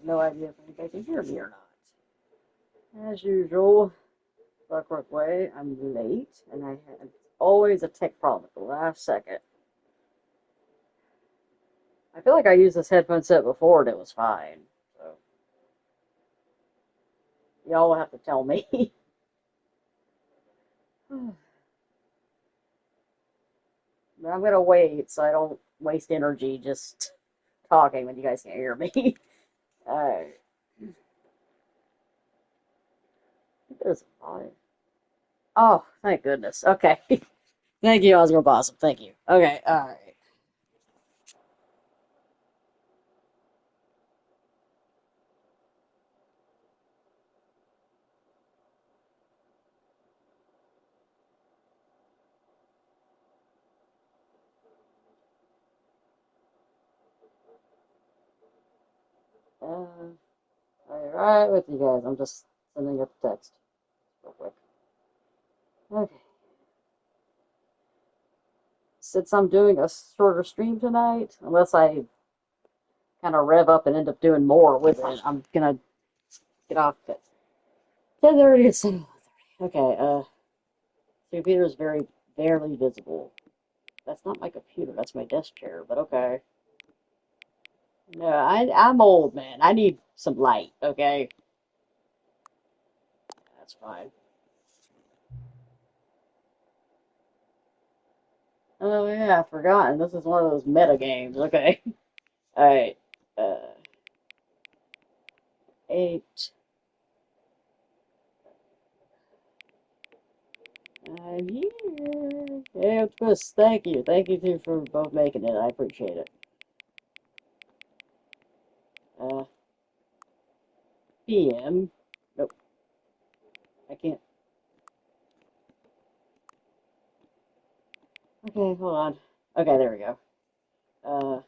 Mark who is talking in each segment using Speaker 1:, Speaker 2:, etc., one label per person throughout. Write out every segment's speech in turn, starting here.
Speaker 1: have no idea if anybody can hear me or not. As usual, LeQuirk way, I'm late, and I have always a tech problem at the last second. I feel like I used this headphone set before and it was fine. So y'all will have to tell me. But I'm gonna wait so I don't waste energy just talking when you guys can't hear me. Alright. There's volume. Oh, thank goodness. Okay. Thank you, Oscar Blossom. Thank you. Okay, alright. Alright with you guys. I'm just sending up a text real quick. Okay. Since I'm doing a shorter stream tonight, unless I kind of rev up and end up doing more with it, I'm gonna get off at 10:30 at 7:30. Okay, the computer is very barely visible. That's not my computer, that's my desk chair, but okay. No, I'm old, man. I need some light, okay? That's fine. Oh yeah, I've forgotten. This is one of those meta games, okay. Alright, uh, 8. I'm here. Yeah, Twist, thank you. Thank you too for both making it. I appreciate it. Uh, PM. Nope, I can't. Okay, hold on. Okay, there we go. Uh,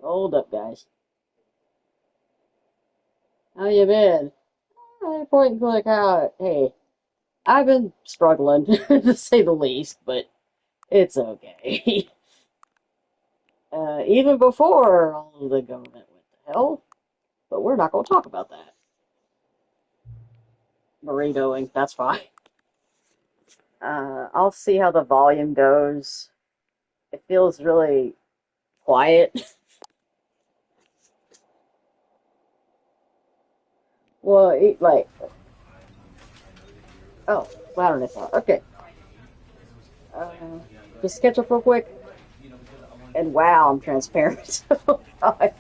Speaker 1: hold up, guys. How you been? Point and click out. Hey, I've been struggling, to say the least, but it's okay. Even before all of the government went to hell, but we're not going to talk about that. Burritoing, that's fine. I'll see how the volume goes. It feels really quiet. Well, like, oh, louder than I thought. Okay. Uh, just sketch up real quick. And wow, I'm transparent. Oh, God.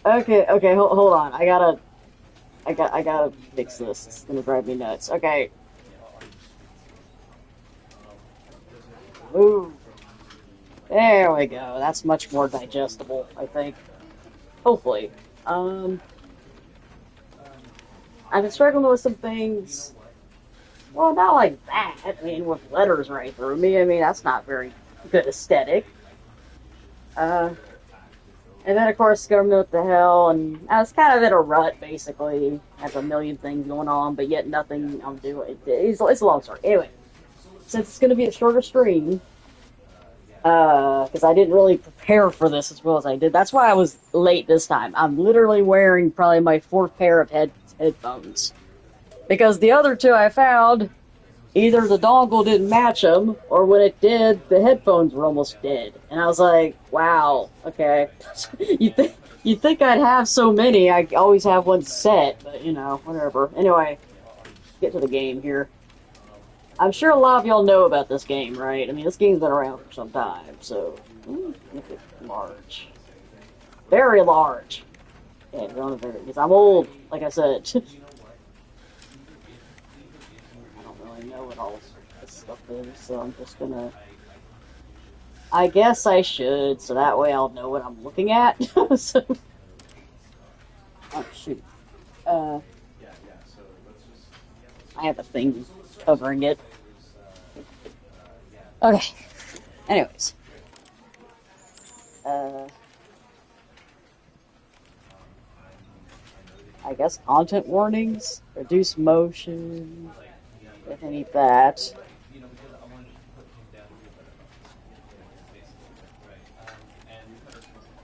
Speaker 1: Okay, hold on. I gotta fix this. It's gonna drive me nuts. Okay. Move. There we go. That's much more digestible, I think. Hopefully. Um, I've been struggling with some things. Well, not like that. I mean, with letters right through me. I mean, that's not very good aesthetic. Uh, and then, of course, government what the hell, and I was kind of in a rut, basically. Has a million things going on, but yet nothing I'm doing. It's a long story. Anyway, since it's going to be a shorter stream, because I didn't really prepare for this as well as I did. That's why I was late this time. I'm literally wearing probably my fourth pair of headphones. Because the other two I found, either the dongle didn't match them, or when it did, the headphones were almost dead. And I was like, wow, okay. you think I'd have so many, I always have one set, but you know, whatever. Anyway, get to the game here. I'm sure a lot of y'all know about this game, right? I mean, this game's been around for some time, so... Ooh, look at large. Very large. Yeah, because I'm old, like I said. I don't really know what all this stuff is, so I'm just gonna... I guess I should, so that way I'll know what I'm looking at. So... Oh, shoot. I have a thing covering it. Okay. Anyways. I guess content warnings, reduce motion, if any of that.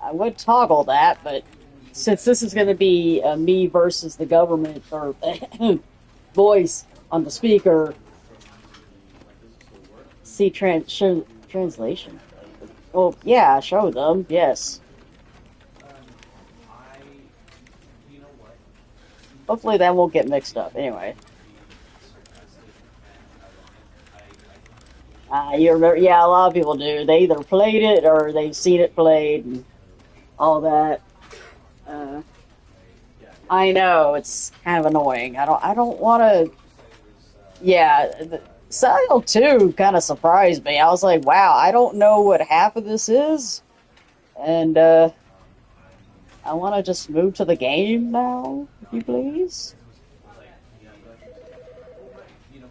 Speaker 1: I would toggle that, but since this is going to be me versus the government or voice on the speaker, see show translation. Well, yeah, show them. Yes. Hopefully that won't get mixed up. Anyway. You remember? Yeah, a lot of people do. They either played it or they've seen it played and all that. Uh, I know it's kind of annoying. I don't want to. Yeah, Silent 2 kind of surprised me. I was like, wow, I don't know what half of this is, and I want to just move to the game now, if you please.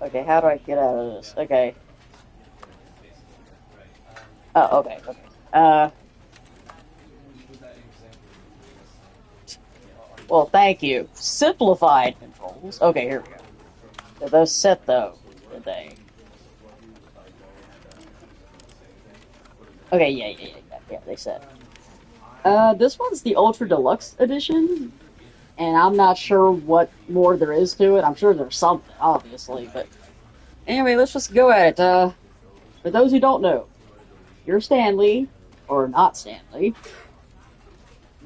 Speaker 1: Okay, how do I get out of this? Okay. Oh, okay, okay. Well, thank you. Simplified controls. Okay, here we go. Did those set though? Did they? Okay, yeah, they set. This one's the Ultra Deluxe edition, and I'm not sure what more there is to it. I'm sure there's something, obviously, but anyway, let's just go at it. For those who don't know, you're Stanley, or not Stanley.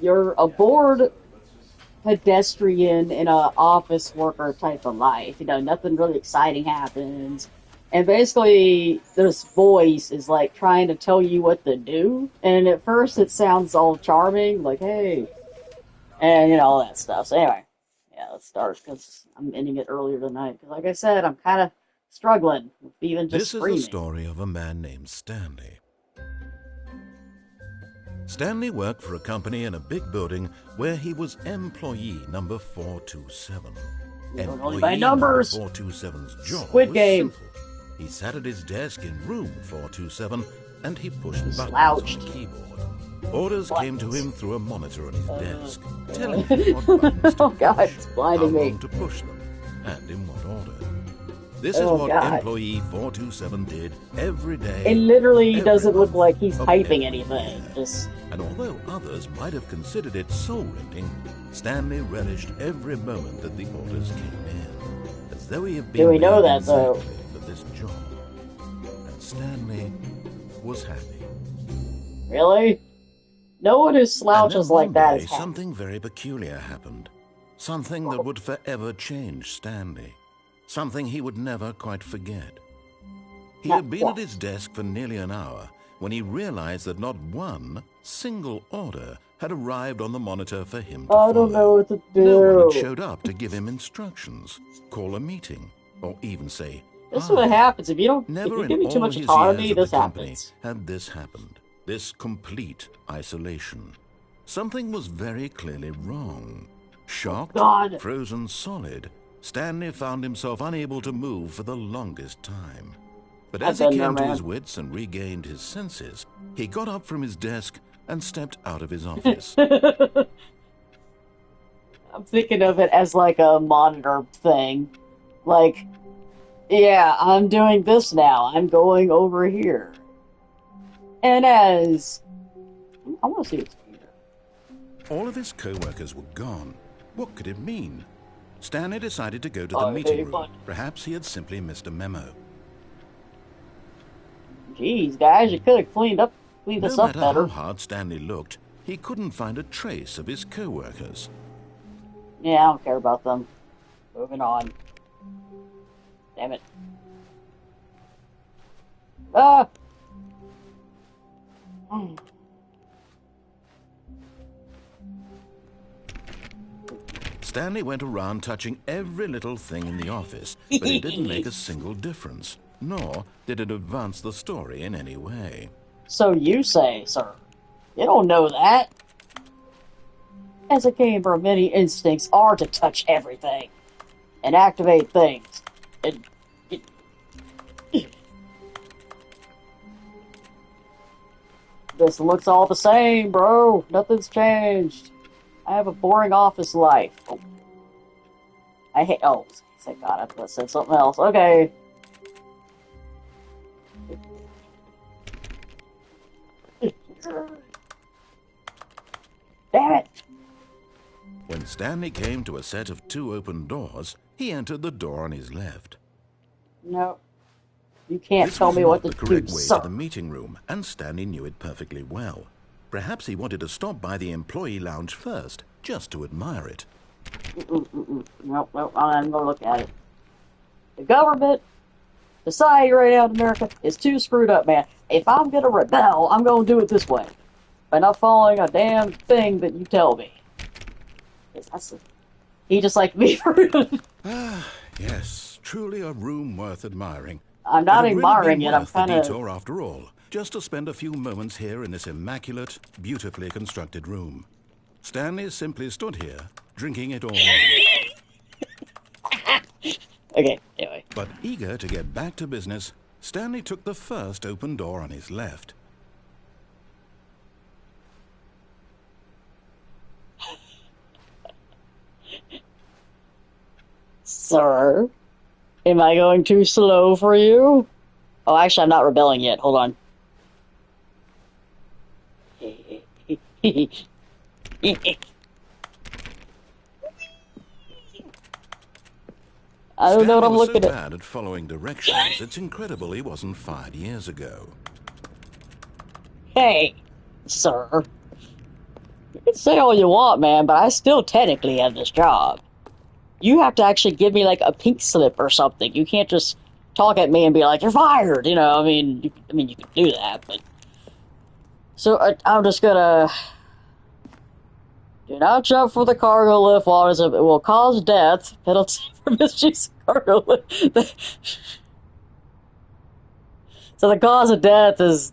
Speaker 1: You're a bored pedestrian in a office worker type of life. You know, nothing really exciting happens. And basically, this voice is like trying to tell you what to do. And at first, it sounds all charming, like, hey, and you know, all that stuff. So, anyway, yeah, let's start because I'm ending it earlier tonight. Because, like I said, I'm kind of struggling with even just screaming.
Speaker 2: This is the story of a man named Stanley. Stanley worked for a company in a big building where he was employee number 427.
Speaker 1: Employee by numbers.
Speaker 2: Number 427's job
Speaker 1: Squid Game.
Speaker 2: was simple. He sat at his desk in room 427 and he pushed buttons
Speaker 1: Slouched.
Speaker 2: on the keyboard. Orders came to him through a monitor on his desk,
Speaker 1: okay.
Speaker 2: telling him what buttons to
Speaker 1: Oh, God,
Speaker 2: push,
Speaker 1: it's
Speaker 2: how
Speaker 1: blinding me.
Speaker 2: long to push them, and in what order. This is
Speaker 1: Oh,
Speaker 2: what
Speaker 1: God.
Speaker 2: employee 427 did every day.
Speaker 1: It literally
Speaker 2: every
Speaker 1: doesn't look
Speaker 2: month
Speaker 1: like he's
Speaker 2: of
Speaker 1: typing
Speaker 2: every
Speaker 1: anything.
Speaker 2: year.
Speaker 1: Just
Speaker 2: And although others might have considered it soul-rending, Stanley relished every moment that the orders came in, as though he had been
Speaker 1: do we know
Speaker 2: made
Speaker 1: that though?
Speaker 2: exactly for this job. And Stanley was happy.
Speaker 1: Really? No one who
Speaker 2: And
Speaker 1: slouches
Speaker 2: then
Speaker 1: like
Speaker 2: one
Speaker 1: that
Speaker 2: day,
Speaker 1: is happy.
Speaker 2: something very peculiar happened. Something that would forever change Stanley. Something he would never quite forget. He had been at his desk for nearly an hour when he realized that not one single order had arrived on the monitor for him to follow.
Speaker 1: I don't know what to do.
Speaker 2: No one had showed up to give him instructions, call a meeting, or even say,
Speaker 1: This is what happens if you don't.
Speaker 2: Never
Speaker 1: if you
Speaker 2: in
Speaker 1: give me too
Speaker 2: all
Speaker 1: much
Speaker 2: his
Speaker 1: autonomy,
Speaker 2: years at
Speaker 1: this
Speaker 2: the company
Speaker 1: happens.
Speaker 2: had this happened. This complete isolation. Something was very clearly wrong. Shocked,
Speaker 1: God.
Speaker 2: frozen solid, Stanley found himself unable to move for the longest time. But as he came to his wits and regained his senses, he got up from his desk and stepped out of his office.
Speaker 1: I'm thinking of it as like a monitor thing. Like, yeah, I'm doing this now. I'm going over here. And as... I want to see what's here.
Speaker 2: All of his co-workers were gone. What could it mean? Stanley decided to go to the meeting room. Perhaps he had simply missed a memo.
Speaker 1: Jeez, guys, you could have cleaned this up better.
Speaker 2: No matter how hard Stanley looked, he couldn't find a trace of his co-workers.
Speaker 1: Yeah, I don't care about them. Moving on. Damn it. Ah!
Speaker 2: Stanley went around touching every little thing in the office, but it didn't make a single difference, nor did it advance the story in any way.
Speaker 1: So you say, sir. You don't know that. As a gamer, many instincts are to touch everything and activate things. This looks all the same, bro. Nothing's changed. I have a boring office life. Oh. I hate... Oh, thank God, I thought I said something else. Okay. Damn it!
Speaker 2: When Stanley came to a set of 2 open doors, he entered the door on his left.
Speaker 1: No. You can't
Speaker 2: This
Speaker 1: tell
Speaker 2: was
Speaker 1: me what
Speaker 2: not
Speaker 1: to
Speaker 2: the
Speaker 1: do,
Speaker 2: correct way
Speaker 1: sir.
Speaker 2: to the meeting room, and Stanley knew it perfectly well. Perhaps he wanted to stop by the employee lounge first, just to admire it.
Speaker 1: Nope, I'm not even gonna look at it. The government, society right now in America is too screwed up, man. If I'm gonna rebel, I'm gonna do it this way. By not following a damn thing that you tell me. He just like me.
Speaker 2: Yes, truly a room worth admiring.
Speaker 1: I'm not
Speaker 2: It had really
Speaker 1: admiring
Speaker 2: been
Speaker 1: it, I'm
Speaker 2: worth the
Speaker 1: kind of...
Speaker 2: detour after all, just to spend a few moments here in this immaculate, beautifully constructed room. Stanley simply stood here, drinking it all in.
Speaker 1: Okay, anyway.
Speaker 2: But eager to get back to business, Stanley took the first open door on his left.
Speaker 1: Sir, am I going too slow for you? Oh, actually, I'm not rebelling yet. Hold on. I don't know what I'm looking
Speaker 2: so
Speaker 1: at.
Speaker 2: bad at following directions, it's incredible he wasn't fired years ago.
Speaker 1: Hey, sir. You can say all you want, man, but I still technically have this job. You have to actually give me like a pink slip or something. You can't just talk at me and be like, "You're fired." You know, you can do that, but so I'm just gonna do not jump for the cargo lift while it will cause death. Penalty for misuse of cargo lift. So the cause of death is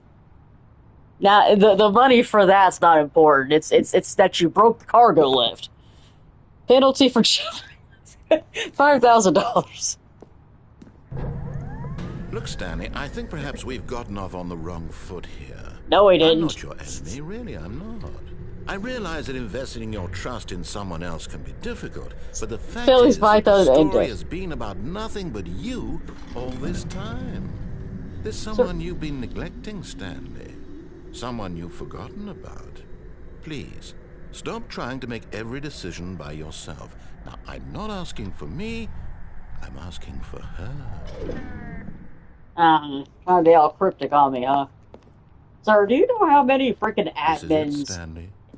Speaker 1: now the money for that's not important. It's that you broke the cargo lift. Penalty for $5,000.
Speaker 2: Look, Stanley, I think perhaps we've gotten off on the wrong foot here.
Speaker 1: No, we didn't.
Speaker 2: I'm not your enemy, really, I'm not. I realize that investing your trust in someone else can be difficult, but the fact is that the story has been about nothing but you all this time. There's someone you've been neglecting, Stanley. Someone you've forgotten about. Please, stop trying to make every decision by yourself. Now, I'm not asking for me, I'm asking for her.
Speaker 1: Trying to be all cryptic on me, huh? Sir, do you know how many freaking admins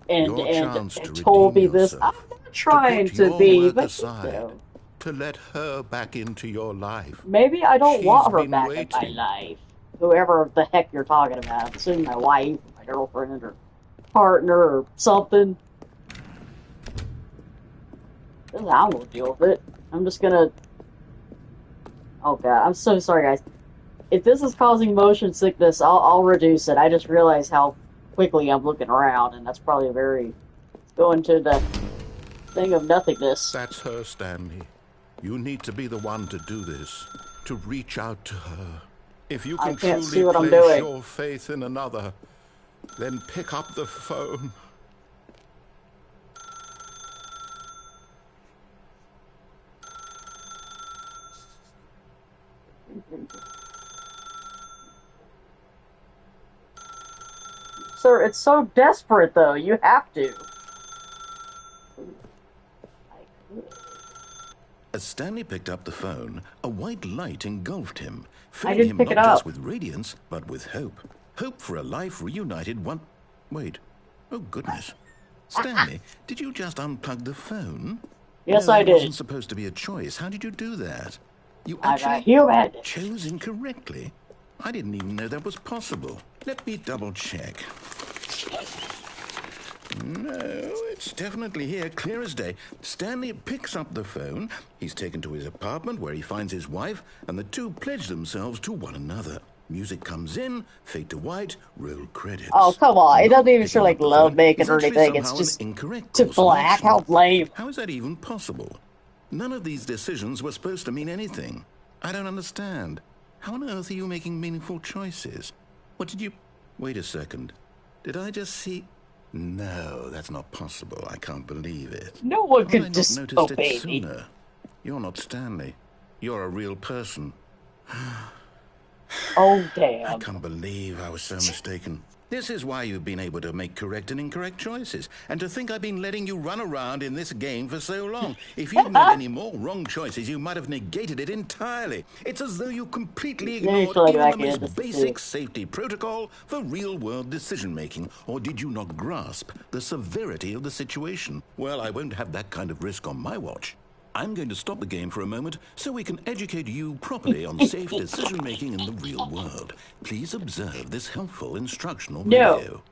Speaker 1: and told me this? I'm not trying to be, but
Speaker 2: to let her back into your life.
Speaker 1: Maybe I don't want her back in my life. Whoever the heck you're talking about. I'm assuming my wife, my girlfriend, or partner, or something. I'm gonna deal with it. I'm just gonna... Oh god, I'm so sorry, guys. If this is causing motion sickness, I'll reduce it. I just realized how quickly I'm looking around, and that's probably going to the thing of nothingness.
Speaker 2: That's her, Stanley. You need to be the one to do this, to reach out to her. If you can truly place your faith in another, then pick up the phone.
Speaker 1: Sir, it's so desperate, though. You have to.
Speaker 2: As Stanley picked up the phone, a white light engulfed him, filling him not just with radiance, but with hope. Hope for a life reunited one... Wait. Oh, goodness. Stanley, did you just unplug the phone?
Speaker 1: Yes, I did.
Speaker 2: It wasn't supposed to be a choice. How did you do that? You actually chose incorrectly? I didn't even know that was possible. Let me double check. No, it's definitely here, clear as day. Stanley picks up the phone. He's taken to his apartment where he finds his wife, and the two pledge themselves to one another. Music comes in, fade to white, roll credits.
Speaker 1: Oh, come on. It doesn't even show like love making or anything. It's just to black. How lame.
Speaker 2: How is that even possible? None of these decisions were supposed to mean anything. I don't understand. How on earth are you making meaningful choices? What did you... Wait a second. Did I just see... No, that's not possible. I can't believe it.
Speaker 1: No one could just
Speaker 2: noticed it sooner. You're not Stanley. You're a real person.
Speaker 1: Oh,
Speaker 2: I
Speaker 1: damn.
Speaker 2: can't believe I was so mistaken. This is why you've been able to make correct and incorrect choices. And to think I've been letting you run around in this game for so long. If you'd made any more wrong choices, you might have negated it entirely. It's as though you completely
Speaker 1: Let me
Speaker 2: ignored
Speaker 1: play
Speaker 2: even the
Speaker 1: back in just
Speaker 2: most
Speaker 1: to see.
Speaker 2: basic safety protocol for real-world decision-making. Or did you not grasp the severity of the situation? Well, I won't have that kind of risk on my watch. I'm going to stop the game for a moment so we can educate you properly on safe decision-making in the real world. Please observe this helpful instructional
Speaker 1: No,
Speaker 2: video.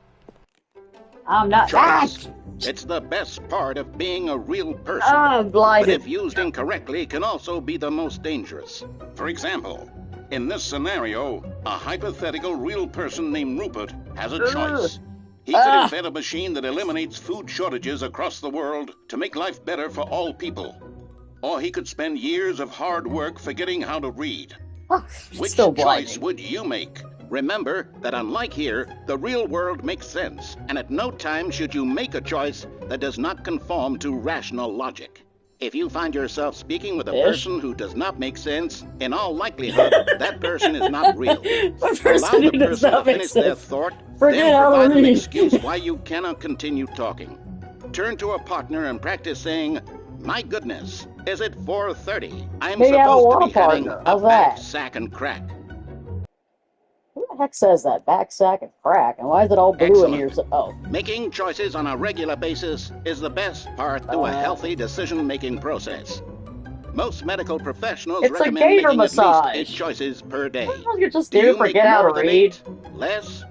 Speaker 1: I'm not.
Speaker 3: Choice. It's the best part of being a real person.
Speaker 1: I'm
Speaker 3: But
Speaker 1: blinded.
Speaker 3: if used incorrectly, can also be the most dangerous. For example, in this scenario, a hypothetical real person named Rupert has a choice. He could invent a machine that eliminates food shortages across the world to make life better for all people. Or he could spend years of hard work forgetting how to read. Which
Speaker 1: Still
Speaker 3: choice
Speaker 1: blinding.
Speaker 3: would you make? Remember that unlike here, the real world makes sense, and at no time should you make a choice that does not conform to rational logic. If you find yourself speaking with a person who does not make sense, in all likelihood, that person is not real.
Speaker 1: A
Speaker 3: Allow
Speaker 1: person
Speaker 3: the
Speaker 1: who does
Speaker 3: person to
Speaker 1: not make
Speaker 3: finish their
Speaker 1: sense.
Speaker 3: thought,
Speaker 1: Forget
Speaker 3: then
Speaker 1: how to
Speaker 3: provide an
Speaker 1: read.
Speaker 3: excuse why you cannot continue talking. Turn to a partner and practice saying, "My goodness, is it 4:30? I'm
Speaker 1: Maybe I don't
Speaker 3: supposed to
Speaker 1: want
Speaker 3: be
Speaker 1: a
Speaker 3: having
Speaker 1: partner.
Speaker 3: a
Speaker 1: How's
Speaker 3: back,
Speaker 1: that?
Speaker 3: sack, and crack."
Speaker 1: Who the heck says that? Back sack and crack. And why is it all blue in here?
Speaker 3: Excellent.
Speaker 1: So, oh.
Speaker 3: Making choices on a regular basis is the best part to a healthy decision-making process. Most medical professionals
Speaker 1: It's a
Speaker 3: recommend
Speaker 1: gator
Speaker 3: making at least
Speaker 1: massage.
Speaker 3: 8 choices per day.
Speaker 1: What you just
Speaker 3: Do
Speaker 1: do?
Speaker 3: you
Speaker 1: Forget
Speaker 3: make
Speaker 1: how
Speaker 3: more
Speaker 1: to
Speaker 3: than
Speaker 1: read?
Speaker 3: 8? Less?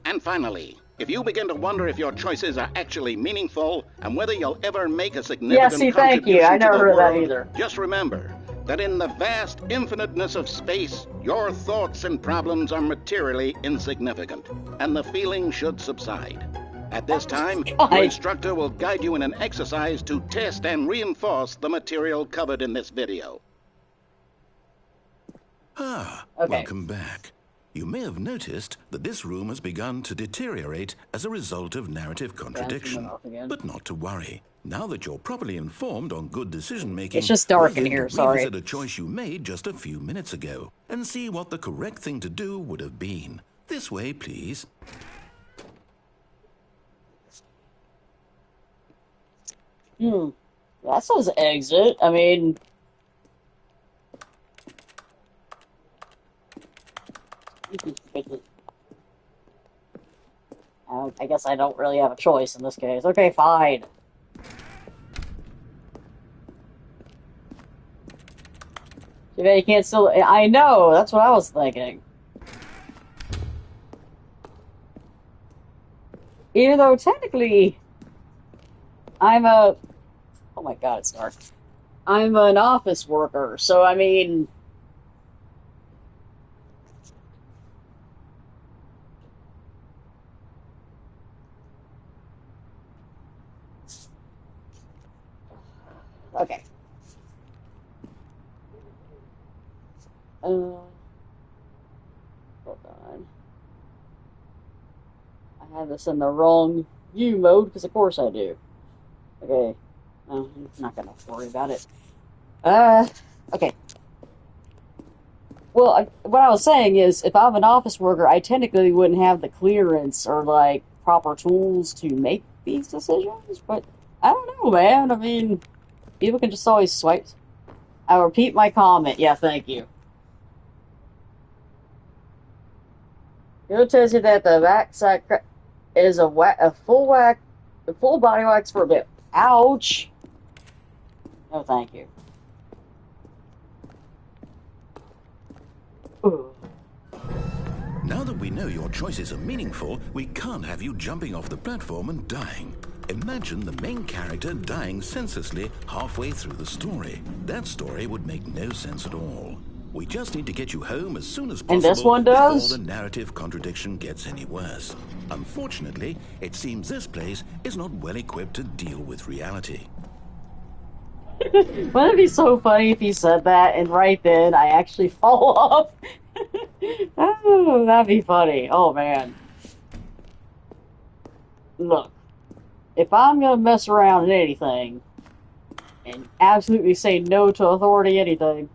Speaker 3: And finally, if you begin to wonder if your choices are actually meaningful and whether you'll ever make a significant
Speaker 1: Yeah, see, thank you. I
Speaker 3: contribution to
Speaker 1: never
Speaker 3: the
Speaker 1: heard of that
Speaker 3: world,
Speaker 1: either.
Speaker 3: just remember that in the vast infiniteness of space, your thoughts and problems are materially insignificant, and the feeling should subside. At this time,
Speaker 1: God.
Speaker 3: your instructor will guide you in an exercise to test and reinforce the material covered in this video.
Speaker 2: Ah,
Speaker 1: Okay.
Speaker 2: welcome back. You may have noticed that this room has begun to deteriorate as a result of narrative contradiction.
Speaker 1: off again.
Speaker 2: But not to worry. Now that you're properly informed on good decision-making,
Speaker 1: It's just dark
Speaker 2: we're
Speaker 1: in
Speaker 2: going
Speaker 1: here,
Speaker 2: to
Speaker 1: sorry.
Speaker 2: revisit a choice you made just a few minutes ago and see what the correct thing to do would have been. This way, please.
Speaker 1: That says exit. I mean... I guess I don't really have a choice in this case. Okay, fine. Too bad you can't still... I know, that's what I was thinking. Even though technically... I'm a... Oh my god, it's dark. I'm an office worker, so I mean... Okay. Hold on. I have this in the wrong view mode, because of course I do. Okay. I'm not gonna worry about it. Okay. Well, what I was saying is, if I'm an office worker, I technically wouldn't have the clearance or, like, proper tools to make these decisions, but I don't know, man. I mean, people can just always swipe. I'll repeat my comment. Yeah, thank you. It tells you that the backside is a full body wax for a bit. Ouch. No, thank you. Ooh.
Speaker 2: Now that we know your choices are meaningful, we can't have you jumping off the platform and dying. Imagine the main character dying senselessly halfway through the story. That story would make no sense at all. We just need to get you home as soon as possible
Speaker 1: And this one does?
Speaker 2: before the narrative contradiction gets any worse. Unfortunately, it seems this place is not well equipped to deal with reality.
Speaker 1: Wouldn't it be so funny if he said that and right then I actually fall off? Oh, that'd be funny. Oh, man. Look, if I'm gonna mess around in anything and absolutely say no to authority anything,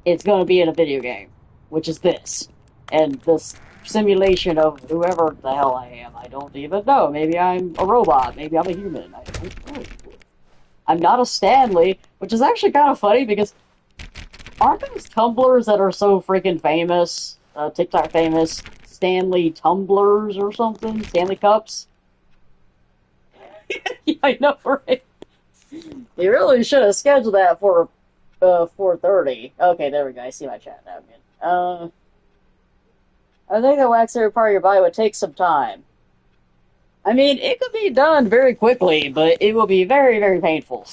Speaker 1: it's gonna be in a video game, which is this. and this simulation of whoever the hell I am. I don't even know. Maybe I'm a robot. Maybe I'm a human. I don't know. I'm not a Stanley, which is actually kind of funny because aren't those tumblers that are so freaking famous, TikTok famous, Stanley tumblers or something? Stanley cups? Yeah, I know, right? You really should have scheduled that for 4:30. Okay, there we go. I see my chat now again. I think that wax every part of your body would take some time. I mean, it could be done very quickly, but it will be very, very painful.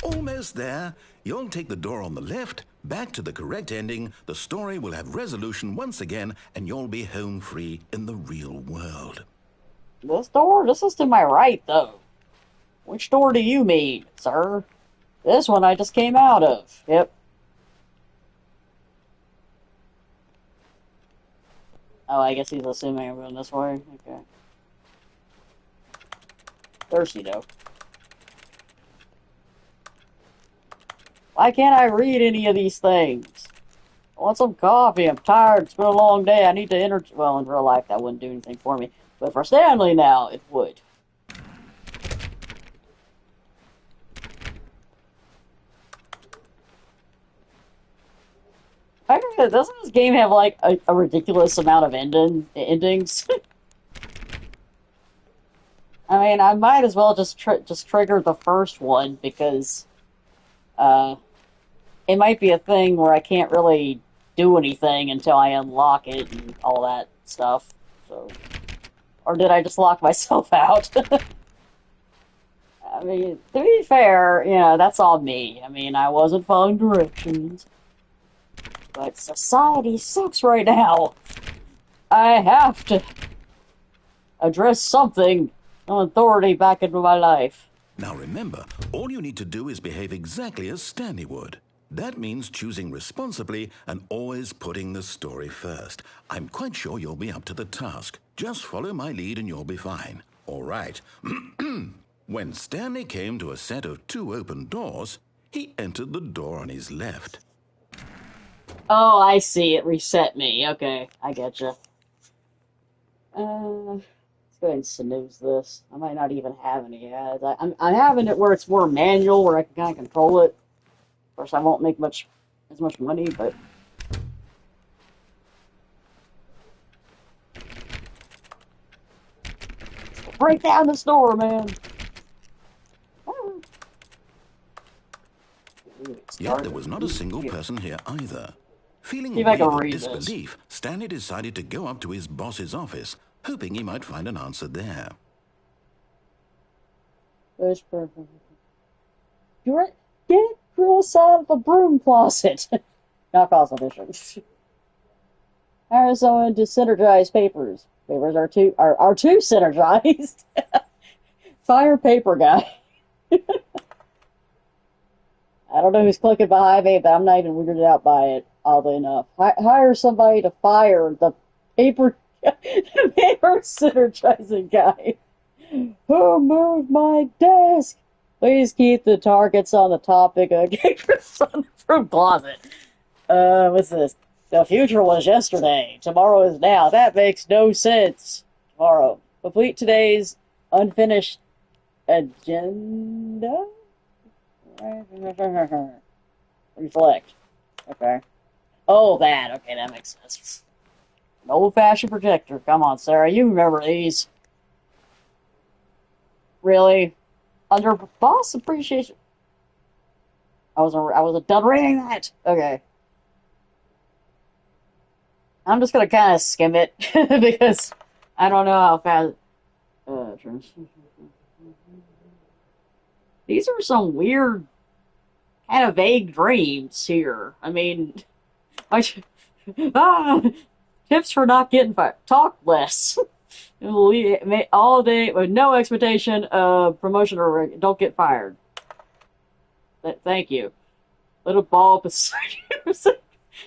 Speaker 2: Almost there. You'll take the door on the left, back to the correct ending, the story will have resolution once again, and you'll be home free in the real world.
Speaker 1: This door? This is to my right, though. Which door do you mean, sir? This one I just came out of. Yep. Oh, I guess he's assuming I'm going this way. Okay. Thirsty, though. Why can't I read any of these things? I want some coffee. I'm tired. It's been a long day. I need to well, in real life, that wouldn't do anything for me. But for Stanley now, it would. I mean, doesn't this game have, like, a ridiculous amount of endings? I mean, I might as well just trigger the first one, because, it might be a thing where I can't really do anything until I unlock it and all that stuff. So, or did I just lock myself out? I mean, to be fair, you know, that's all me. I mean, I wasn't following directions. But society sucks right now. I have to address something on authority back into my life.
Speaker 2: Now remember, all you need to do is behave exactly as Stanley would. That means choosing responsibly and always putting the story first. I'm quite sure you'll be up to the task. Just follow my lead and you'll be fine. All right. When Stanley came to a set of 2 open doors, he entered the door on his left.
Speaker 1: Oh, I see. It reset me. Okay, I getcha. Let's go ahead and snooze this. I might not even have any ads. I'm having it where it's more manual, where I can kind of control it. Of course, I won't make as much money, but... Break down this door, man!
Speaker 2: Yet there was not a single person here either. Feeling
Speaker 1: See if I
Speaker 2: a
Speaker 1: can
Speaker 2: wave of
Speaker 1: read
Speaker 2: disbelief, Stanley decided to go up to his boss's office, hoping he might find an answer there.
Speaker 1: That's perfect. Get Chris out of the broom closet. Not closet edition. Hire someone to synergize papers. Papers are too synergized. Fire paper guy. I don't know who's clicking behind me, but I'm not even weirded out by it, oddly enough. Hire somebody to fire the paper synergizing guy. Who moved my desk? Please keep the targets on the topic of Chris on the broom closet. What's this? The future was yesterday. Tomorrow is now. That makes no sense. Tomorrow. Complete today's unfinished agenda? Reflect. Okay. Oh, that. Okay, that makes sense. An old-fashioned projector. Come on, Sarah. You remember these. Really? Under boss appreciation. I wasn't done reading that. Okay. I'm just gonna kind of skim it because I don't know how fast. These are some weird, kind of vague dreams here. I mean, tips for not getting fired. Talk less. All day with no expectation of promotion or don't get fired. Thank you. Little ball beside you.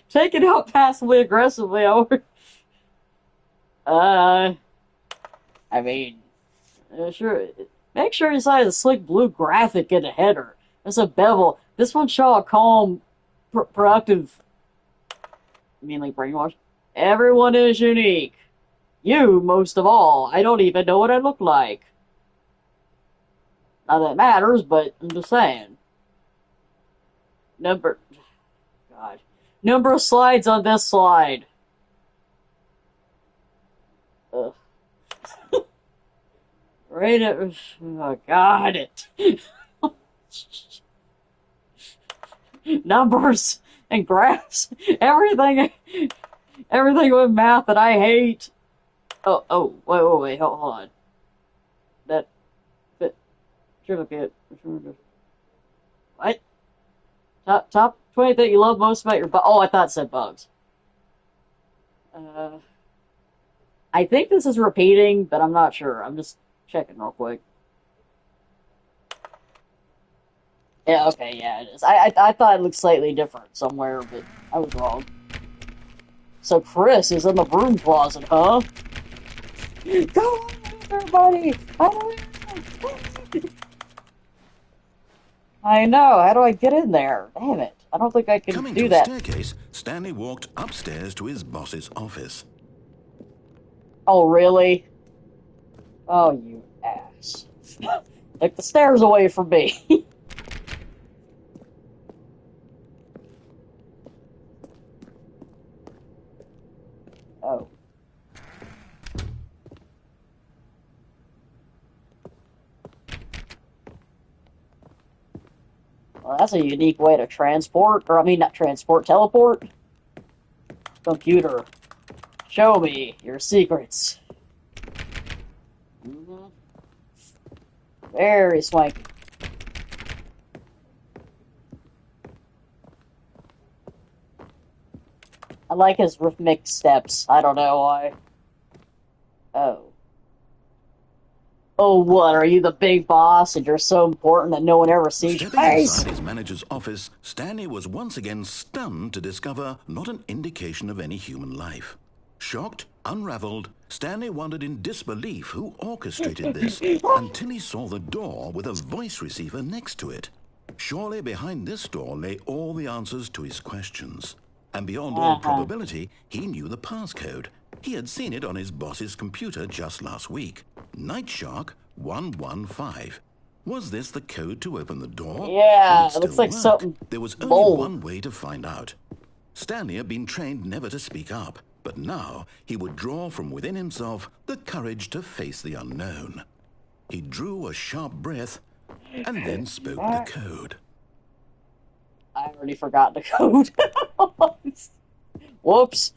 Speaker 1: Take it out passively aggressively. I mean, sure. Make sure you decide a slick blue graphic in the header. It's a bevel. This one show a calm, productive, mainly brainwashed. Everyone is unique. You, most of all. I don't even know what I look like. Not that it matters, but I'm just saying. Number... God. Number of slides on this slide. Ugh. Right at... Oh, God. Numbers and graphs. Everything with math that I hate. Wait, hold on. That certificate. What? Top 20 that you love most about your bug. Oh, I thought it said bugs. I think this is repeating, but I'm not sure. I'm just checking real quick. Yeah, okay, yeah, it is. I thought it looked slightly different somewhere, but I was wrong. So Chris is in the broom closet, huh? Go on, everybody! I know. How do I get in there? Damn it! I don't think I can
Speaker 2: Coming
Speaker 1: do
Speaker 2: to
Speaker 1: that.
Speaker 2: a staircase, Stanley walked upstairs to his boss's office.
Speaker 1: Oh, really? Oh, you ass! Take the stairs away from me. Oh. Well, that's a unique way to transport, or I mean, not transport, teleport. Computer, show me your secrets. Very swanky. I like his rhythmic steps. I don't know why. Oh. Oh, what? Are you the big boss and you're so important that no one ever sees your
Speaker 2: Stepping
Speaker 1: face?
Speaker 2: inside his manager's office, Stanley was once again stunned to discover not an indication of any human life. Shocked, unraveled, Stanley wondered in disbelief who orchestrated this until he saw the door with a voice receiver next to it. Surely behind this door lay all the answers to his questions. And beyond all probability, he knew the passcode. He had seen it on his boss's computer just last week. Night Shark 115. Was this the code to open the door?
Speaker 1: Yeah,
Speaker 2: Would
Speaker 1: it looks
Speaker 2: still
Speaker 1: like
Speaker 2: work?
Speaker 1: something
Speaker 2: There was only
Speaker 1: bold.
Speaker 2: one way to find out. Stanley had been trained never to speak up, but now he would draw from within himself the courage to face the unknown. He drew a sharp breath and then spoke the code.
Speaker 1: I already forgot the code. Whoops.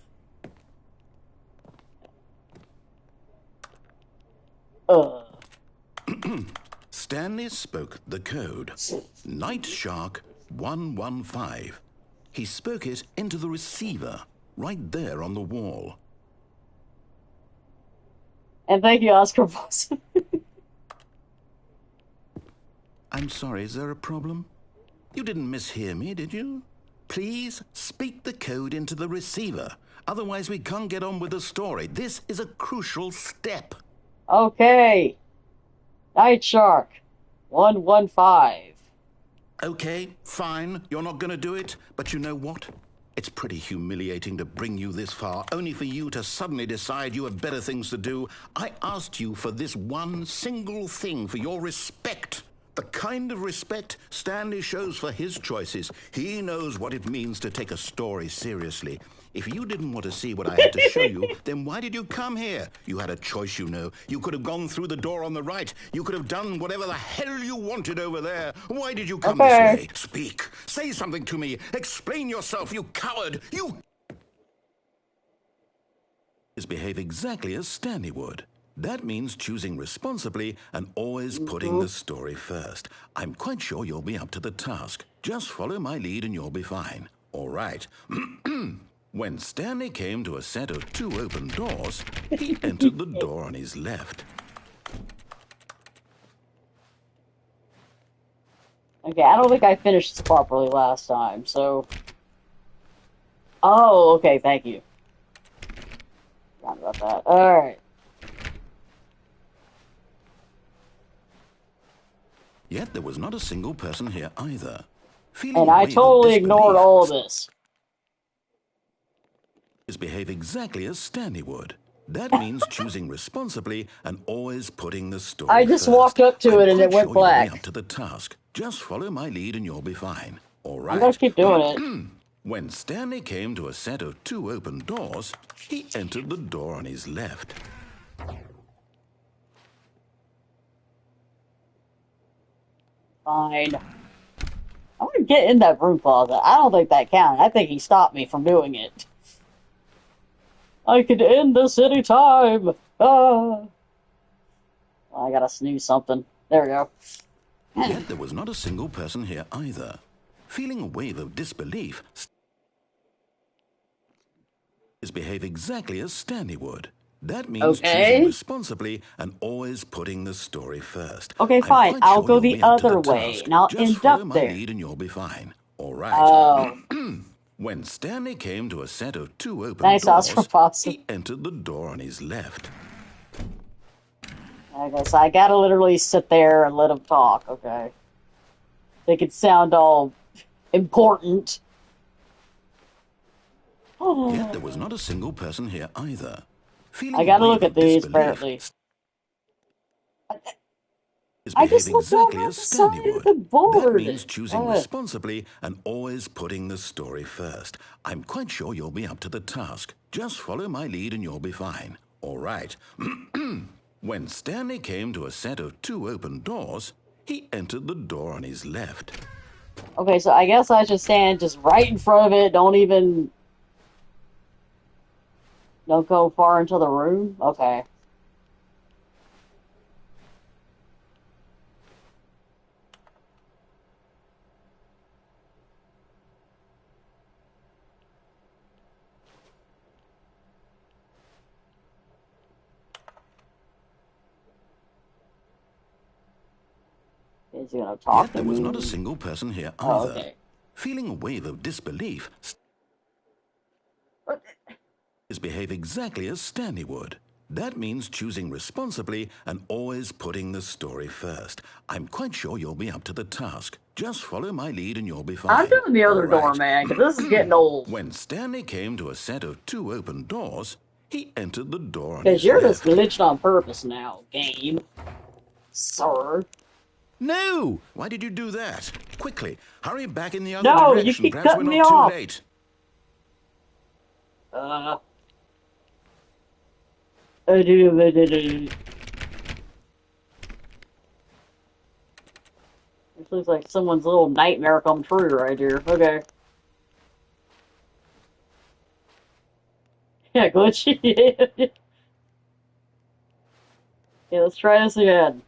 Speaker 2: Stanley spoke the code. Night Shark 115. He spoke it into the receiver, right there on the wall.
Speaker 1: And thank you, Oscar Boss.
Speaker 2: I'm sorry, is there a problem? You didn't mishear me, did you? Please speak the code into the receiver. Otherwise, we can't get on with the story. This is a crucial step.
Speaker 1: Okay. Night Shark 115.
Speaker 2: Okay, fine. You're not going to do it. But you know what? It's pretty humiliating to bring you this far, only for you to suddenly decide you have better things to do. I asked you for this one single thing, for your respect. The kind of respect Stanley shows for his choices. He knows what it means to take a story seriously. If you didn't want to see what I had to show you, then why did you come here? You had a choice, you know. You could have gone through the door on the right. You could have done whatever the hell you wanted over there. Why did you come this way? Speak. Say something to me. Explain yourself, you coward. You... behave exactly as Stanley would. That means choosing responsibly and always putting the story first. I'm quite sure you'll be up to the task. Just follow my lead and you'll be fine. All right. When Stanley came to a set of 2 open doors, he entered the door on his left.
Speaker 1: Okay, I don't think I finished this properly last time, so... Oh, okay, thank you. Forgot about that. Alright.
Speaker 2: Yet there was not a single person here either.
Speaker 1: And I totally ignored all of this.
Speaker 2: behave exactly as Stanley would. That means choosing responsibly and always putting the story
Speaker 1: I just
Speaker 2: first.
Speaker 1: walked up to
Speaker 2: I'm
Speaker 1: it and it
Speaker 2: quite
Speaker 1: went
Speaker 2: sure you'll be
Speaker 1: black.
Speaker 2: up to the task. Just follow my lead and you'll be fine. All
Speaker 1: I'm gonna
Speaker 2: right.
Speaker 1: keep doing it.
Speaker 2: When Stanley came to a set of 2 open doors, he entered the door on his left.
Speaker 1: Fine. I'm gonna get in that broom closet. I don't think that counted. I think he stopped me from doing it. I could end this any time. Ah. I gotta snooze something. There we go.
Speaker 2: Yet there was not a single person here either. Feeling a wave of disbelief, behave exactly as Stanley would. That means choosing responsibly and always putting the story first.
Speaker 1: Okay,
Speaker 2: I'm
Speaker 1: fine.
Speaker 2: quite
Speaker 1: I'll
Speaker 2: sure
Speaker 1: go
Speaker 2: you'll
Speaker 1: the
Speaker 2: be up to
Speaker 1: other
Speaker 2: the
Speaker 1: way,
Speaker 2: task.
Speaker 1: and I'll
Speaker 2: Just
Speaker 1: end
Speaker 2: follow
Speaker 1: up
Speaker 2: my
Speaker 1: there.
Speaker 2: lead and you'll be fine. All right.
Speaker 1: Oh.
Speaker 2: When Stanley came to a set of 2 open
Speaker 1: Nice
Speaker 2: doors,
Speaker 1: Oscar Possum.
Speaker 2: he entered the door on his left.
Speaker 1: Okay, so I gotta literally sit there and let him talk, okay? They could sound all important.
Speaker 2: Yet there was not a single person here either. Feeling
Speaker 1: I gotta
Speaker 2: a
Speaker 1: look
Speaker 2: wave
Speaker 1: at
Speaker 2: of
Speaker 1: these,
Speaker 2: disbelief,
Speaker 1: apparently. I
Speaker 2: behave
Speaker 1: just looked
Speaker 2: exactly
Speaker 1: over
Speaker 2: as
Speaker 1: the
Speaker 2: Stanley
Speaker 1: side of
Speaker 2: would.
Speaker 1: the
Speaker 2: That
Speaker 1: board.
Speaker 2: means choosing responsibly and always putting the story first. I'm quite sure you'll be up to the task. Just follow my lead and you'll be fine. All right. When Stanley came to a set of 2 open doors, he entered the door on his left.
Speaker 1: Okay, so I guess I should stand just right in front of it. Don't go far into the room. Okay. Is he gonna talk
Speaker 2: Yet
Speaker 1: to
Speaker 2: there was
Speaker 1: me?
Speaker 2: not a single person here either.
Speaker 1: Oh, okay.
Speaker 2: Feeling a wave of disbelief, behave exactly as Stanley would. That means choosing responsibly and always putting the story first. I'm quite sure you'll be up to the task. Just follow my lead and you'll be fine.
Speaker 1: I'm doing the other
Speaker 2: All
Speaker 1: door,
Speaker 2: right.
Speaker 1: man, because this is getting old.
Speaker 2: When Stanley came to a set of 2 open doors, he entered the door on
Speaker 1: Because
Speaker 2: his
Speaker 1: you're
Speaker 2: left.
Speaker 1: just glitched on purpose now, game. Sir.
Speaker 2: No! Why did you do that? Quickly, hurry back in the other
Speaker 1: No,
Speaker 2: direction.
Speaker 1: you keep
Speaker 2: Perhaps we're
Speaker 1: cutting me
Speaker 2: not too
Speaker 1: off.
Speaker 2: late.
Speaker 1: This looks like someone's little nightmare come true right here. Okay. Yeah, glitchy. Yeah, let's try this again.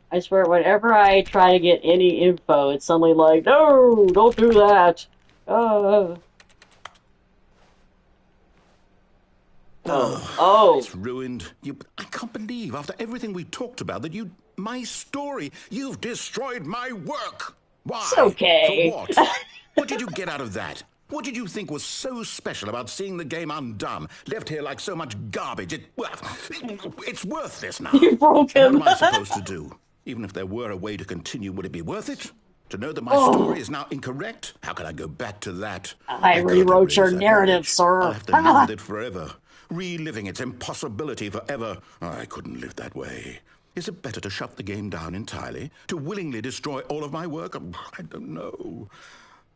Speaker 1: I swear, whenever I try to get any info, it's suddenly like, no, don't do that. Oh.
Speaker 2: It's ruined. I can't believe, after everything we talked about, that my story, you've destroyed my work. Why?
Speaker 1: It's okay.
Speaker 2: For what? What did you get out of that? What did you think was so special about seeing the game undone, left here like so much garbage? It's worthless now.
Speaker 1: You broke him.
Speaker 2: What am I supposed to do? Even if there were a way to continue, would it be worth it? To know that my story is now incorrect? How can I go back to that?
Speaker 1: I rewrote your narrative, sir.
Speaker 2: I'll have to live with it forever. Reliving its impossibility forever. I couldn't live that way. Is it better to shut the game down entirely? To willingly destroy all of my work? I don't know.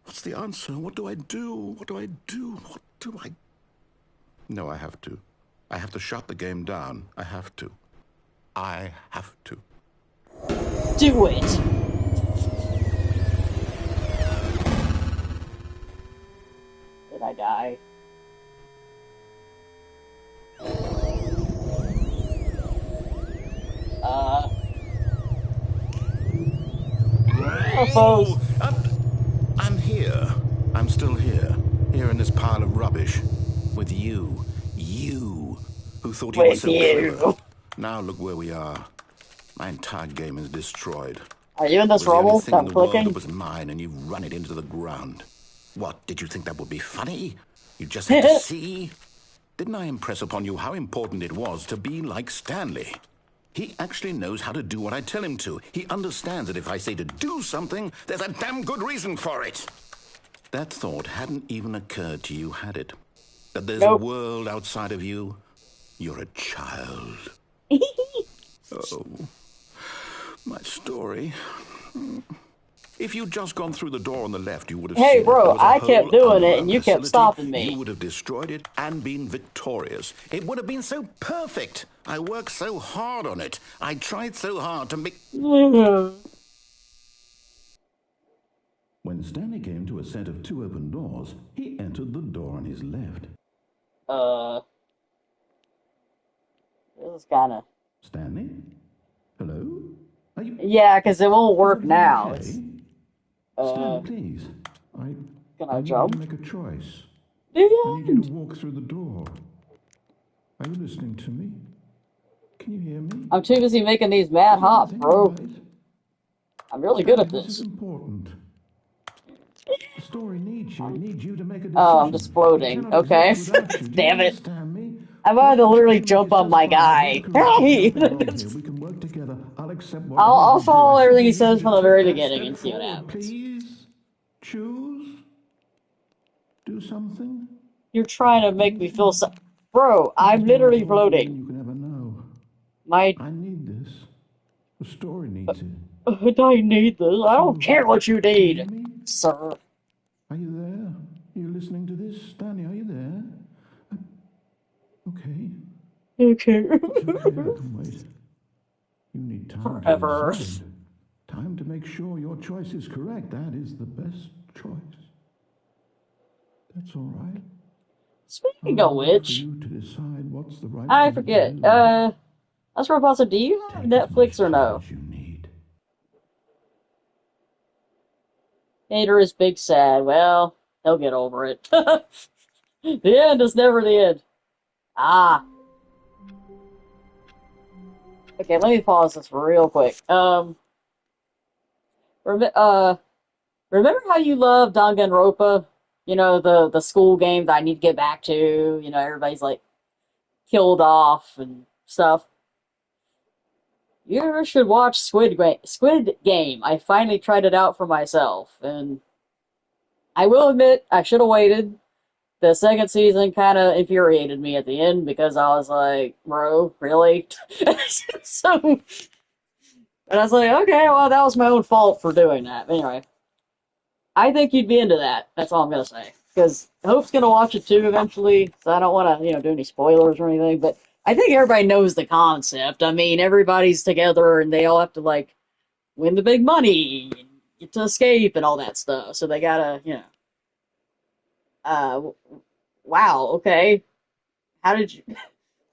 Speaker 2: What's the answer? What do I do? What do I do? What do I... No, I have to. I have to shut the game down. I have to. I have to.
Speaker 1: Do it. Did I die?
Speaker 2: Oh, I'm here. I'm still here. Here in this pile of rubbish. With you. You. Who thought you were so clever. Now look where we are. My entire game is destroyed.
Speaker 1: Are you in this rubble?
Speaker 2: Stop
Speaker 1: clicking.
Speaker 2: It was mine, and you've run it into the ground. What, did you think that would be funny? You just had to see? Didn't I impress upon you how important it was to be like Stanley? He actually knows how to do what I tell him to. He understands that if I say to do something, there's a damn good reason for it. That thought hadn't even occurred to you, had it? That there's a world outside of you? You're a child. Oh, my story. If you'd just gone through the door on the left, you would have seen.
Speaker 1: Hey, bro, I kept doing it, and you kept stopping me.
Speaker 2: You would have destroyed it and been victorious. It would have been so perfect. I worked so hard on it. I tried so hard to make... When Stanley came to a set of 2 open doors, he entered the door on his left.
Speaker 1: This is kind of...
Speaker 2: Stanley? Hello? Are you...
Speaker 1: Yeah, because it won't work now.
Speaker 2: Okay? Stanley, please.
Speaker 1: Can I jump?
Speaker 2: Need to make a choice.
Speaker 1: Do you?
Speaker 2: I need you to walk through the door. Are you listening to me? Can you hear me?
Speaker 1: I'm too busy making these mad hops, bro. I'm really good at this.
Speaker 2: This is important. The story needs you. It needs you to make a decision.
Speaker 1: Oh, I'm just floating. Okay. Damn it. I'm about to literally jump on my guy. Hey! I'll follow everything he says from the very beginning and see what happens.
Speaker 2: Please choose. Do something.
Speaker 1: You're trying to make me feel so... Bro, I'm literally floating.
Speaker 2: You can never know.
Speaker 1: I
Speaker 2: need this. The story needs it.
Speaker 1: I need this. I don't care what you need, sir.
Speaker 2: Are you there? Are you listening to this? Stanley, are you there? Okay.
Speaker 1: Okay.
Speaker 2: Wait. You need time
Speaker 1: Forever.
Speaker 2: to decide. Time to make sure your choice is correct. That is the best choice. That's all right.
Speaker 1: Speaking of which,
Speaker 2: you to decide what's the right
Speaker 1: I forget. That's where also, do you have Netflix or no?
Speaker 2: You need.
Speaker 1: Hater is big sad. Well, he'll get over it. The end is never the end. Ah. Okay, let me pause this real quick. Remember how you love Danganronpa? You know, the school game that I need to get back to. You know, everybody's like killed off and stuff. You should watch Squid Game. I finally tried it out for myself, and I will admit I should have waited. The second season kind of infuriated me at the end because I was like, bro, really? So, and I was like, okay, well, that was my own fault for doing that. But anyway, I think you'd be into that. That's all I'm going to say. Because Hope's going to watch it too eventually, so I don't want to, do any spoilers or anything, but I think everybody knows the concept. I mean, everybody's together and they all have to, win the big money and get to escape and all that stuff. So they gotta, wow, okay. How did you...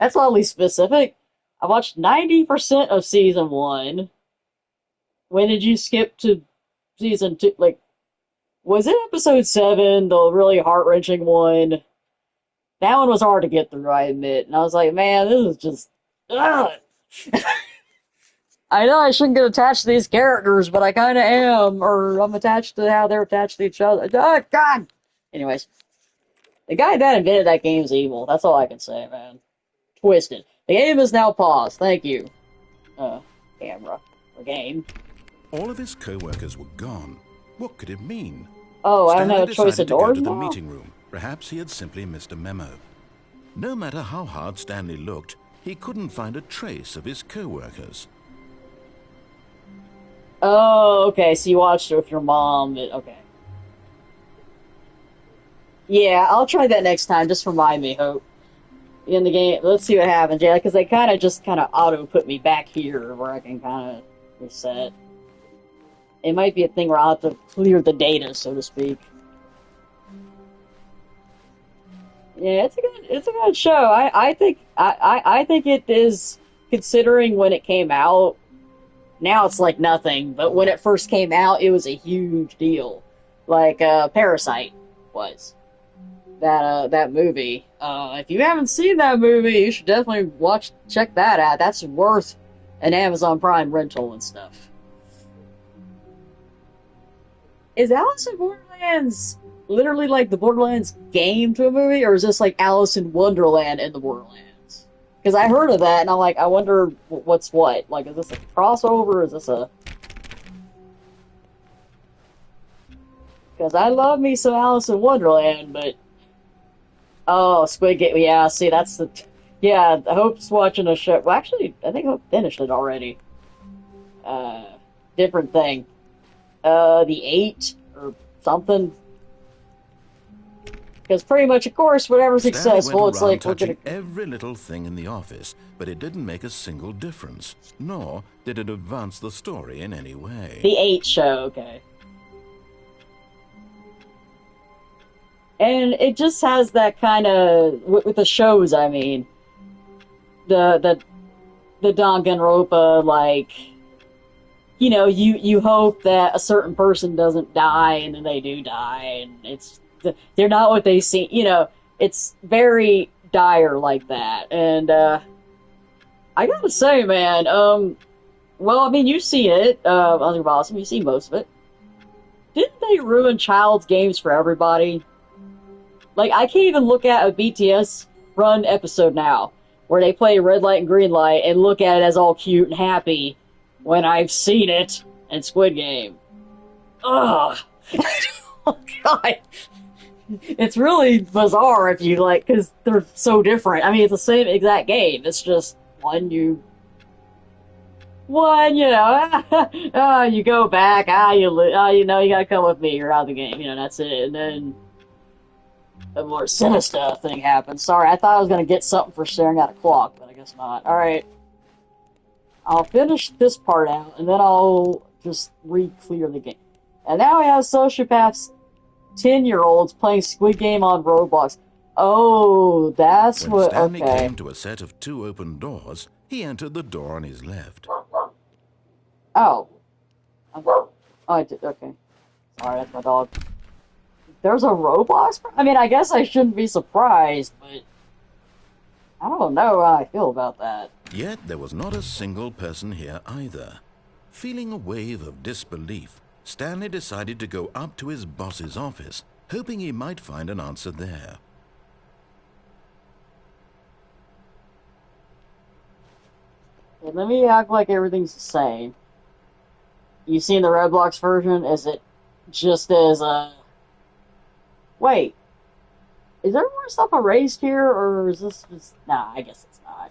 Speaker 1: That's oddly specific. I watched 90% of season 1. When did you skip to season 2? Was it episode 7, the really heart-wrenching one? That one was hard to get through, I admit. And I was like, man, this is just... Ugh. I know I shouldn't get attached to these characters, but I kind of am. Or I'm attached to how they're attached to each other. Oh, God! Anyways. The guy that invented that game is evil. That's all I can say, man. Twisted. The game is now paused. Thank you. Camera. Or game.
Speaker 2: All of his co-workers were gone. What could it mean?
Speaker 1: Oh, I don't have a choice of doors
Speaker 2: to the
Speaker 1: now?
Speaker 2: meeting room. Perhaps he had simply missed a memo. No matter how hard Stanley looked, he couldn't find a trace of his co-workers.
Speaker 1: Oh, okay, so you watched it with your mom. Okay. Yeah, I'll try that next time. Just remind me, Hope. In the game, let's see what happens. Yeah, because they kind of auto put me back here where I can kind of reset. It might be a thing where I'll have to clear the data, so to speak. Yeah, it's a good show. I think it is, considering when it came out. Now it's like nothing, but when it first came out, it was a huge deal. Like Parasite was. That movie. If you haven't seen that movie, you should definitely check that out. That's worth an Amazon Prime rental and stuff. Is Alice in Borderlands literally like the Borderlands game to a movie, or is this like Alice in Wonderland in the Borderlands? Because I heard of that, and I'm like, I wonder what's what. Like, is this a crossover? Is this a... Because I love me some Alice in Wonderland, but... Oh, Squid Game. Yeah, see, that's the... Yeah, Hope's watching a show. Well, actually, I think Hope finished it already. Different thing. The 8 or something. Because pretty much, of course, whatever's successful, it's like we're gonna...
Speaker 2: every little thing in the office, but it didn't make a single difference, nor did it advance the story in any way.
Speaker 1: The 8 show, okay. And it just has that kind of... With the shows, I mean. The Danganronpa, like... You know, you hope that a certain person doesn't die, and then they do die, and it's... They're not what they seem, you know, it's very dire like that. And, I gotta say, man, well, I mean, you've seen it, Under Blossom, you've seen most of it. Didn't they ruin child's games for everybody? Like, I can't even look at a BTS run episode now, where they play Red Light and Green Light, and look at it as all cute and happy, when I've seen it in Squid Game. Ugh. Oh, God. It's really bizarre if you like, because they're so different. I mean, it's the same exact game. It's just you know, you go back, you know, you gotta come with me, you're out of the game, you know, that's it. And then a more sinister thing happens. Sorry, I thought I was gonna get something for staring at a clock, but I guess not. Alright. I'll finish this part out, and then I'll just re-clear the game. And now we have sociopaths 10-year-olds playing Squid Game on Roblox. Oh, that's
Speaker 2: when Stanley came to a set of 2 open doors, he entered the door on his left.
Speaker 1: Oh. Oh, I did. Okay. Sorry, that's my dog. There's a Roblox? I mean, I guess I shouldn't be surprised, but... I don't know how I feel about that.
Speaker 2: Yet there was not a single person here either. Feeling a wave of disbelief, Stanley decided to go up to his boss's office, hoping he might find an answer there.
Speaker 1: Okay, let me act like everything's the same. You seen the Roblox version? Is it just as, Wait. Is there more stuff erased here, or is this just... Nah, I guess it's not.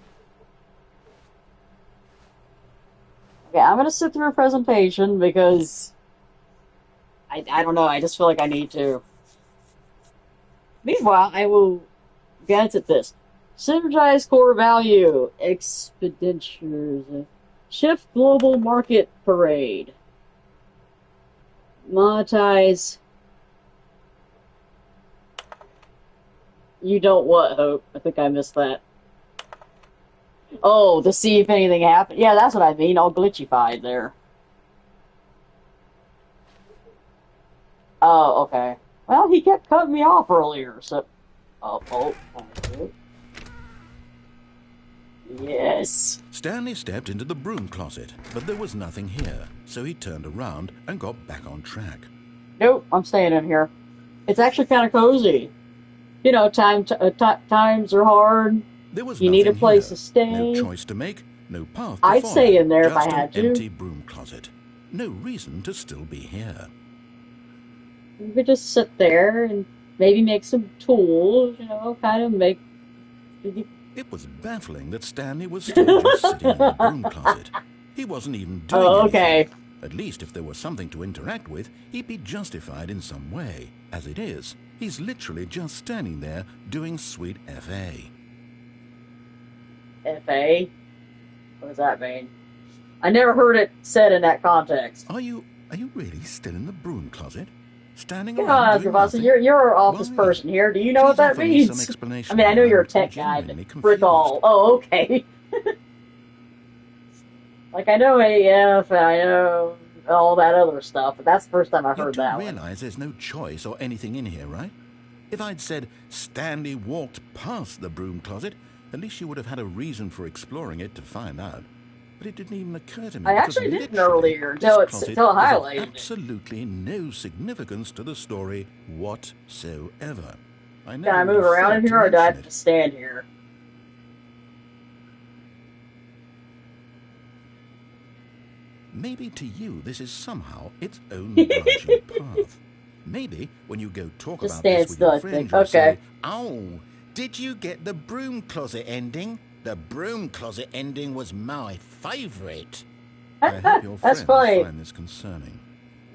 Speaker 1: Okay, I'm gonna sit through a presentation, because... I don't know, I just feel like I need to. Meanwhile, I will get at this. Synergize core value. Expenditures. Shift global market parade. Monetize. You don't what, Hope? I think I missed that. Oh, to see if anything happened. Yeah, that's what I mean. All glitchified there. Oh, okay. Well, he kept cutting me off earlier, so... Oh. Yes.
Speaker 2: Stanley stepped into the broom closet, but there was nothing here, so he turned around and got back on track.
Speaker 1: Nope, I'm staying in here. It's actually kind of cozy. You know, times are hard.
Speaker 2: There was
Speaker 1: you need a place
Speaker 2: here.
Speaker 1: to stay.
Speaker 2: No choice to make, no path to
Speaker 1: I'd
Speaker 2: follow.
Speaker 1: stay in there
Speaker 2: Just
Speaker 1: if I had
Speaker 2: an
Speaker 1: to.
Speaker 2: empty broom closet. No reason to still be here.
Speaker 1: You could just sit there and maybe make some tools, you know, kind of make...
Speaker 2: It was baffling that Stanley was still just sitting in the broom closet. He wasn't even doing anything. At least if there was something to interact with, he'd be justified in some way. As it is, he's literally just standing there doing sweet FA.
Speaker 1: FA? What does that mean? I never heard it said in that context.
Speaker 2: Are you really still in the broom closet? Standing
Speaker 1: Come
Speaker 2: around
Speaker 1: on,
Speaker 2: doing
Speaker 1: Professor,
Speaker 2: nothing?
Speaker 1: you're an office person here. Do you know what that means? I mean, I know you're a tech guy, but frick all. Oh, okay. Like, I know AF, and I know all that other stuff, but that's the first time I heard that one.
Speaker 2: You do realize there's no choice or anything in here, right? If I'd said Stanley walked past the broom closet, at least you would have had a reason for exploring it to find out. But it didn't even occur to me.
Speaker 1: I actually didn't earlier until it highlighted.
Speaker 2: Absolutely no significance to the story whatsoever.
Speaker 1: Can I move around in here, or do I have to stand here?
Speaker 2: maybe to you this is somehow its own branching path. Maybe when you go talk
Speaker 1: Just
Speaker 2: about this
Speaker 1: stand
Speaker 2: with
Speaker 1: still,
Speaker 2: your
Speaker 1: I
Speaker 2: friend,
Speaker 1: think.
Speaker 2: you'll
Speaker 1: Okay.
Speaker 2: say, "Oh, did you get the broom closet ending? The broom closet ending was my favorite." I hope your
Speaker 1: That's
Speaker 2: friends
Speaker 1: funny.
Speaker 2: find this concerning.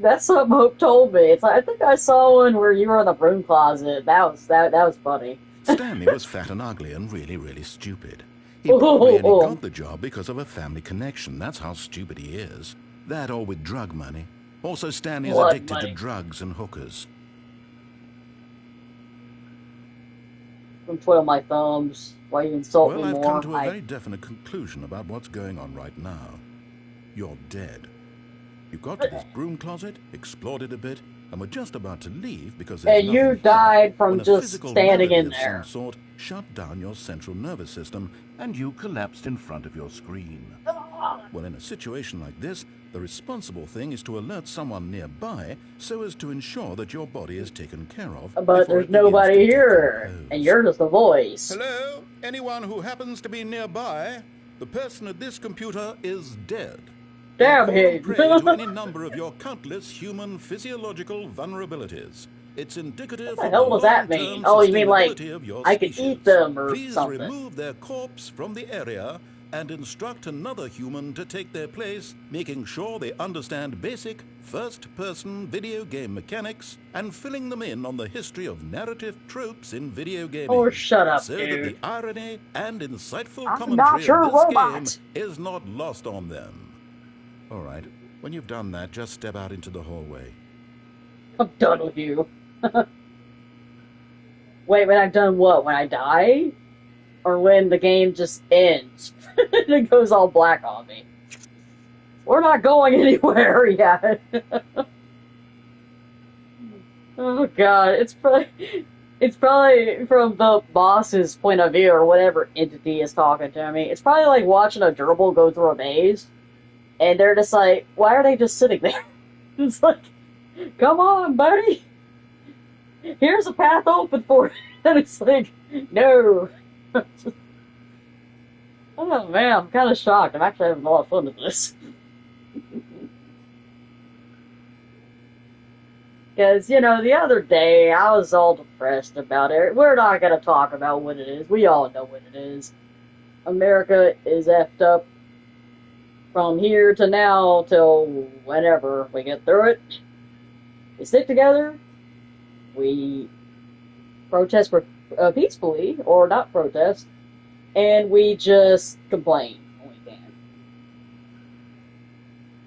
Speaker 1: That's what Hope told me. It's like, I think I saw one where you were in the broom closet. That was funny.
Speaker 2: Stanley was fat and ugly and really, really stupid. He probably only got the job because of a family connection. That's how stupid he is. That or with drug money. Also, Stanley is
Speaker 1: What
Speaker 2: addicted to
Speaker 1: money?
Speaker 2: drugs and hookers.
Speaker 1: I'm twiddling my thumbs. Why you insult
Speaker 2: Well,
Speaker 1: me
Speaker 2: I've
Speaker 1: more?
Speaker 2: come to a very definite conclusion about what's going on right now. You're dead. You got to this broom closet, explored it a bit, and were just about to leave because there's
Speaker 1: And
Speaker 2: nothing
Speaker 1: you
Speaker 2: here,
Speaker 1: died from
Speaker 2: when a
Speaker 1: just
Speaker 2: physical
Speaker 1: standing
Speaker 2: malady
Speaker 1: in
Speaker 2: of
Speaker 1: there.
Speaker 2: some sort shut down your central nervous system, and you collapsed in front of your screen. Well, in a situation like this, the responsible thing is to alert someone nearby so as to ensure that your body is taken care of.
Speaker 1: But there's nobody here, and you're just a voice.
Speaker 2: Hello? Anyone who happens to be nearby? The person at this computer is dead.
Speaker 1: Damn
Speaker 2: You've fallen
Speaker 1: him.
Speaker 2: prey to any number of your countless human physiological vulnerabilities. It's indicative
Speaker 1: What the
Speaker 2: of
Speaker 1: hell
Speaker 2: the
Speaker 1: does that mean?
Speaker 2: long-term
Speaker 1: Oh, you mean like
Speaker 2: sustainability of your
Speaker 1: I could
Speaker 2: species.
Speaker 1: eat them or
Speaker 2: Please
Speaker 1: something?
Speaker 2: remove their corpse from the area and instruct another human to take their place, making sure they understand basic first-person video game mechanics and filling them in on the history of narrative tropes in video gaming.
Speaker 1: Oh, shut up,
Speaker 2: so
Speaker 1: dude.
Speaker 2: that the irony and insightful
Speaker 1: I'm
Speaker 2: commentary
Speaker 1: not your
Speaker 2: of this
Speaker 1: robot.
Speaker 2: game is not lost on them. All right, when you've done that, just step out into the hallway.
Speaker 1: I'm done with you. Wait, when I've done what? When I die? Or when the game just ends? And it goes all black on me. We're not going anywhere yet. Oh god, it's probably from the boss's point of view or whatever entity is talking to me. It's probably like watching a gerbil go through a maze, and they're just like, why are they just sitting there? It's like, come on, buddy. Here's a path open for you. And it's like, no. Oh man, I'm kind of shocked. I'm actually having a lot of fun with this. Because, you know, the other day I was all depressed about it. We're not going to talk about what it is. We all know what it is. America is effed up from here to now till whenever we get through it. We stick together. We protest peacefully, or not protest, and we just complain when we can.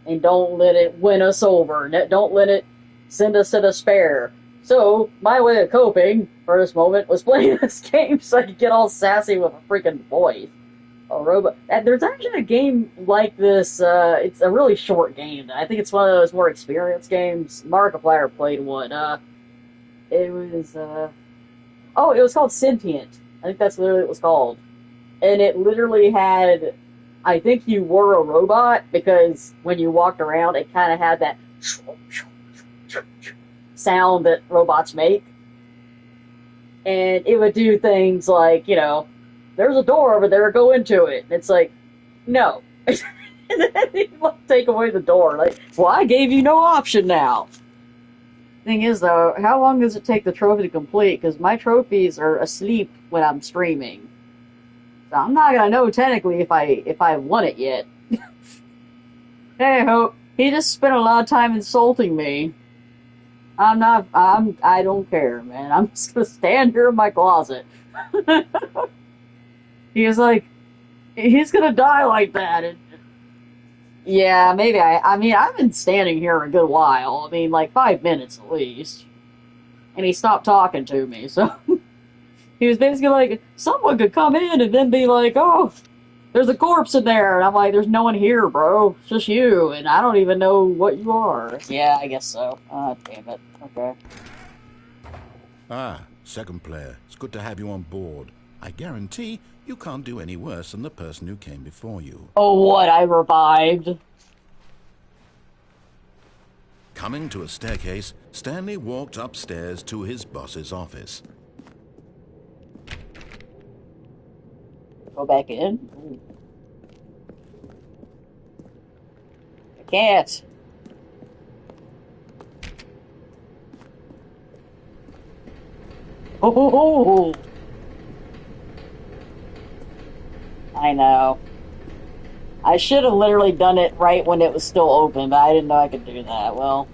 Speaker 1: And don't let it win us over. Don't let it send us to despair. So, my way of coping for this moment was playing this game so I could get all sassy with a freaking voice. A robot. There's actually a game like this. It's a really short game. I think it's one of those more experienced games. Markiplier played one. It was, oh, it was called Sentient. I think that's literally what it was called. And it literally had, I think you were a robot, because when you walked around, it kind of had that sound that robots make. And it would do things like, you know, there's a door over there, go into it. And it's like, no. And then he'd take away the door. Like, well, I gave you no option now. Thing is, though, how long does it take the trophy to complete? Because my trophies are asleep when I'm streaming. So I'm not gonna know technically if I won it yet. Hey, Hope, he just spent a lot of time insulting me. I don't care, man. I'm just gonna stand here in my closet. He was like, he's gonna die like that. And yeah, maybe I mean, I've been standing here a good while. I mean, like 5 minutes at least. And he stopped talking to me, so he was basically like, someone could come in and then be like, oh, there's a corpse in there. And I'm like, there's no one here, bro. It's just you, and I don't even know what you are. Yeah, I guess so. Ah, damn it. Okay.
Speaker 2: Ah, second player. It's good to have you on board. I guarantee you can't do any worse than the person who came before you.
Speaker 1: Oh, what? I revived?
Speaker 2: Coming to a staircase, Stanley walked upstairs to his boss's office.
Speaker 1: Go back in? Ooh. Can't. Oh, I know. I should have literally done it right when it was still open, but I didn't know I could do that. Well,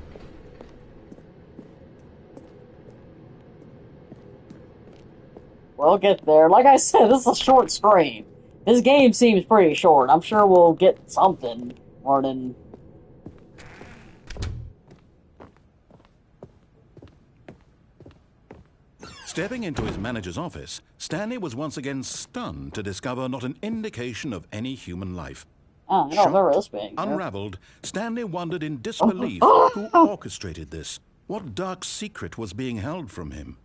Speaker 1: we'll get there. Like I said, this is a short stream. This game seems pretty short. I'm sure we'll get something more than...
Speaker 2: Stepping into his manager's office, Stanley was once again stunned to discover not an indication of any human life.
Speaker 1: Oh, I don't remember this being there.
Speaker 2: Unraveled, Stanley wondered in disbelief who orchestrated this. What dark secret was being held from him?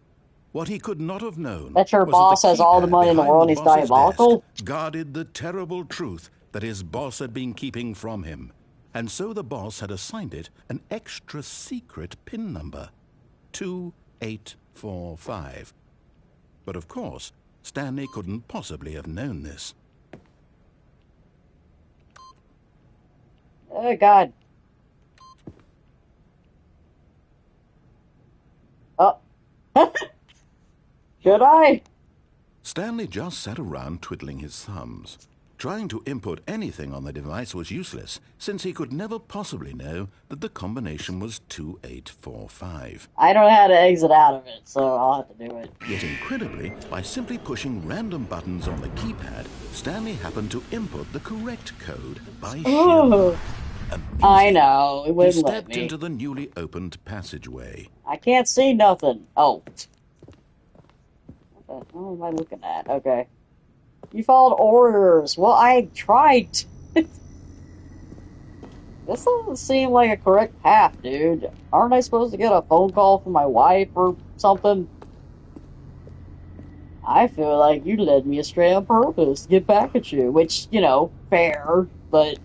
Speaker 2: What he could not have known
Speaker 1: that your boss has all the money in the world and he's diabolical?
Speaker 2: Guarded the terrible truth that his boss had been keeping from him. And so the boss had assigned it an extra secret PIN number. 2845. But of course, Stanley couldn't possibly have known this.
Speaker 1: Oh, God. Oh. Should I?
Speaker 2: Stanley just sat around twiddling his thumbs. Trying to input anything on the device was useless, since he could never possibly know that the combination was 2845.
Speaker 1: I don't know how to exit out of it, so I'll have to do it.
Speaker 2: Yet incredibly, by simply pushing random buttons on the keypad, Stanley happened to input the correct code by sheer luck.
Speaker 1: I know, it wouldn't
Speaker 2: he
Speaker 1: let
Speaker 2: stepped
Speaker 1: me.
Speaker 2: into the newly opened passageway.
Speaker 1: I can't see nothing. Oh. What the hell am I looking at? Okay. You followed orders. Well, I tried. This doesn't seem like a correct path, dude. Aren't I supposed to get a phone call from my wife or something? I feel like you led me astray on purpose to get back at you, which, you know, fair, but...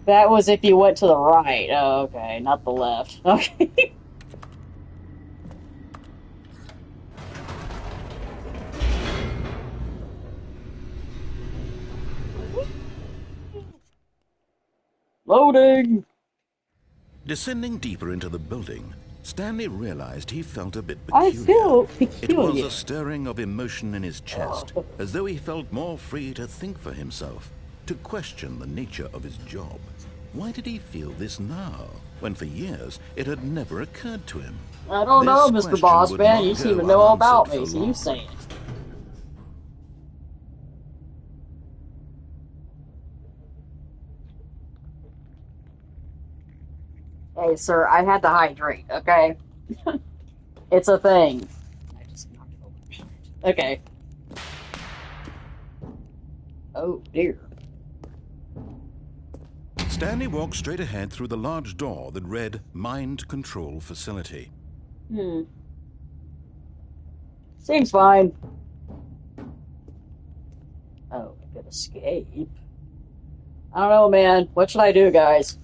Speaker 1: That was if you went to the right. Oh, okay, not the left. Okay. Loading!
Speaker 2: Descending deeper into the building, Stanley realized he felt a bit peculiar.
Speaker 1: I feel peculiar.
Speaker 2: It was a stirring of emotion in his chest, as though he felt more free to think for himself, to question the nature of his job. Why did he feel this now, when for years it had never occurred to him?
Speaker 1: I don't know, Mr. Bossman. You seem to know all about me, so you say it. Hey, sir, I had to hydrate, okay? It's a thing. I just knocked it over. Okay. Oh, dear.
Speaker 2: Stanley walked straight ahead through the large door that read Mind Control Facility.
Speaker 1: Seems fine. Oh, I could escape. I don't know, man. What should I do, guys?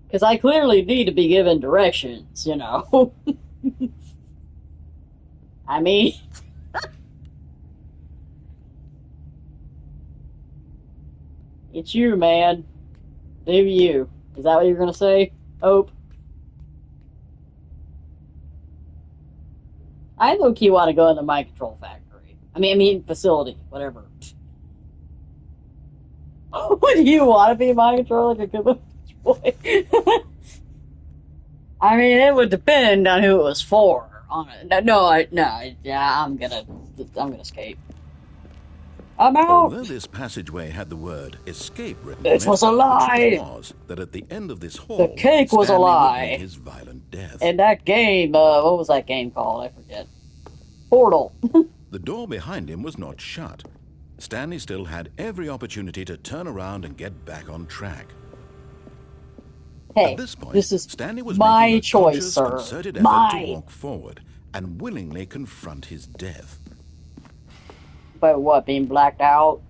Speaker 1: Because I clearly need to be given directions, you know. I mean... It's you, man. Do you. Is that what you're gonna say? Hope. I low-key want to go in the mind control factory. I mean facility, whatever. Would you want to be mind control like a good little boy? I mean, it would depend on who it was for. Yeah, I'm gonna escape. I'm out.
Speaker 2: Although this passageway had the word escape written on it,
Speaker 1: This was a lie.
Speaker 2: the truth was that at the end of this hall,
Speaker 1: The cake was a
Speaker 2: Stanley would
Speaker 1: lie.
Speaker 2: meet his violent death.
Speaker 1: And that game, what was that game called? I forget. Portal.
Speaker 2: The door behind him was not shut. Stanley still had every opportunity to turn around and get back on track.
Speaker 1: Hey,
Speaker 2: At this point,
Speaker 1: this is
Speaker 2: Stanley was
Speaker 1: my
Speaker 2: making a
Speaker 1: choice,
Speaker 2: conscious,
Speaker 1: sir.
Speaker 2: concerted effort to walk forward and willingly confront his death.
Speaker 1: By what, being blacked out?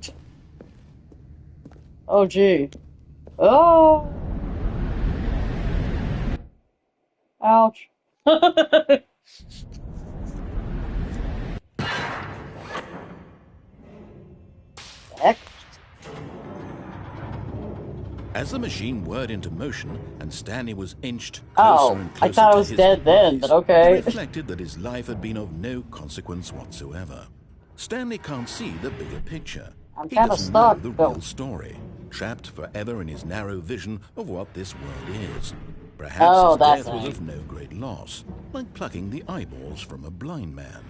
Speaker 1: Oh, gee. Oh! Ouch. Heck?
Speaker 2: As the machine whirred into motion and Stanley was inched closer
Speaker 1: Oh,
Speaker 2: and
Speaker 1: I
Speaker 2: closer
Speaker 1: thought I
Speaker 2: to
Speaker 1: was
Speaker 2: his
Speaker 1: dead then,
Speaker 2: demise,
Speaker 1: but okay.
Speaker 2: he reflected that his life had been of no consequence whatsoever. Stanley can't see the bigger picture.
Speaker 1: I'm
Speaker 2: He
Speaker 1: kind of
Speaker 2: doesn't know
Speaker 1: stuck.
Speaker 2: the real story, trapped forever in his narrow vision of what this world is. Perhaps
Speaker 1: Oh,
Speaker 2: his
Speaker 1: that's
Speaker 2: death was
Speaker 1: it.
Speaker 2: of no great loss, like plucking the eyeballs from a blind man.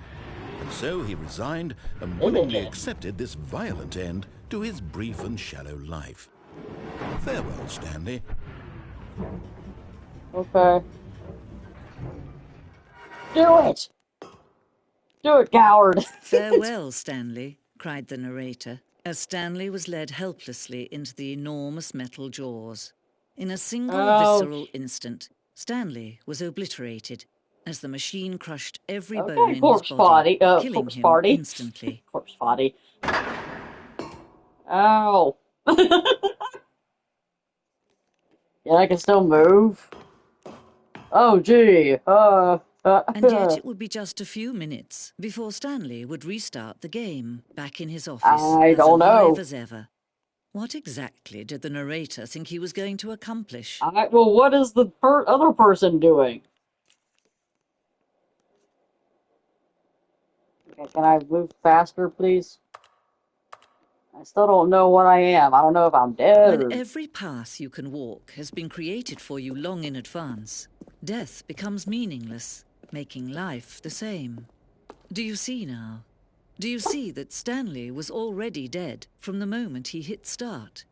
Speaker 2: And so he resigned and willingly accepted this violent end to his brief and shallow life. Farewell, Stanley.
Speaker 1: Okay. Do it! Do it, coward!
Speaker 4: Farewell, Stanley, cried the narrator, as Stanley was led helplessly into the enormous metal jaws. In a single visceral instant, Stanley was obliterated as the machine crushed every bone
Speaker 1: Okay,
Speaker 4: in his
Speaker 1: corpse
Speaker 4: body,
Speaker 1: body.
Speaker 4: killing
Speaker 1: Corpse
Speaker 4: him
Speaker 1: party.
Speaker 4: instantly.
Speaker 1: Corpse body. Ow. Yeah, I can still move. Oh, gee.
Speaker 4: And yet it would be just a few minutes before Stanley would restart the game, back in his office,
Speaker 1: I
Speaker 4: as
Speaker 1: don't
Speaker 4: alive
Speaker 1: know.
Speaker 4: as ever. What exactly did the narrator think he was going to accomplish?
Speaker 1: Well, what is the other person doing? Okay, can I move faster, please? I still don't know what I am. I don't know if I'm dead
Speaker 4: When
Speaker 1: or...
Speaker 4: every path you can walk has been created for you long in advance, death becomes meaningless, making life the same. Do you see now? Do you see that Stanley was already dead from the moment he hit start?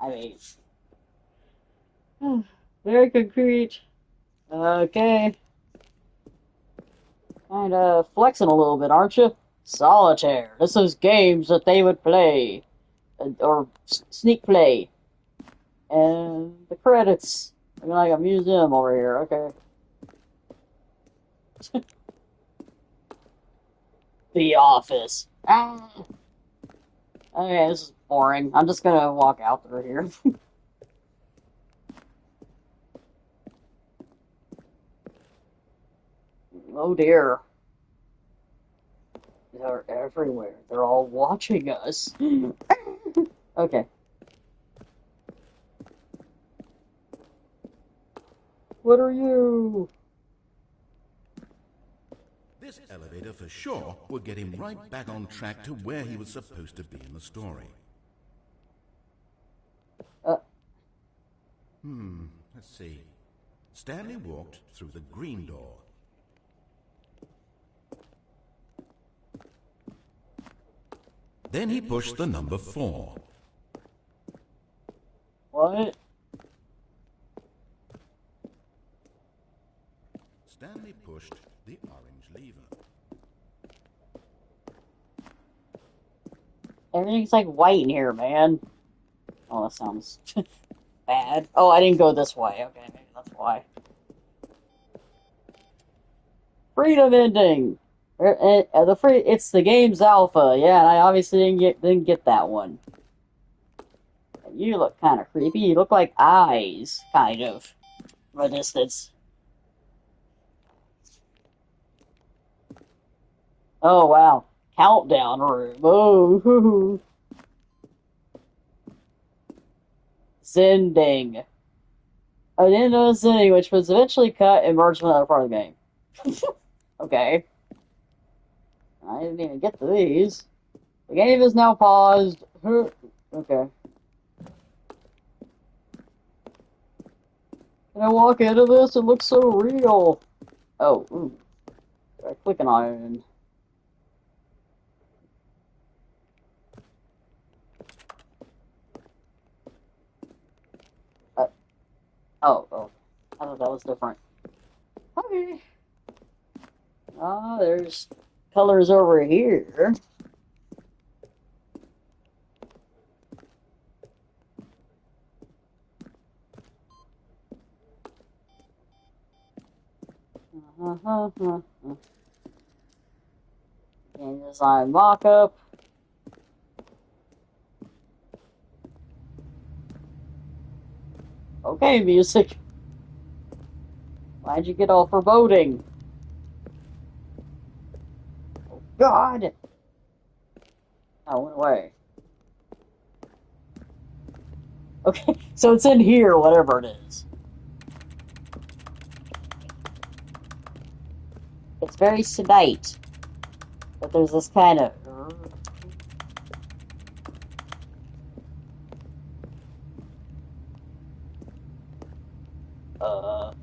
Speaker 1: I mean... Very concrete. Okay. Kinda flexing a little bit, aren't you? Solitaire. This is games that they would play. Or sneak play. And the credits. Looking like a museum over here. Okay. The office. Ah. Okay, this is boring. I'm just gonna walk out through here. Oh dear. They're everywhere. They're all watching us. Okay. What are you?
Speaker 2: This elevator for sure would get him right back on track to where he was supposed to be in the story. Let's see. Stanley walked through the green door. Then he pushed the number 4.
Speaker 1: What?
Speaker 2: Stanley pushed the orange lever.
Speaker 1: Everything's like white in here, man. Oh, that sounds bad. Oh, I didn't go this way. Okay, maybe that's why. Freedom ending. It's the game's alpha. Yeah, and I obviously didn't get that one. You look kind of creepy. You look like eyes, kind of, from a distance. Oh wow, countdown room. Oh, Zending. I didn't know Zending, which was eventually cut and merged with another part of the game. Okay. I didn't even get to these. The game is now paused. Okay. Can I walk into this? It looks so real. Oh, ooh. Try clicking on it. Oh. I thought that was different. Okay. There's colors over here. Game design mock-up. Okay, music. Why'd you get all foreboding? Oh, God! Oh, it went away. Okay, so it's in here, whatever it is. It's very sedate. But there's this kind of... Uh...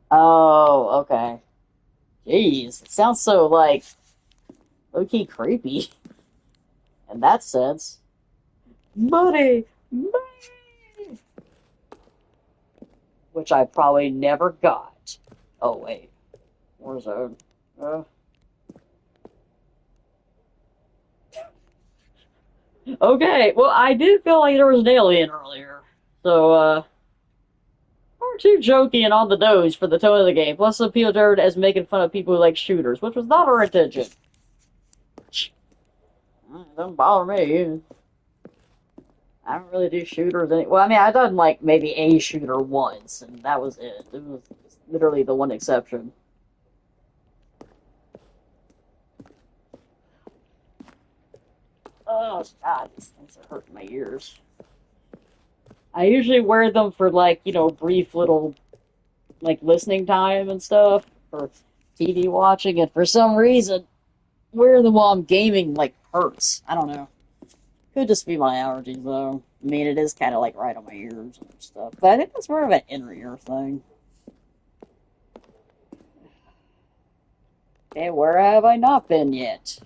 Speaker 1: Oh, okay. Jeez, it sounds so, like, low-key creepy in that sense. Money! Money! Which I probably never got. Oh, wait. Warzone. Okay, well, I did feel like there was an alien earlier. So, far too jokey and on the nose for the tone of the game. Plus, some people heard as making fun of people who like shooters, which was not our intention. Don't bother me. I don't really do shooters well, I mean, I've done like maybe a shooter once, and that was it. It was literally the one exception. Oh, God, these things are hurting my ears. I usually wear them for, like, you know, brief little, like, listening time and stuff, for TV watching, and for some reason, wearing them while I'm gaming, like, hurts. I don't know. Could just be my allergies, though. I mean, it is kind of, like, right on my ears and stuff. But I think that's more of an inner ear thing. Okay, where have I not been yet?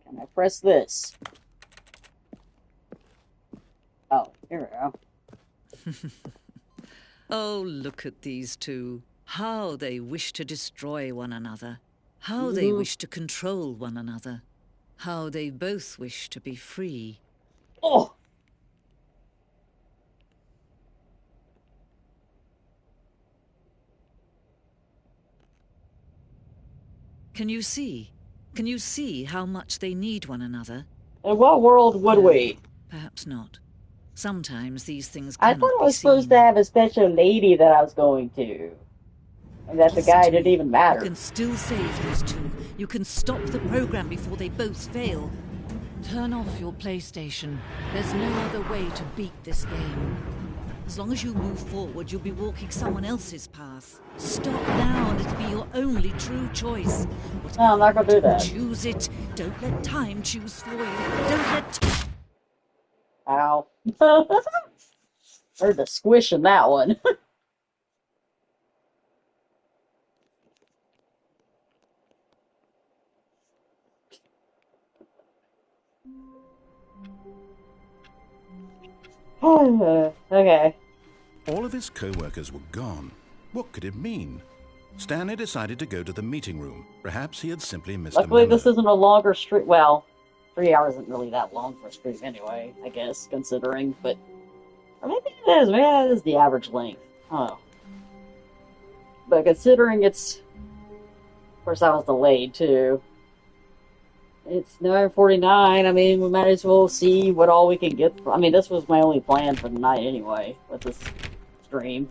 Speaker 1: Can I press this? Oh, here we go.
Speaker 4: Oh, look at these two. How they wish to destroy one another. How they wish to control one another. How they both wish to be free.
Speaker 1: Oh!
Speaker 4: Can you see? Can you see how much they need one another?
Speaker 1: In what world would we?
Speaker 4: Perhaps not. Sometimes these things
Speaker 1: I
Speaker 4: cannot
Speaker 1: thought I
Speaker 4: be
Speaker 1: was supposed
Speaker 4: seen.
Speaker 1: to have a special lady that I was going to. And that the
Speaker 4: Listen
Speaker 1: guy
Speaker 4: to
Speaker 1: didn't
Speaker 4: me.
Speaker 1: even matter.
Speaker 4: You can still save these two. You can stop the program before they both fail. Turn off your PlayStation. There's no other way to beat this game. As long as you move forward, you'll be walking someone else's path. Stop now, and it'll be your only true choice.
Speaker 1: No, I'm not gonna do that.
Speaker 4: Choose it. Don't let time choose for you. Don't let...
Speaker 1: Ow. Heard the squish in that one. Okay.
Speaker 2: All of his co-workers were gone. What could it mean? Stanley decided to go to the meeting room. Perhaps he had simply missed
Speaker 1: Luckily,
Speaker 2: a memo.
Speaker 1: this isn't a longer stream. Well, 3 hours isn't really that long for a stream anyway, I guess, considering. But, or maybe it is. Maybe that is the average length. Oh. But considering it's, of course, that was delayed too. It's 9:49. I mean, we might as well see what all we can get. I mean, this was my only plan for the night anyway, with this stream.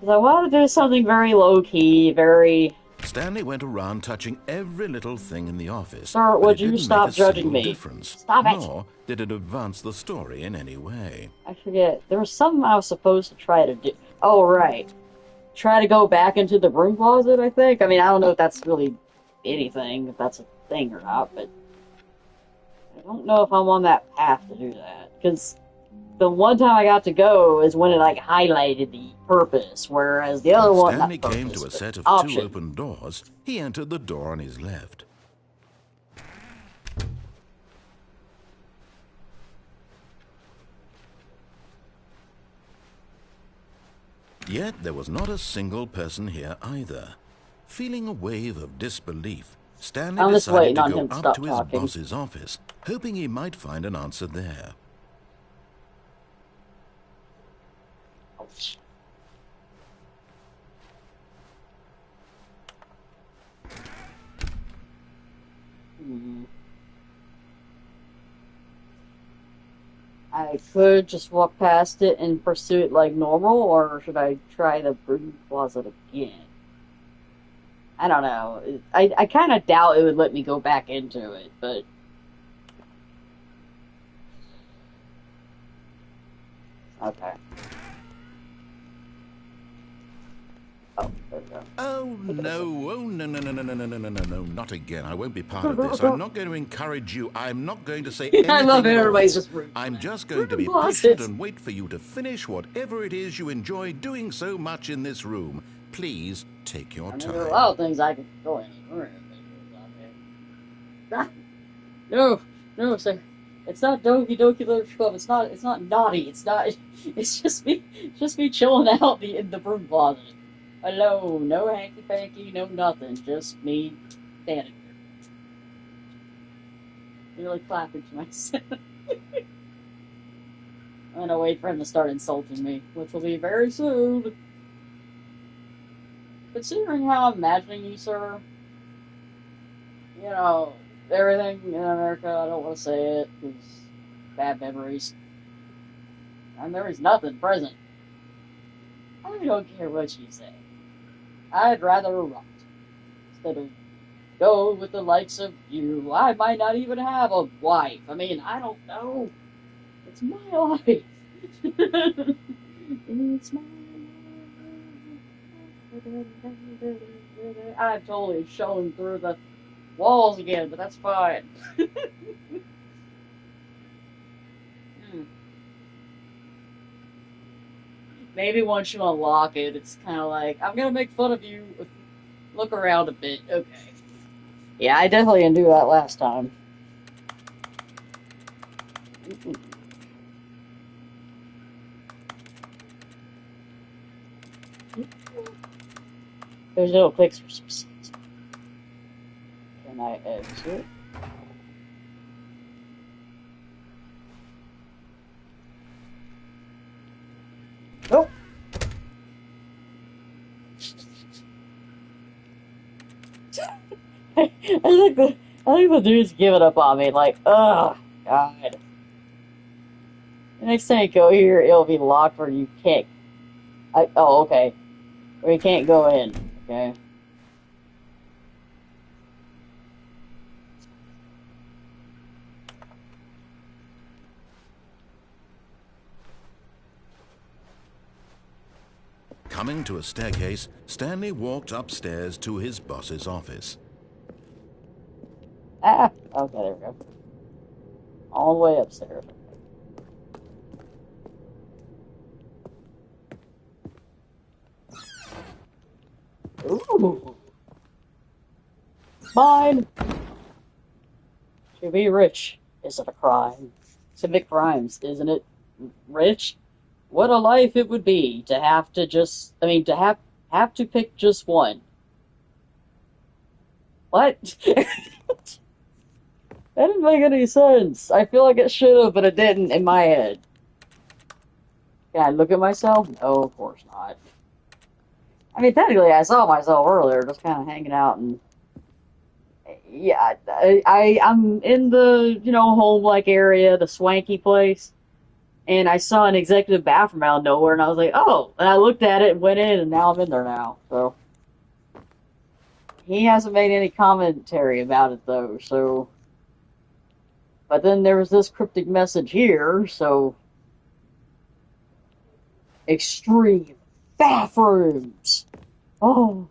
Speaker 1: Because I wanted to do something very low-key, very...
Speaker 2: Stanley went around touching every little thing in the office.
Speaker 1: Sir, would you stop judging me? Stop it!
Speaker 2: Nor did it advance the story in any way.
Speaker 1: I forget. There was something I was supposed to try to do. Oh, right. Try to go back into the broom closet, I think. I mean, I don't know if that's really anything, if that's a thing or not, but I don't know if I'm on that path to do that. Because the one time I got to go is when it, like, highlighted the purpose, whereas the other one,
Speaker 2: Stanley
Speaker 1: not purpose,
Speaker 2: came to a set of
Speaker 1: option.
Speaker 2: 2 open doors. He entered the door on his left. Yet there was not a single person here either. Feeling a wave of disbelief, Stanley
Speaker 1: I'm just
Speaker 2: decided
Speaker 1: waiting
Speaker 2: to
Speaker 1: on
Speaker 2: go
Speaker 1: him to
Speaker 2: up
Speaker 1: stop
Speaker 2: to his
Speaker 1: talking.
Speaker 2: boss's office, hoping he might find an answer there.
Speaker 1: Ouch. I could just walk past it and pursue it like normal, or should I try the broom closet again? I don't know. I kind of doubt it would let me go back into it, but... Okay. Oh, there we go.
Speaker 2: Oh, no. Oh, no, no, no, no, no, no, no, no, no, no, not again. I won't be part of this. I'm not going to encourage you. I'm not going to say anything
Speaker 1: I love it.
Speaker 2: at all.
Speaker 1: Everybody's just rude.
Speaker 2: I'm just going to be
Speaker 1: Closets.
Speaker 2: patient and wait for you to finish whatever it is you enjoy doing so much in this room. Please take your
Speaker 1: There are a
Speaker 2: time.
Speaker 1: lot of things I can go in. No, no, sir. It's not Doki Doki Literature Club. It's not naughty. It's not. It's just me chilling out in the broom closet. Hello, no hanky panky, no nothing. Just me standing here. Really clapping to myself. I'm gonna wait for him to start insulting me, which will be very soon. Considering how I'm imagining you, sir, you know, everything in America, I don't want to say it, because bad memories. And there is nothing present. I don't care what you say. I'd rather rot instead of go with the likes of you. I might not even have a wife. I mean, I don't know. It's my life. It's my life. I've totally shown through the walls again, but that's fine. Maybe once you unlock it, it's kind of like, I'm gonna make fun of you. Look around a bit. Okay. Yeah, I definitely didn't do that last time. There's little clicks for some seeds. Can I exit? Nope. I think the dude's giving up on me. Like, oh God. The next time you go here, it'll be locked where you can't. Oh, okay. Where you can't go in. Okay.
Speaker 2: Coming to a staircase, Stanley walked upstairs to his boss's office.
Speaker 1: Ah, okay, there we go. All the way upstairs. Ooh. Mine! To be rich isn't a crime. To commit crimes, isn't it? Rich? What a life it would be to have to just, to have to pick just one. What? That didn't make any sense. I feel like it should have, but it didn't in my head. Can I look at myself? No, of course not. I mean, technically, I saw myself earlier, just kind of hanging out, and yeah, I'm in the home-like area, the swanky place, and I saw an executive bathroom out of nowhere, and I was like, oh, and I looked at it and went in, and now I'm in there now. So he hasn't made any commentary about it though. So, but then there was this cryptic message here, so extreme bathrooms. Oh.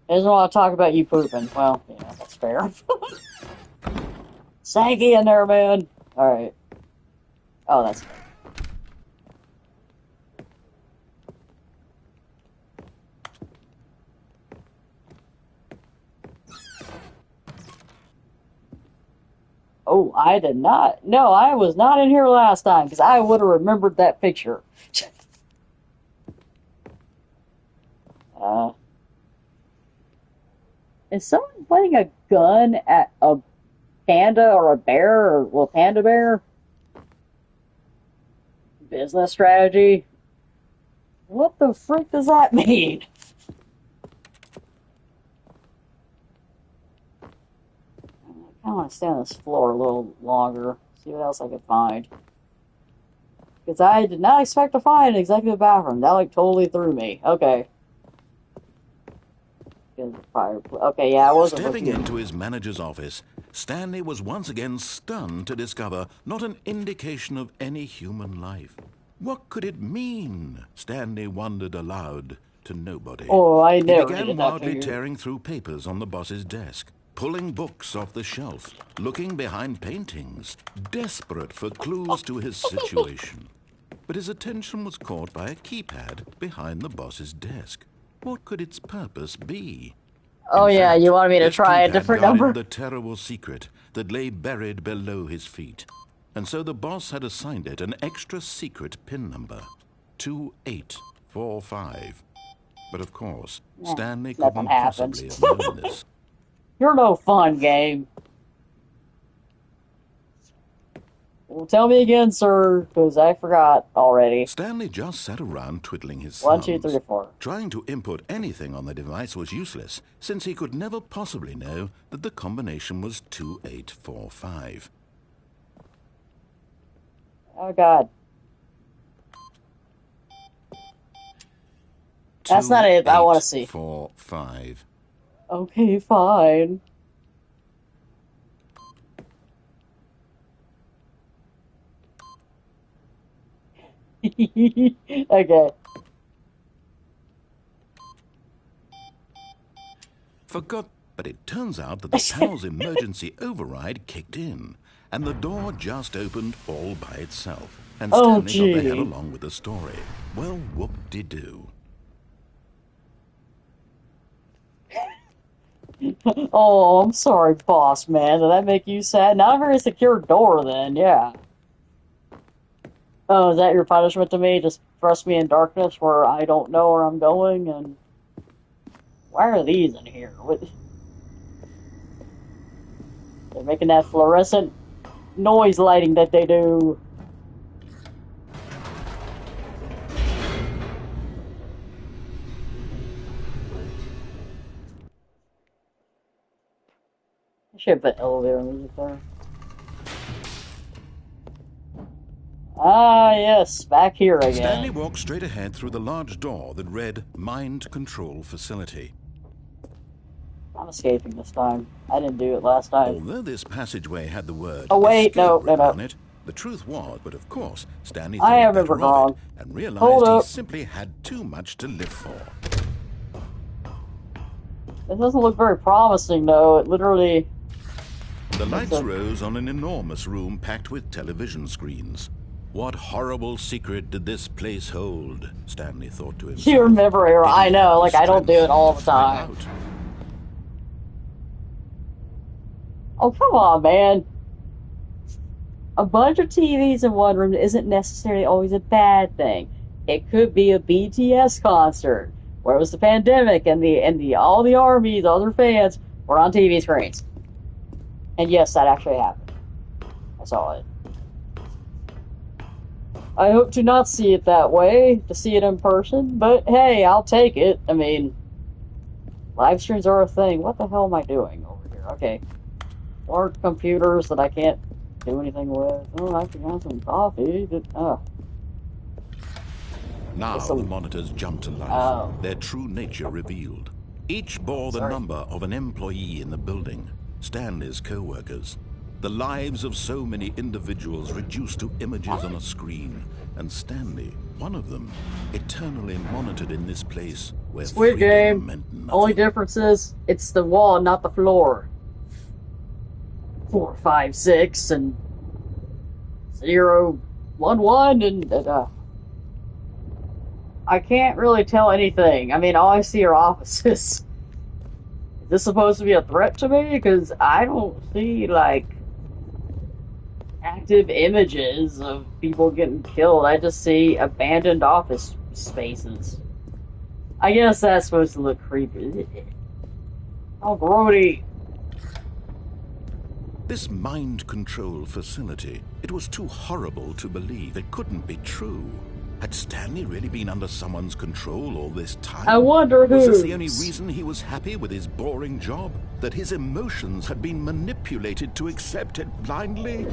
Speaker 1: I just want to talk about you pooping. Well, yeah, that's fair. Saggy in there, man. Alright. Oh, that's fair. Oh, I did not. No, I was not in here last time, because I would have remembered that picture. Is someone pointing a gun at a panda or a bear or well, panda bear? Business strategy? What the frick does that mean? I kind of want to stay on this floor a little longer. See what else I can find. Because I did not expect to find an executive bathroom. That, like, totally threw me. Okay. Okay, yeah, I wasn't
Speaker 2: Stepping
Speaker 1: looking.
Speaker 2: into his manager's office, Stanley was once again stunned to discover not an indication of any human life. What could it mean? Stanley wondered aloud to nobody.
Speaker 1: Oh, I
Speaker 2: He
Speaker 1: never
Speaker 2: began
Speaker 1: did that to
Speaker 2: wildly
Speaker 1: you.
Speaker 2: tearing through papers on the boss's desk, pulling books off the shelf, looking behind paintings, desperate for clues to his situation. But his attention was caught by a keypad behind the boss's desk. What could its purpose be?
Speaker 1: Oh,
Speaker 2: In
Speaker 1: yeah,
Speaker 2: fact,
Speaker 1: you wanted me to
Speaker 2: this
Speaker 1: try a
Speaker 2: keypad
Speaker 1: different
Speaker 2: guarded
Speaker 1: number?
Speaker 2: the terrible secret that lay buried below his feet. And so the boss had assigned it an extra secret PIN number, 2845. But of course, Stanley couldn't possibly have known this.
Speaker 1: You're no fun, game. Well, tell me again, sir, because I forgot already.
Speaker 2: Stanley just sat around twiddling his
Speaker 1: 1,
Speaker 2: thumbs.
Speaker 1: 2, 3, 4.
Speaker 2: Trying to input anything on the device was useless, since he could never possibly know that the combination was 2845.
Speaker 1: Oh, God. That's not it I want to see.
Speaker 2: 2845.
Speaker 1: Okay, fine. Okay.
Speaker 2: But it turns out that the panel's emergency override kicked in, and the door just opened all by itself. And
Speaker 1: Oh,
Speaker 2: Stanley got the
Speaker 1: gee.
Speaker 2: head along with the story. Well, whoop-de-doo.
Speaker 1: Oh, I'm sorry, boss man. Did that make you sad? Not a very secure door, then, yeah. Oh, is that your punishment to me? Just thrust me in darkness where I don't know where I'm going, and... Why are these in here? What... They're making that fluorescent noise lighting that they do. I should put elevator music there. Ah, yes, back here again.
Speaker 2: Stanley walked straight ahead through the large door that read Mind Control Facility.
Speaker 1: I'm escaping this time. I didn't do it last time.
Speaker 2: Although this passageway had the word
Speaker 1: Oh, wait,
Speaker 2: escape
Speaker 1: no,
Speaker 2: written
Speaker 1: no.
Speaker 2: on it, the truth was, but of course, Stanley
Speaker 1: I
Speaker 2: thought
Speaker 1: remember
Speaker 2: better of
Speaker 1: wrong.
Speaker 2: it and
Speaker 1: Hold
Speaker 2: realized he
Speaker 1: up.
Speaker 2: simply had too much to live for.
Speaker 1: It doesn't look very promising, though. It literally...
Speaker 2: The lights rose on an enormous room packed with television screens. What horrible secret did this place hold? Stanley thought to himself.
Speaker 1: You remember it. I
Speaker 2: Did he
Speaker 1: know,
Speaker 2: have
Speaker 1: like,
Speaker 2: the
Speaker 1: I don't do it
Speaker 2: strength
Speaker 1: all
Speaker 2: to
Speaker 1: the
Speaker 2: find
Speaker 1: time.
Speaker 2: out?
Speaker 1: Oh, come on, man. A bunch of TVs in one room isn't necessarily always a bad thing. It could be a BTS concert, where it was the pandemic and all the armies, all their fans were on TV screens. And yes, that actually happened. I saw it. I hope to not see it that way, to see it in person, but hey, I'll take it. I mean, live streams are a thing. What the hell am I doing over here? Okay. More computers that I can't do anything with. Oh, I forgot some coffee.
Speaker 2: Now
Speaker 1: It's a-
Speaker 2: the monitors jumped to life,
Speaker 1: Oh.
Speaker 2: their true nature revealed. Each bore the
Speaker 1: Sorry.
Speaker 2: number of an employee in the building, Stanley's co-workers. The lives of so many individuals reduced to images on a screen, and Stanley, one of them, eternally monitored in this place where
Speaker 1: Squid
Speaker 2: freedom
Speaker 1: Game.
Speaker 2: meant nothing.
Speaker 1: Only difference is it's the wall, not the floor. 4, 5, 6, and 0, 1, 1, and I can't really tell anything. I mean, all I see are offices. Is this supposed to be a threat to me? Because I don't see, like, active images of people getting killed. I just see abandoned office spaces. I guess that's supposed to look creepy. Oh, grody.
Speaker 2: This mind control facility, it was too horrible to believe. It couldn't be true. Had Stanley really been under someone's control all this time?
Speaker 1: I wonder
Speaker 2: Was this the
Speaker 1: whose.
Speaker 2: only reason he was happy with his boring job? That his emotions had been manipulated to accept it blindly?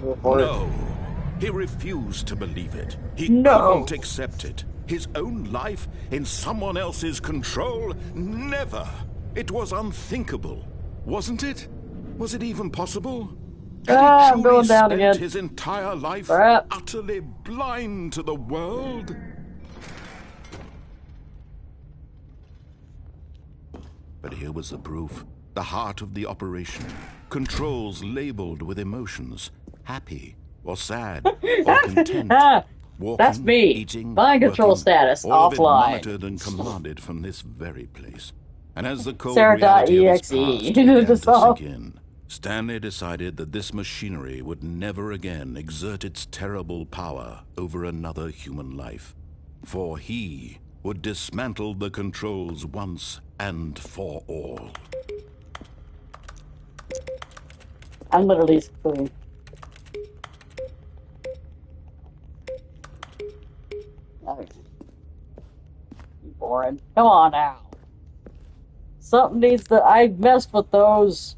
Speaker 1: Go for it.
Speaker 2: No. He refused to believe it. He
Speaker 1: No.
Speaker 2: couldn't accept it. His own life in someone else's control? Never. It was unthinkable. Wasn't it? Was it even possible? Had he
Speaker 1: I'm
Speaker 2: truly
Speaker 1: going down
Speaker 2: spent
Speaker 1: again.
Speaker 2: his entire life
Speaker 1: Crap.
Speaker 2: utterly blind to the world? But here was the proof. The heart of the operation. Controls labeled with emotions. Happy or sad or content. Walking,
Speaker 1: That's me.
Speaker 2: Eating,
Speaker 1: Mind control
Speaker 2: working,
Speaker 1: status
Speaker 2: all of it
Speaker 1: offline.
Speaker 2: monitored and commanded from this very place. And as the cold
Speaker 1: Sarah.exe.
Speaker 2: reality of his past began to
Speaker 1: Dissolve.
Speaker 2: sink in, Stanley decided that this machinery would never again exert its terrible power over another human life. For he would dismantle the controls once and for all.
Speaker 1: I'm literally screwing. Okay. Boring. Come on now. Something needs to. I messed with those.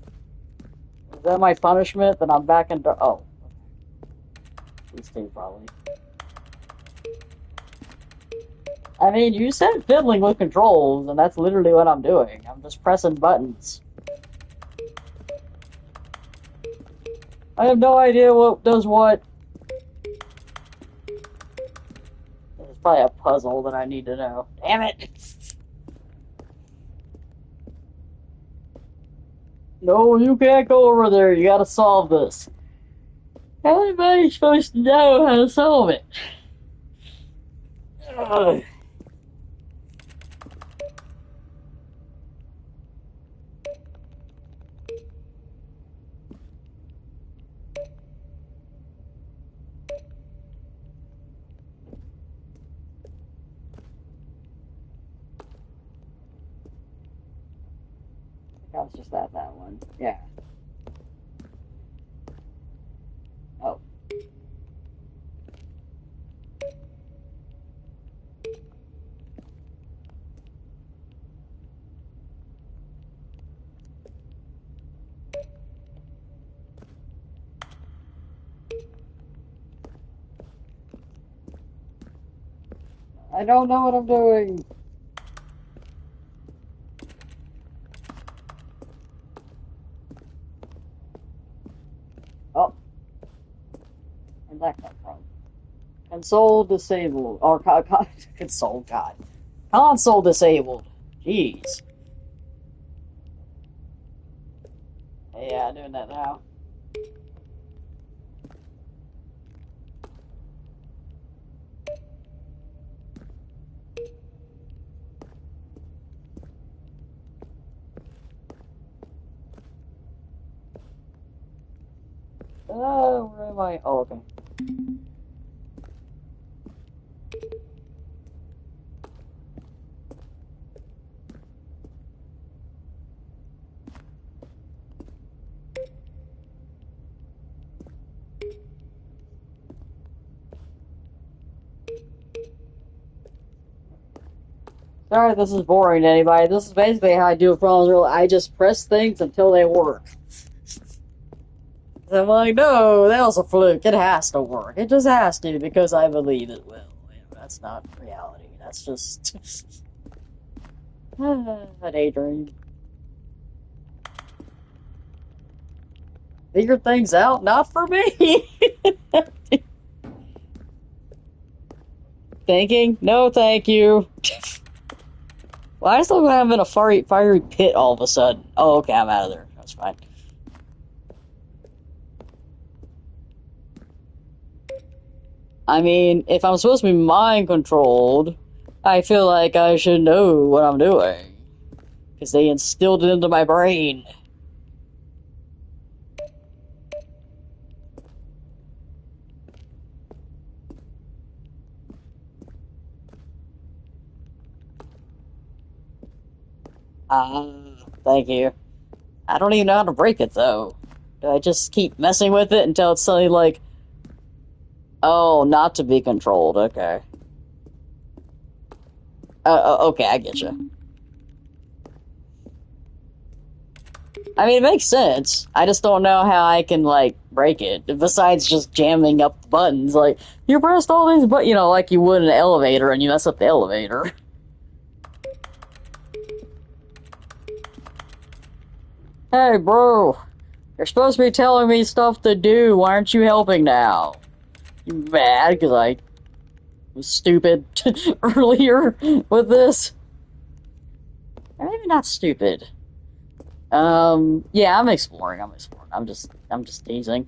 Speaker 1: Is that my punishment? Then I'm back into. Oh. These two probably. I mean, you said fiddling with controls, and that's literally what I'm doing. I'm just pressing buttons. I have no idea what does what. There's probably a puzzle that I need to know. Damn it! No, you can't go over there. You gotta solve this. How am I supposed to know how to solve it? Ugh. That was just that one. Yeah. Oh. I don't know what I'm doing. Oh. Where'd that come from? Console disabled. Or console, God. Console disabled. Jeez. Yeah, doing that now. Where am I? Oh, okay. Sorry, this is boring to anybody. This is basically how I do it for I just press things until they work. I'm like, no, that was a fluke. It has to work. It just has to because I believe it will. Yeah, that's not reality. That's just a daydream. Figure things out, not for me. Thinking? No, thank you. Why is I'm in a fiery pit all of a sudden? Oh, okay, I'm out of there. That's fine. I mean, if I'm supposed to be mind controlled, I feel like I should know what I'm doing. Because they instilled it into my brain. Thank you. I don't even know how to break it, though. Do I just keep messing with it until it's suddenly like, oh, not to be controlled, okay. Okay, I get you. I mean, it makes sense. I just don't know how I can, like, break it. Besides just jamming up the buttons. Like, you pressed all these buttons, you know, like you would in an elevator, and you mess up the elevator. Hey, bro. You're supposed to be telling me stuff to do. Why aren't you helping now? You mad because I was stupid earlier with this? Or maybe not stupid. Yeah, I'm exploring. I'm just teasing.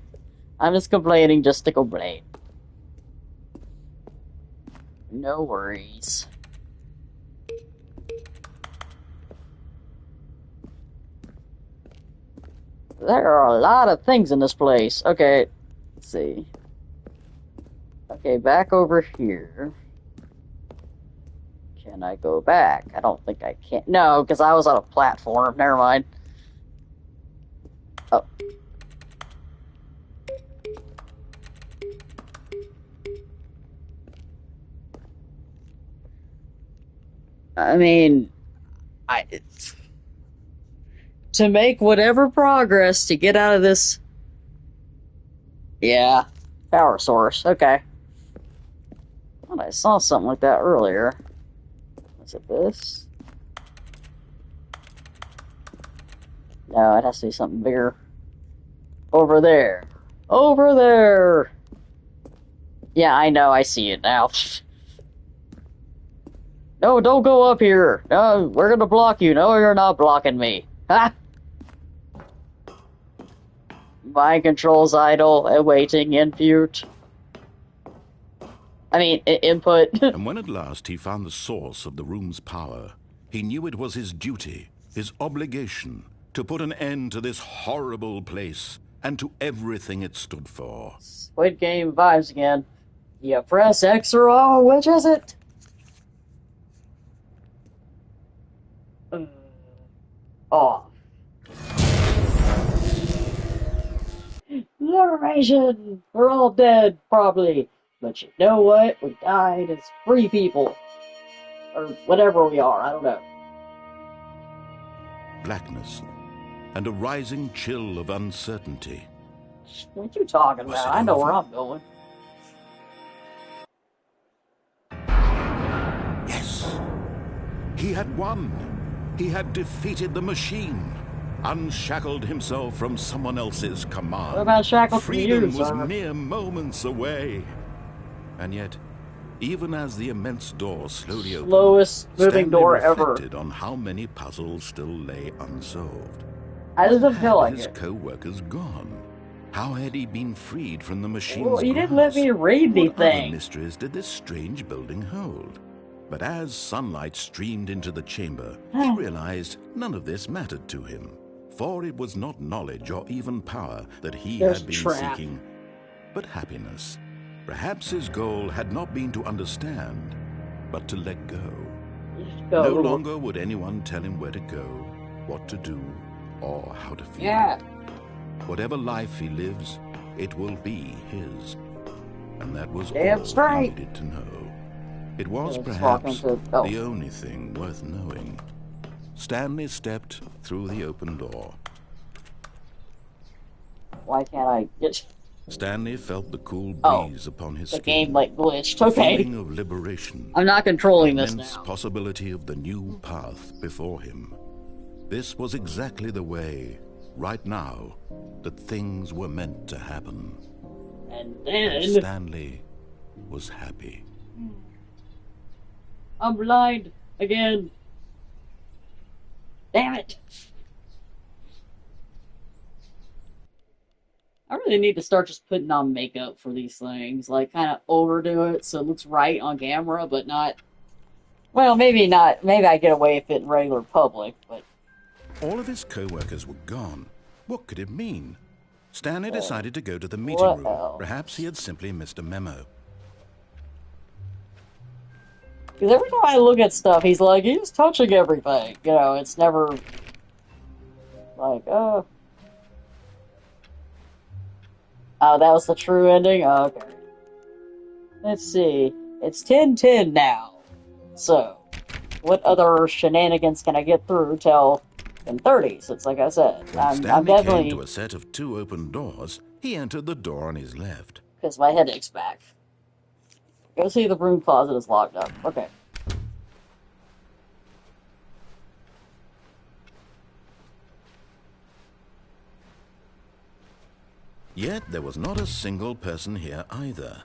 Speaker 1: I'm just complaining just to complain. No worries. There are a lot of things in this place. Okay, let's see. Okay, back over here. Can I go back? I don't think I can. No, because I was on a platform. Never mind. Oh. I mean, to make whatever progress to get out of this. Yeah, power source. Okay. Thought I saw something like that earlier. Was it this? No, it has to be something bigger. Over there. Over there! Yeah, I know, I see it now. No, don't go up here! No, we're gonna block you. No, you're not blocking me. Ha! Mind controls idle, awaiting input. I mean, input.
Speaker 2: And when at last he found the source of the room's power, he knew it was his duty, his obligation, to put an end to this horrible place and to everything it stood for.
Speaker 1: Squid Game vibes again. You press X or O, which is it? Off. Liberation! We're all dead, probably. But you know what? We died as free people. Or whatever we are, I don't know.
Speaker 2: Blackness and a rising chill of uncertainty.
Speaker 1: What you talking
Speaker 2: Was
Speaker 1: about?
Speaker 2: it
Speaker 1: I know
Speaker 2: over?
Speaker 1: where I'm going.
Speaker 2: Yes! He had won! He had defeated the machine, unshackled himself from someone else's command.
Speaker 1: What about shackled from
Speaker 2: Freedom
Speaker 1: you,
Speaker 2: was
Speaker 1: sir?
Speaker 2: mere moments away. And yet, even as the immense door slowly opened,
Speaker 1: Slowest moving
Speaker 2: Stanley
Speaker 1: door ever.
Speaker 2: reflected on how many puzzles still lay unsolved.
Speaker 1: I doesn't feel
Speaker 2: Had
Speaker 1: like
Speaker 2: his
Speaker 1: it.
Speaker 2: co-workers gone? How had he been freed from the machine's
Speaker 1: Well, you didn't let
Speaker 2: grasp?
Speaker 1: me read the
Speaker 2: What other
Speaker 1: thing.
Speaker 2: mysteries did this strange building hold? But as sunlight streamed into the chamber, he realized none of this mattered to him, for it was not knowledge or even power that he
Speaker 1: There's
Speaker 2: had been
Speaker 1: trap.
Speaker 2: seeking, but happiness. Perhaps his goal had not been to understand, but to let go.
Speaker 1: Go.
Speaker 2: No longer would anyone tell him where to go, what to do, or how to feel.
Speaker 1: Yeah.
Speaker 2: Whatever life he lives, it will be his. And that was
Speaker 1: Damn
Speaker 2: all
Speaker 1: straight.
Speaker 2: he needed to know. It was
Speaker 1: It's
Speaker 2: perhaps
Speaker 1: talking to- oh.
Speaker 2: the only thing worth knowing. Stanley stepped through the open door.
Speaker 1: Why can't I get...
Speaker 2: Stanley felt the cool
Speaker 1: Oh,
Speaker 2: breeze upon his
Speaker 1: The
Speaker 2: skin.
Speaker 1: game, like, glitched.
Speaker 2: The
Speaker 1: Okay.
Speaker 2: feeling of liberation.
Speaker 1: I'm not controlling this
Speaker 2: Immense
Speaker 1: now.
Speaker 2: possibility of the new path before him. This was exactly the way, right now, that things were meant to happen.
Speaker 1: And
Speaker 2: And
Speaker 1: then...
Speaker 2: Stanley was happy.
Speaker 1: I'm blind again. Damn it. I really need to start just putting on makeup for these things. Like, kind of overdo it so it looks right on camera, but not... Well, maybe not. Maybe I get away with it in regular public, but...
Speaker 2: All of his co-workers were gone. What could it mean? Stanley decided to go to the
Speaker 1: what
Speaker 2: meeting room.
Speaker 1: else?
Speaker 2: Perhaps he had simply missed a memo.
Speaker 1: Because every time I look at stuff, he's like, he's touching everything. You know, it's never... Like, oh... Oh, that was the true ending? Oh, okay. Let's see. It's 10:10 now. So, what other shenanigans can I get through till in 30. So it's like I said,
Speaker 2: When
Speaker 1: I'm
Speaker 2: Stanley came
Speaker 1: definitely
Speaker 2: to a set of 2 open doors, he entered the door on his left.
Speaker 1: because my headache's back. Go see the broom closet is locked up. Okay.
Speaker 2: Yet there was not a single person here either.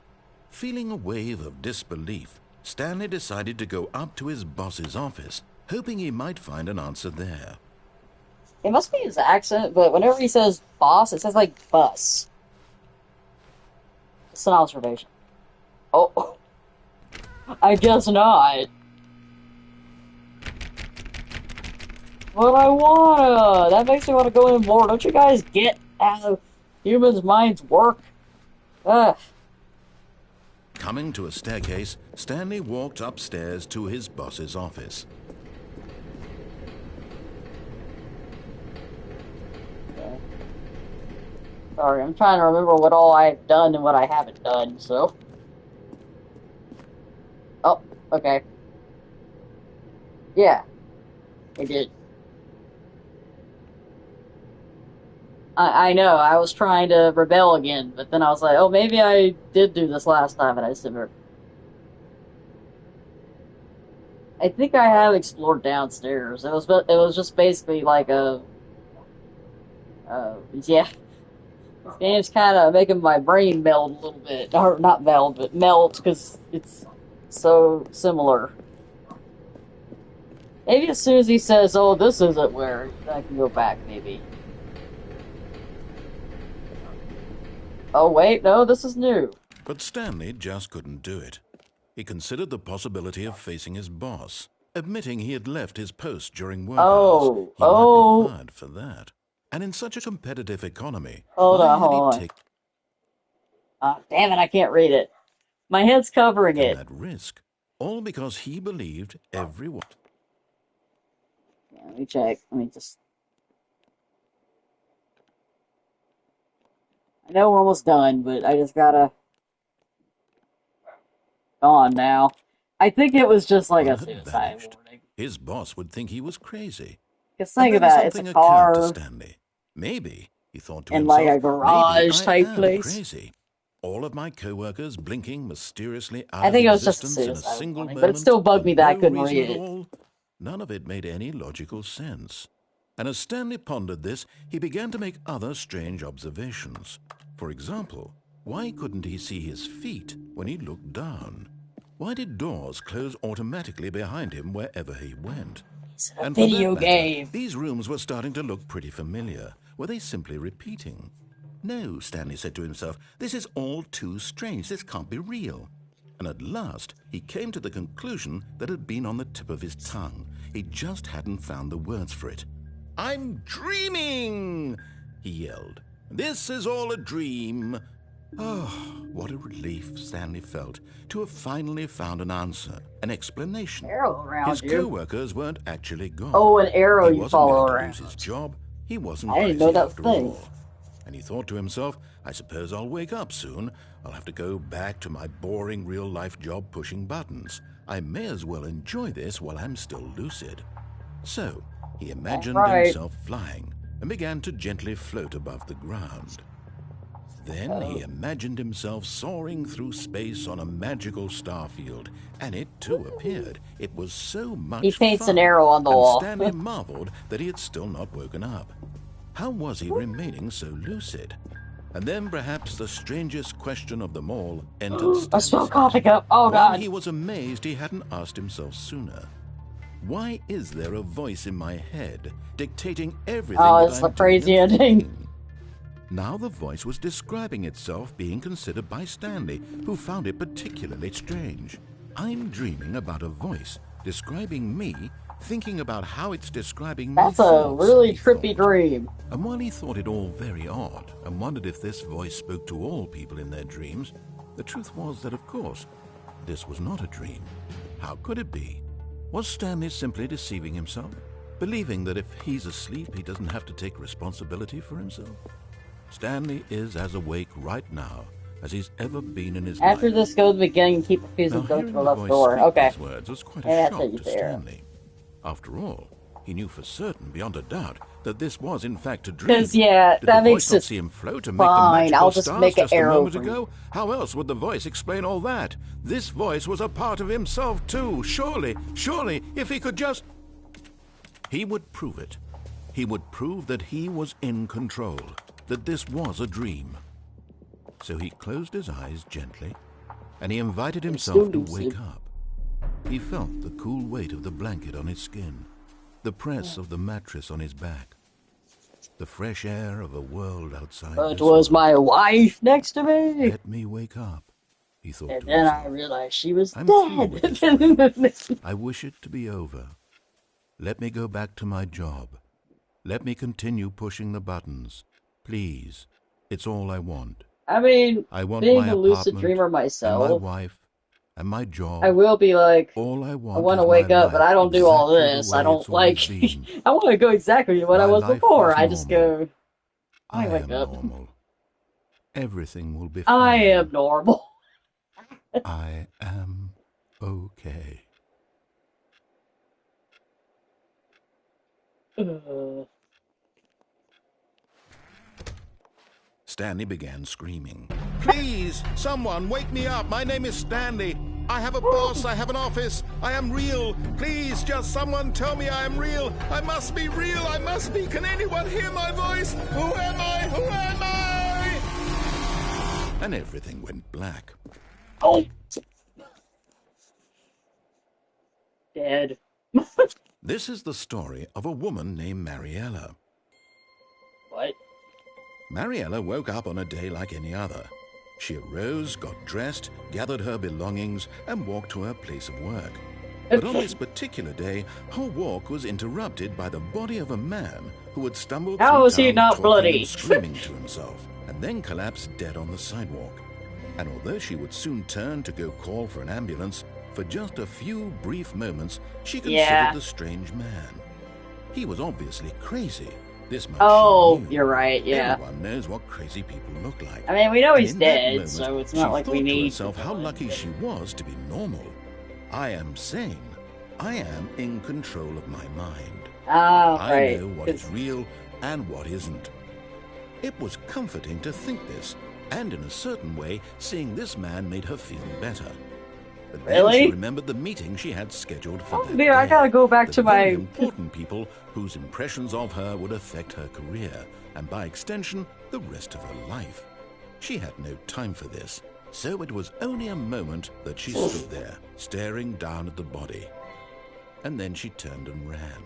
Speaker 2: Feeling a wave of disbelief, Stanley decided to go up to his boss's office, hoping he might find an answer there.
Speaker 1: It must be his accent, but whenever he says boss, it says like bus. It's an observation. Oh, I guess not. But I wanna. That makes me want to go in more. Don't you guys get how humans' minds work? Ugh.
Speaker 2: Coming to a staircase, Stanley walked upstairs to his boss's office.
Speaker 1: Okay. Sorry, I'm trying to remember what all I've done and what I haven't done, so. Oh, okay. Yeah, I did. I know, I was trying to rebel again, but then I was like, oh, maybe I did do this last time, and I just didn't. I think I have explored downstairs. It was just basically like yeah. This game's kind of making my brain meld a little bit, or not meld, but melt, because it's so similar. Maybe as soon as he says, oh, this isn't where, I can go back, maybe. Oh, wait, no, this is new.
Speaker 2: But Stanley just couldn't do it. He considered the possibility of facing his boss, admitting he had left his post during work hours. He might be fired for that. And in such a competitive economy,
Speaker 1: hold
Speaker 2: why
Speaker 1: on,
Speaker 2: had
Speaker 1: hold
Speaker 2: he
Speaker 1: on.
Speaker 2: taken
Speaker 1: Damn it, I can't read it. My head's covering it.
Speaker 2: that risk? All because he believed everyone.
Speaker 1: Yeah, let me check. Let me just... I know we're almost done, but I just gotta... Go on now. I think it was just like a
Speaker 2: had
Speaker 1: suicide
Speaker 2: vanished.
Speaker 1: warning.
Speaker 2: His boss would think he was crazy.
Speaker 1: Just
Speaker 2: And
Speaker 1: think
Speaker 2: then
Speaker 1: about it. It's a
Speaker 2: something occurred to
Speaker 1: car
Speaker 2: Stanley. Maybe, he thought to
Speaker 1: in like
Speaker 2: himself,
Speaker 1: a garage
Speaker 2: maybe I
Speaker 1: type
Speaker 2: am
Speaker 1: place.
Speaker 2: crazy. All of my co-workers blinking mysteriously out
Speaker 1: I
Speaker 2: of
Speaker 1: think it was just a
Speaker 2: existence in a
Speaker 1: suicide
Speaker 2: single
Speaker 1: warning,
Speaker 2: moment,
Speaker 1: but it still bugged
Speaker 2: for
Speaker 1: me that I
Speaker 2: no
Speaker 1: couldn't
Speaker 2: reason
Speaker 1: read
Speaker 2: at
Speaker 1: it.
Speaker 2: all. None of it made any logical sense. And as Stanley pondered this, he began to make other strange observations. For example, why couldn't he see his feet when he looked down? Why did doors close automatically behind him wherever he went?
Speaker 1: It's a
Speaker 2: And for that
Speaker 1: video
Speaker 2: matter,
Speaker 1: game.
Speaker 2: these rooms were starting to look pretty familiar. Were they simply repeating? No, Stanley said to himself, this is all too strange. This can't be real. And at last, he came to the conclusion that had been on the tip of his tongue. He just hadn't found the words for it. I'm dreaming, he yelled. This is all a dream. Oh, what a relief Stanley felt to have finally found an answer, an explanation.
Speaker 1: Arrow around
Speaker 2: His
Speaker 1: you.
Speaker 2: co-workers weren't actually gone.
Speaker 1: Oh, an arrow
Speaker 2: He
Speaker 1: you
Speaker 2: wasn't
Speaker 1: follow
Speaker 2: going to
Speaker 1: around.
Speaker 2: lose his job. He wasn't
Speaker 1: I didn't
Speaker 2: crazy
Speaker 1: know that was
Speaker 2: after
Speaker 1: a thing.
Speaker 2: all. And he thought to himself, I suppose I'll wake up soon. I'll have to go back to my boring real-life job pushing buttons. I may as well enjoy this while I'm still lucid. So, he imagined himself flying and began to gently float above the ground. Then he imagined himself soaring through space on a magical starfield, and it too appeared. It was so much fun.
Speaker 1: He paints an arrow on the wall.
Speaker 2: And Stanley marveled that he had still not woken up. How was he remaining so lucid? And then perhaps the strangest question of them all entered Stanley's
Speaker 1: I smell
Speaker 2: head.
Speaker 1: coffee up. Oh,
Speaker 2: One
Speaker 1: God.
Speaker 2: he was amazed he hadn't asked himself sooner. Why is there a voice in my head dictating everything that
Speaker 1: it's
Speaker 2: I'm
Speaker 1: the crazy
Speaker 2: doing and
Speaker 1: ending.
Speaker 2: thinking? Now the voice was describing itself being considered by Stanley, who found it particularly strange. I'm dreaming about a voice describing me, thinking about how it's describing my
Speaker 1: That's a
Speaker 2: thoughts,
Speaker 1: really
Speaker 2: he
Speaker 1: trippy
Speaker 2: thought.
Speaker 1: dream.
Speaker 2: And while he thought it all very odd and wondered if this voice spoke to all people in their dreams, the truth was that, of course, this was not a dream. How could it be? Was Stanley simply deceiving himself, believing that if he's asleep, he doesn't have to take responsibility for himself? Stanley is as awake right now as he's ever been in his life.
Speaker 1: After this, go to the beginning and keep refusing
Speaker 2: Now,
Speaker 1: to go to
Speaker 2: hearing
Speaker 1: the
Speaker 2: the
Speaker 1: left
Speaker 2: voice
Speaker 1: door.
Speaker 2: speak
Speaker 1: Okay.
Speaker 2: these words was quite a
Speaker 1: Yeah, that's
Speaker 2: shock
Speaker 1: what you
Speaker 2: to
Speaker 1: say, Arrow.
Speaker 2: Stanley. After all, He knew for certain, beyond a doubt, that this was in fact a dream.
Speaker 1: Because, yeah,
Speaker 2: Did
Speaker 1: that
Speaker 2: the
Speaker 1: makes
Speaker 2: voice not
Speaker 1: it
Speaker 2: see him float and
Speaker 1: fine.
Speaker 2: make the
Speaker 1: I'll
Speaker 2: magical
Speaker 1: just
Speaker 2: stars
Speaker 1: make an
Speaker 2: just a
Speaker 1: arrow
Speaker 2: moment
Speaker 1: for you.
Speaker 2: ago? How else would the voice explain all that? This voice was a part of himself too. Surely, if he could just... He would prove it. He would prove that he was in control, that this was a dream. So he closed his eyes gently, and he invited himself to wake up. He felt the cool weight of the blanket on his skin, the press of the mattress on his back, the fresh air of a world outside.
Speaker 1: But it was my wife next to me.
Speaker 2: Let me wake up, he thought
Speaker 1: And
Speaker 2: to
Speaker 1: then
Speaker 2: himself.
Speaker 1: I realized she was
Speaker 2: I'm through with this dream.
Speaker 1: dead.
Speaker 2: I wish it to be over. Let me go back to my job. Let me continue pushing the buttons. Please. It's all I want.
Speaker 1: I mean,
Speaker 2: I want
Speaker 1: being
Speaker 2: my
Speaker 1: a lucid
Speaker 2: apartment
Speaker 1: dreamer
Speaker 2: and my
Speaker 1: myself,
Speaker 2: wife and my job.
Speaker 1: I will be like,
Speaker 2: All I
Speaker 1: I
Speaker 2: want
Speaker 1: want to
Speaker 2: is
Speaker 1: wake
Speaker 2: my
Speaker 1: up, but
Speaker 2: life
Speaker 1: I don't do all
Speaker 2: exactly the
Speaker 1: this.
Speaker 2: way
Speaker 1: I don't
Speaker 2: it's always
Speaker 1: like,
Speaker 2: been.
Speaker 1: I want to go exactly what I
Speaker 2: My
Speaker 1: was
Speaker 2: life
Speaker 1: before.
Speaker 2: was
Speaker 1: I just
Speaker 2: normal.
Speaker 1: go, I wake
Speaker 2: am
Speaker 1: up.
Speaker 2: normal. Everything will be
Speaker 1: I
Speaker 2: fine.
Speaker 1: am normal.
Speaker 2: I am okay. Stanley began screaming. Please, someone, wake me up. My name is Stanley. I have a boss. I have an office. I am real. Please, just someone tell me I am real. I must be real. I must be. Can anyone hear my voice? Who am I? Who am I? And everything went black.
Speaker 1: Oh! Dead.
Speaker 2: This is the story of a woman named Mariella.
Speaker 1: What?
Speaker 2: Mariella woke up on a day like any other. She arose, got dressed, gathered her belongings, and walked to her place of work. But on this particular day, her walk was interrupted by the body of a man who had stumbled
Speaker 1: How
Speaker 2: through
Speaker 1: was he
Speaker 2: town
Speaker 1: not
Speaker 2: talking
Speaker 1: bloody?
Speaker 2: and screaming to himself, and then collapsed dead on the sidewalk. And although she would soon turn to go call for an ambulance, for just a few brief moments, she considered the strange man. He was obviously crazy. This much
Speaker 1: Oh,
Speaker 2: she knew.
Speaker 1: you're right, yeah.
Speaker 2: Everyone knows what crazy people look like.
Speaker 1: I mean, we know
Speaker 2: And
Speaker 1: he's
Speaker 2: in that
Speaker 1: dead,
Speaker 2: moment,
Speaker 1: so it's
Speaker 2: she
Speaker 1: not like we
Speaker 2: thought to
Speaker 1: need
Speaker 2: herself
Speaker 1: to
Speaker 2: how
Speaker 1: know it.
Speaker 2: lucky she was to be normal. I am sane. I am in control of my mind.
Speaker 1: Ah,
Speaker 2: I
Speaker 1: right.
Speaker 2: know what is real and what isn't. It was comforting to think this, and in a certain way, seeing this man made her feel better. But then
Speaker 1: Really?
Speaker 2: she remembered the meeting she had scheduled for
Speaker 1: Oh
Speaker 2: that
Speaker 1: dear, I
Speaker 2: day.
Speaker 1: gotta go back
Speaker 2: The
Speaker 1: to
Speaker 2: very
Speaker 1: my...
Speaker 2: important people whose impressions of her would affect her career, and by extension, the rest of her life. She had no time for this, so it was only a moment that she stood there, staring down at the body. And then she turned and ran.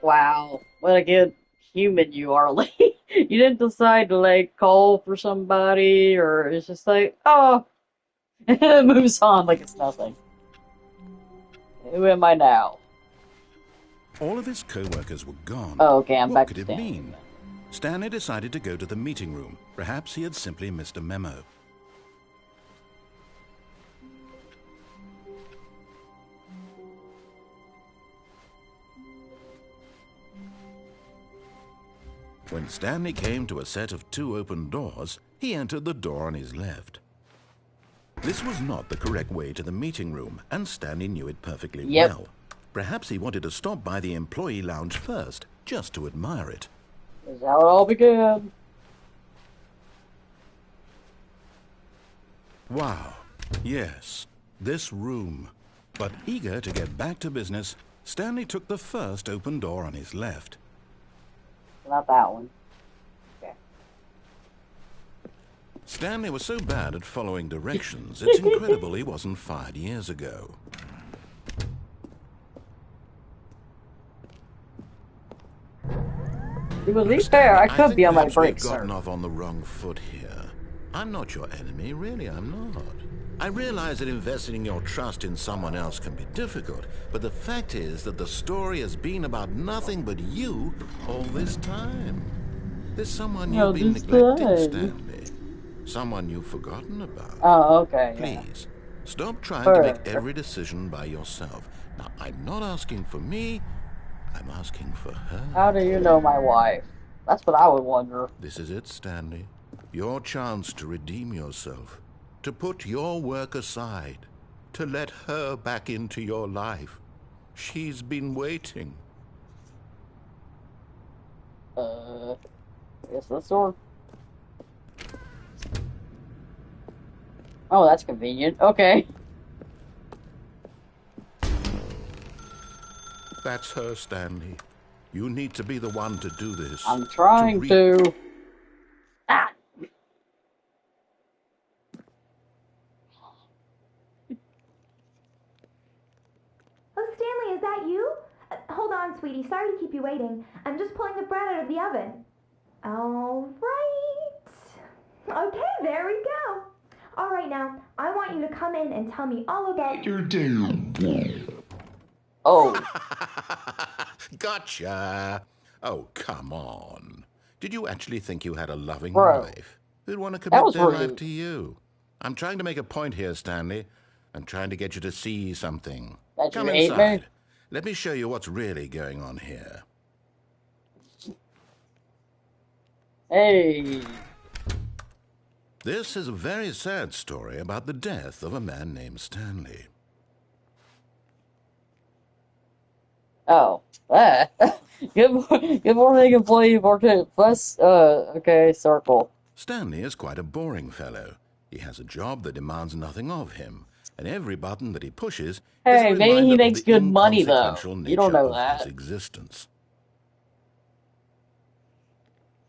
Speaker 1: Wow, what a good human you are, Lee. You didn't decide to, like, call for somebody, or it's just like, oh, and it moves on like it's nothing. Who am I now?
Speaker 2: All of his co-workers were gone.
Speaker 1: Oh, okay, I'm
Speaker 2: what
Speaker 1: back
Speaker 2: could
Speaker 1: to
Speaker 2: it
Speaker 1: Stanley.
Speaker 2: mean? Stanley decided to go to the meeting room. Perhaps he had simply missed a memo. When Stanley came to a set of 2 open doors, he entered the door on his left. This was not the correct way to the meeting room, and Stanley knew it perfectly well. Perhaps he wanted to stop by the employee lounge first, just to admire it.
Speaker 1: This is how it all began.
Speaker 2: Wow, yes, this room. But eager to get back to business, Stanley took the first open door on his left.
Speaker 1: Not that one. Okay.
Speaker 2: Stanley was so bad at following directions, it's incredible he wasn't fired years ago.
Speaker 1: To be fair, I could be on my
Speaker 2: We've
Speaker 1: break,
Speaker 2: gotten
Speaker 1: sir.
Speaker 2: off on the wrong foot here. I'm not your enemy, really, I'm not. I realize that investing your trust in someone else can be difficult, but the fact is that the story has been about nothing but you all this time. There's someone you've been neglecting, Stanley. Someone you've forgotten about.
Speaker 1: Oh, okay. Yeah.
Speaker 2: Please, stop trying to make every decision by yourself. Now, I'm not asking for me, I'm asking for her.
Speaker 1: How do you know my wife? That's what I would wonder.
Speaker 2: This is it, Stanley. Your chance to redeem yourself. To put your work aside. To let her back into your life. She's been waiting.
Speaker 1: I guess this door. Oh, that's convenient. Okay.
Speaker 2: That's her, Stanley. You need to be the one to do this.
Speaker 1: I'm trying to. Ah!
Speaker 5: Oh, Stanley, is that you? Hold on, sweetie. Sorry to keep you waiting. I'm just pulling the bread out of the oven. All right. Okay, there we go. All right, now, I want you to come in and tell me all about your day.
Speaker 1: Oh.
Speaker 2: Gotcha. Oh, come on. Did you actually think you had a loving
Speaker 1: Bro,
Speaker 2: wife who'd want to
Speaker 1: that
Speaker 2: commit
Speaker 1: was
Speaker 2: their life
Speaker 1: rude.
Speaker 2: to you? I'm trying to make a point here, Stanley. I'm trying to get you to see something.
Speaker 1: That you
Speaker 2: Come
Speaker 1: hate me?
Speaker 2: inside. Let me show you what's really going on here.
Speaker 1: Hey.
Speaker 2: This is a very sad story about the death of a man named Stanley.
Speaker 1: Oh. Ah. Good morning, employee. Plus, okay, circle.
Speaker 2: Stanley is quite a boring fellow. He has a job that demands nothing of him, and every button that he pushes is a
Speaker 1: Hey, maybe he
Speaker 2: reminder of
Speaker 1: makes
Speaker 2: the
Speaker 1: good money, though.
Speaker 2: inconsequential
Speaker 1: You don't
Speaker 2: nature
Speaker 1: know
Speaker 2: of his
Speaker 1: that.
Speaker 2: existence.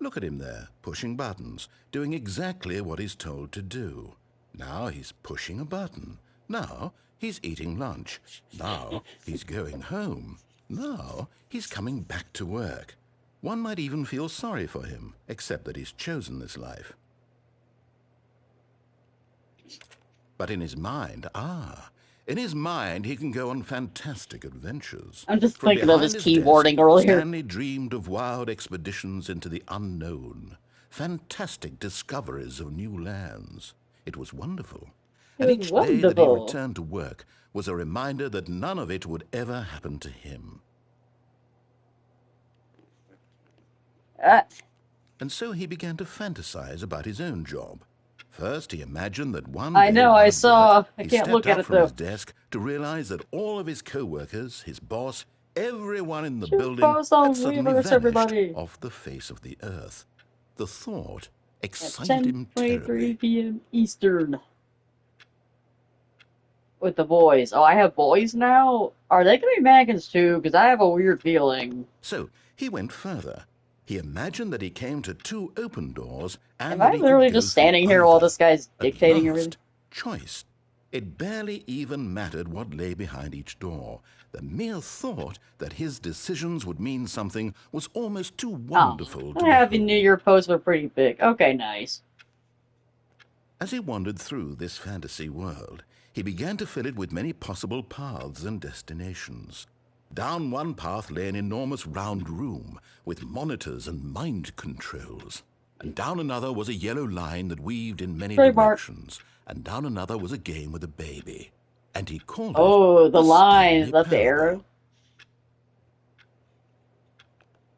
Speaker 2: Look at him there, pushing buttons, doing exactly what he's told to do. Now he's pushing a button. Now he's eating lunch. Now he's going home. Now he's coming back to work. One might even feel sorry for him, except that he's chosen this life. But in his mind, he can go on fantastic adventures.
Speaker 1: I'm just
Speaker 2: From
Speaker 1: thinking of
Speaker 2: behind
Speaker 1: his
Speaker 2: his desk,
Speaker 1: keyboarding earlier.
Speaker 2: Stanley dreamed of wild expeditions into the unknown, fantastic discoveries of new lands. It was wonderful. And
Speaker 1: It was
Speaker 2: each day that he
Speaker 1: wonderful.
Speaker 2: returned to work was a reminder that none of it would ever happen to him. And so he began to fantasize about his own job. First, he imagined that one
Speaker 1: I
Speaker 2: day
Speaker 1: know,
Speaker 2: while
Speaker 1: I
Speaker 2: at
Speaker 1: saw.
Speaker 2: work,
Speaker 1: I
Speaker 2: he
Speaker 1: can't
Speaker 2: stepped
Speaker 1: look at
Speaker 2: up
Speaker 1: it,
Speaker 2: from his
Speaker 1: though.
Speaker 2: desk to realize that all of his co-workers, his boss, everyone in the
Speaker 1: Just
Speaker 2: building
Speaker 1: post on
Speaker 2: had suddenly
Speaker 1: Weavers,
Speaker 2: vanished
Speaker 1: everybody.
Speaker 2: off the face of the earth. The thought
Speaker 1: At
Speaker 2: excited him
Speaker 1: 10:23
Speaker 2: terribly.
Speaker 1: p.m. Eastern. With the boys. Oh, I have boys now? Are they gonna be mannequins too? Because I have a weird feeling.
Speaker 2: So he went further. He imagined that he came to two open doors and
Speaker 1: Am
Speaker 2: that
Speaker 1: I
Speaker 2: he could
Speaker 1: literally
Speaker 2: go
Speaker 1: just
Speaker 2: through
Speaker 1: standing here while
Speaker 2: either.
Speaker 1: this guy's
Speaker 2: At
Speaker 1: dictating everything?
Speaker 2: last, choice. It barely even mattered what lay behind each door. The mere thought that his decisions would mean something was almost too
Speaker 1: Oh,
Speaker 2: wonderful
Speaker 1: the
Speaker 2: to
Speaker 1: Happy New
Speaker 2: behold.
Speaker 1: Year posts were pretty big. Okay, nice.
Speaker 2: As he wandered through this fantasy world, he began to fill it with many possible paths and destinations. Down one path lay an enormous round room with monitors and mind controls. And down another was a yellow line that weaved in many
Speaker 1: Trademark.
Speaker 2: directions. And down another was a game with a baby. And he called it
Speaker 1: Oh, the line. Is
Speaker 2: Stanley
Speaker 1: that the
Speaker 2: Parable.
Speaker 1: arrow?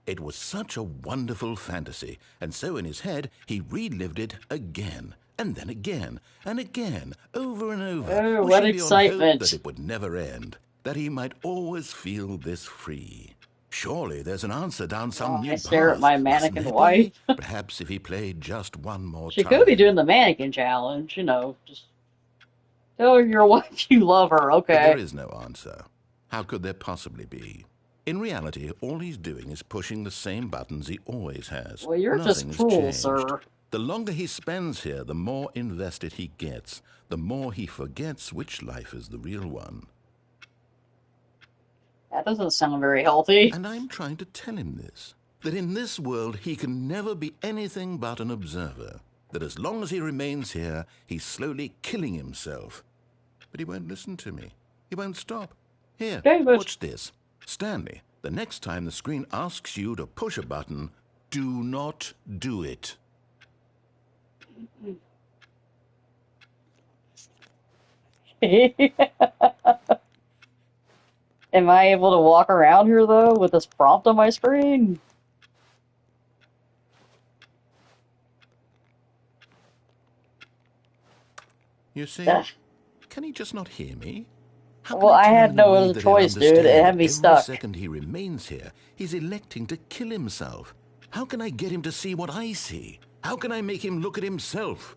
Speaker 2: It was such a wonderful fantasy, and so in his head he relived it again, and then again, and again, over and over,
Speaker 1: Oh, what
Speaker 2: wishing beyond hope that
Speaker 1: excitement.
Speaker 2: it would never end, that he might always feel this free. Surely there's an answer down some
Speaker 1: While
Speaker 2: new
Speaker 1: I stare at
Speaker 2: path,
Speaker 1: my
Speaker 2: mustn't
Speaker 1: mannequin
Speaker 2: there
Speaker 1: wife.
Speaker 2: be? Perhaps if he played just one more
Speaker 1: She could be
Speaker 2: time.
Speaker 1: doing the mannequin challenge, you know. Just tell your wife you love her,
Speaker 2: But there
Speaker 1: okay.
Speaker 2: is no answer. How could there possibly be? In reality, all he's doing is pushing the same buttons he always has.
Speaker 1: Well, you're just
Speaker 2: Nothing has
Speaker 1: cruel,
Speaker 2: changed.
Speaker 1: sir.
Speaker 2: The longer he spends here, the more invested he gets, the more he forgets which life is the real one.
Speaker 1: That doesn't sound very healthy.
Speaker 2: And I'm trying to tell him this, that in this world he can never be anything but an observer, that as long as he remains here, he's slowly killing himself. But he won't listen to me. He won't stop. Here,
Speaker 1: David.
Speaker 2: watch this. Stanley, the next time the screen asks you to push a button, do not do it.
Speaker 1: Am I able to walk around here, though, with this prompt on my screen?
Speaker 2: You see,
Speaker 1: Ugh.
Speaker 2: can he just not hear me? How can
Speaker 1: Well, I
Speaker 2: tell him
Speaker 1: had
Speaker 2: in a
Speaker 1: no
Speaker 2: way
Speaker 1: other
Speaker 2: that he'll
Speaker 1: choice, dude. It
Speaker 2: understand
Speaker 1: had
Speaker 2: that
Speaker 1: me
Speaker 2: every
Speaker 1: stuck.
Speaker 2: second he remains here, he's electing to kill himself? How can I get him to see what I see? How can I make him look at himself?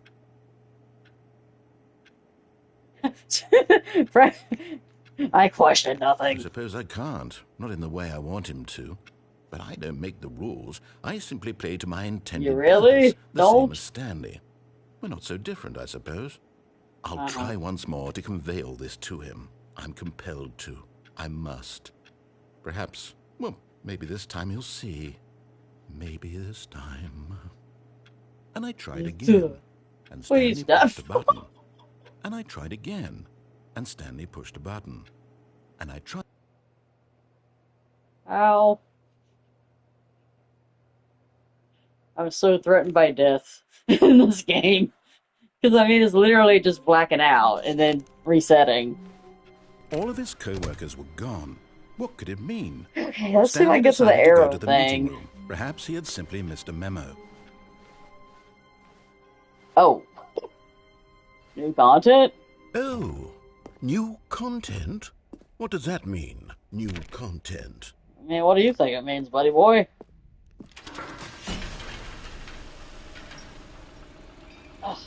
Speaker 1: I question
Speaker 2: I
Speaker 1: nothing.
Speaker 2: suppose I can't. Not in the way I want him to. But I don't make the rules. I simply play to my intended
Speaker 1: You really
Speaker 2: purpose, the same
Speaker 1: don't?
Speaker 2: as Stanley. We're not so different, I suppose. I'll try once more to convey all this to him. I'm compelled to. I must. Perhaps, well, maybe this time he'll see. Maybe this time. And I tried again. And
Speaker 1: Please
Speaker 2: Stanley pushed a
Speaker 1: stop.
Speaker 2: button. And I tried again. And Stanley pushed a button. And I tried.
Speaker 1: Ow. I'm so threatened by death in this game. Because, I mean, it's literally just blacking out and then resetting.
Speaker 2: All of his co-workers were gone. What could it mean?
Speaker 1: Okay, let's see if I
Speaker 2: Stanley
Speaker 1: can get to the
Speaker 2: decided to go
Speaker 1: arrow
Speaker 2: to the meeting
Speaker 1: thing.
Speaker 2: room. Perhaps he had simply missed a memo.
Speaker 1: Oh. New content?
Speaker 2: Oh, new content? What does that mean, new content?
Speaker 1: I mean, what do you think it means, buddy boy? Ugh.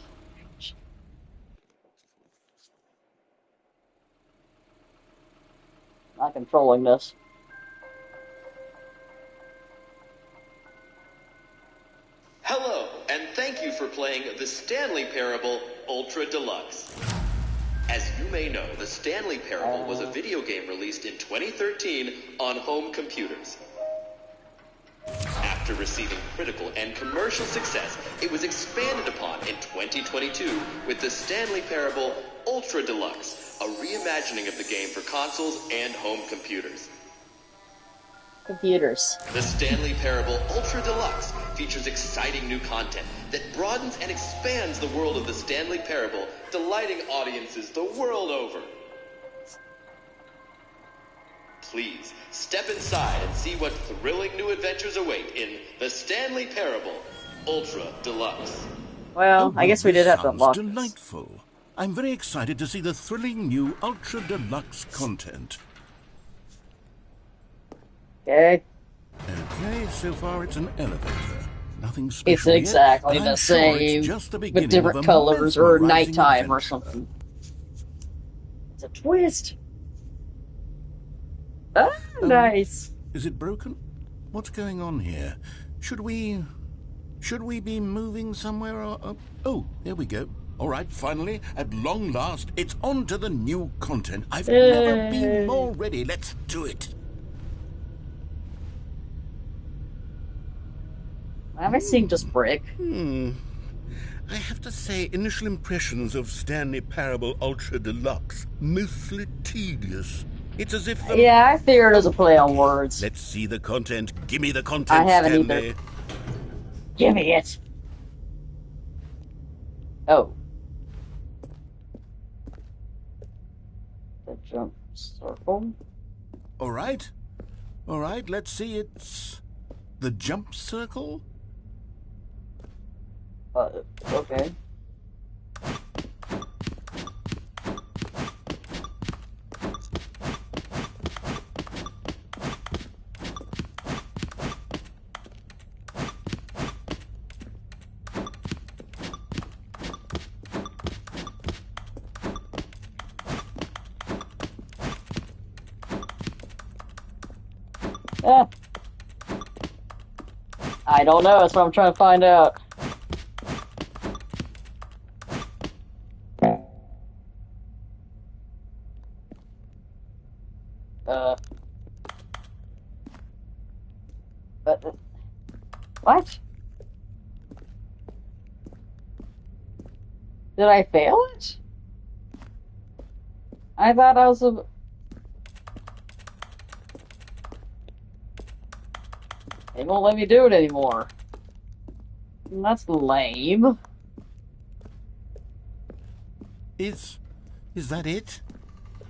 Speaker 1: Not controlling this.
Speaker 6: Hello, and thank you for playing the Stanley Parable Ultra Deluxe. As you may know, the Stanley Parable was a video game released in 2013 on home computers. After receiving critical and commercial success, it was expanded upon in 2022 with the Stanley Parable Ultra Deluxe, a reimagining of the game for consoles and home computers.
Speaker 1: Computers.
Speaker 6: The Stanley Parable Ultra Deluxe features exciting new content that broadens and expands the world of the Stanley Parable, delighting audiences the world over. Please, step inside and see what thrilling new adventures await in the Stanley Parable Ultra Deluxe.
Speaker 1: Well, I guess we did have to unlock this.
Speaker 2: Delightful. I'm very excited to see the thrilling new Ultra Deluxe content.
Speaker 1: Okay.
Speaker 2: Okay, so far it's an elevator. Nothing special
Speaker 1: It's exactly
Speaker 2: yet, but
Speaker 1: the
Speaker 2: I'm sure
Speaker 1: same,
Speaker 2: it's just the beginning
Speaker 1: with different
Speaker 2: of a
Speaker 1: colors or
Speaker 2: mesmerizing
Speaker 1: nighttime or
Speaker 2: adventure.
Speaker 1: something. It's a twist. Ah, nice.
Speaker 2: Is it broken? What's going on here? Should we be moving somewhere or... oh, there we go. All right, finally, at long last, it's on to the new content. I've never been more ready. Let's do it.
Speaker 1: Have I seen just brick?
Speaker 2: I have to say, initial impressions of Stanley Parable Ultra Deluxe, mostly tedious. It's as if...
Speaker 1: Yeah, I figured it was a play on words.
Speaker 2: Let's see the content. Give me the content,
Speaker 1: I haven't
Speaker 2: Stanley.
Speaker 1: either. Give me it. Oh. The jump circle.
Speaker 2: All right, let's see. It's the jump circle.
Speaker 1: Okay. Ah. I don't know, that's what I'm trying to find out. What? Did I fail it? I thought I was a... They won't let me do it anymore. That's lame.
Speaker 2: Is that it?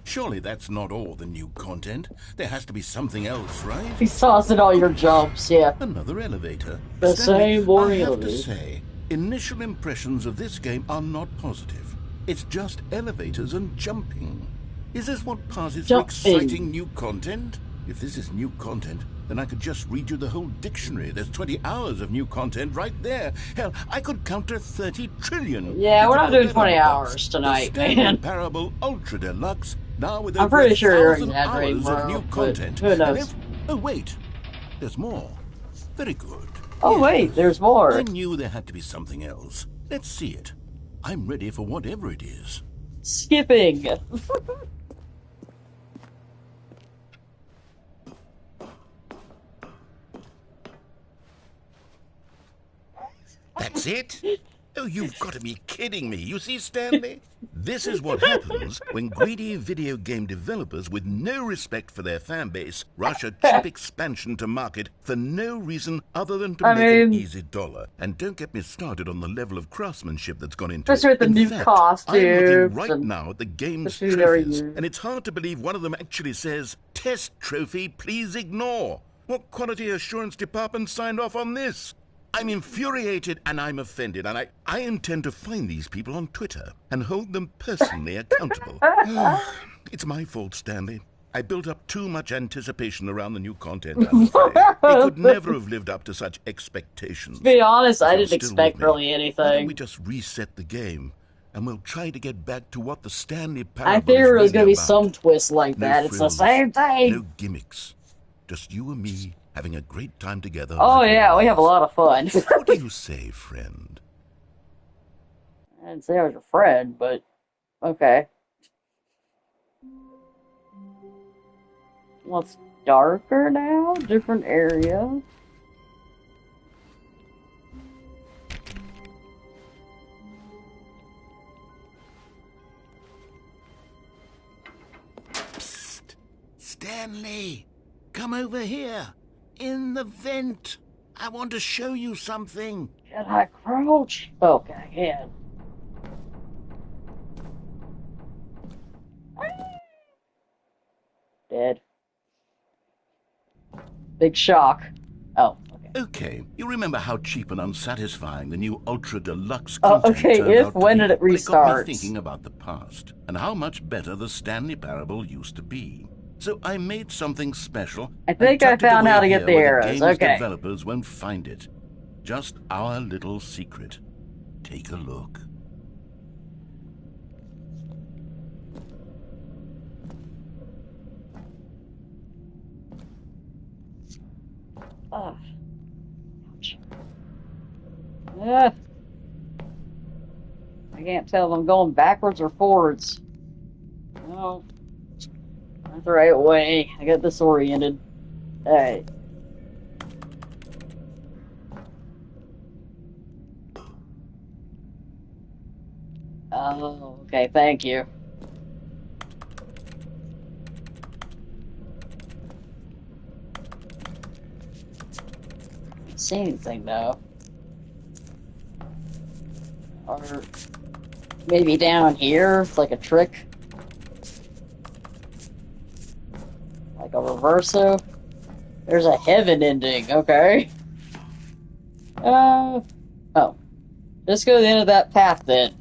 Speaker 2: Surely that's not all the new content. There has to be something else, right?
Speaker 1: He's tossing all your jumps, yeah.
Speaker 2: Another elevator.
Speaker 1: The
Speaker 2: Stanley,
Speaker 1: same boring
Speaker 2: I have to
Speaker 1: elevator.
Speaker 2: say, initial impressions of this game are not positive. It's just elevators and jumping. Is this what passes for
Speaker 1: Jumping.
Speaker 2: exciting new content? If this is new content, then I could just read you the whole dictionary. There's 20 hours of new content right there. Hell, I could counter 30 trillion.
Speaker 1: Yeah,
Speaker 2: You
Speaker 1: we're
Speaker 2: could
Speaker 1: not
Speaker 2: put
Speaker 1: doing
Speaker 2: that
Speaker 1: 20
Speaker 2: on the box.
Speaker 1: hours
Speaker 2: The
Speaker 1: tonight,
Speaker 2: Stanley
Speaker 1: man.
Speaker 2: Parable Ultra Deluxe, now with
Speaker 1: I'm
Speaker 2: over
Speaker 1: pretty sure you're
Speaker 2: 1,000
Speaker 1: exaggerating,
Speaker 2: hours of
Speaker 1: bro,
Speaker 2: new
Speaker 1: but
Speaker 2: content.
Speaker 1: who knows?
Speaker 2: Oh, wait. There's more. Very good.
Speaker 1: Oh, wait, there's more.
Speaker 2: I knew there had to be something else. Let's see it. I'm ready for whatever it is.
Speaker 1: Skipping.
Speaker 2: That's it? Oh, you've got to be kidding me. You see, Stanley? This is what happens when greedy video game developers with no respect for their fan base rush a cheap expansion to market for no reason other than to make an easy dollar. And don't get me started on the level of craftsmanship that's gone into it.
Speaker 1: Especially with the
Speaker 2: In
Speaker 1: new
Speaker 2: fact,
Speaker 1: costumes.
Speaker 2: I'm looking right
Speaker 1: and
Speaker 2: now at the game's
Speaker 1: the shoes they're
Speaker 2: trophies,
Speaker 1: using.
Speaker 2: and it's hard to believe one of them actually says, "Test trophy, please ignore." What quality assurance department signed off on this? I'm infuriated and I'm offended, and I intend to find these people on Twitter and hold them personally accountable. It's my fault, Stanley. I built up too much anticipation around the new content, I'm afraid. It could never have lived up to such expectations.
Speaker 1: To be honest,
Speaker 2: If
Speaker 1: I
Speaker 2: you're
Speaker 1: didn't
Speaker 2: still
Speaker 1: expect
Speaker 2: with me,
Speaker 1: really
Speaker 2: why don't
Speaker 1: anything.
Speaker 2: we just reset the game, and we'll try to get back to what the Stanley
Speaker 1: I
Speaker 2: Parable
Speaker 1: figured it was
Speaker 2: is
Speaker 1: gonna
Speaker 2: really
Speaker 1: be
Speaker 2: about.
Speaker 1: some twist like
Speaker 2: No
Speaker 1: that. It's the
Speaker 2: frills,
Speaker 1: same thing.
Speaker 2: no gimmicks. Just you and me having a great time together.
Speaker 1: Oh
Speaker 2: like
Speaker 1: yeah, we
Speaker 2: always.
Speaker 1: have a lot of fun.
Speaker 2: What do you say, friend?
Speaker 1: I didn't say I was your friend, but okay. Well, it's darker now. Different area.
Speaker 2: Psst! Stanley! Come over here! In the vent! I want to show you something!
Speaker 1: Should I crouch? Okay, I can. Dead. Big shock. Oh, okay.
Speaker 2: Okay, you remember how cheap and unsatisfying the new Ultra Deluxe
Speaker 1: Oh,
Speaker 2: content
Speaker 1: okay,
Speaker 2: turned
Speaker 1: if
Speaker 2: out to
Speaker 1: when
Speaker 2: be?
Speaker 1: did it
Speaker 2: Well, it got me
Speaker 1: restart?
Speaker 2: thinking about the past, and how much better the Stanley Parable used to be. So I made something special.
Speaker 1: I think
Speaker 2: and
Speaker 1: I
Speaker 2: tucked it
Speaker 1: found
Speaker 2: away
Speaker 1: how to get
Speaker 2: here
Speaker 1: the
Speaker 2: where
Speaker 1: arrows.
Speaker 2: game's
Speaker 1: Okay.
Speaker 2: developers won't find it. Just our little secret. Take a look.
Speaker 1: Ah. Ouch. Ah. I can't tell if I'm going backwards or forwards. No. That's the right way. I got disoriented. Alright. Oh, okay, thank you. Can't see anything though. Or maybe down here, like a trick. Like a reverso. There's a heaven ending, okay. Oh. Just go to the end of that path then.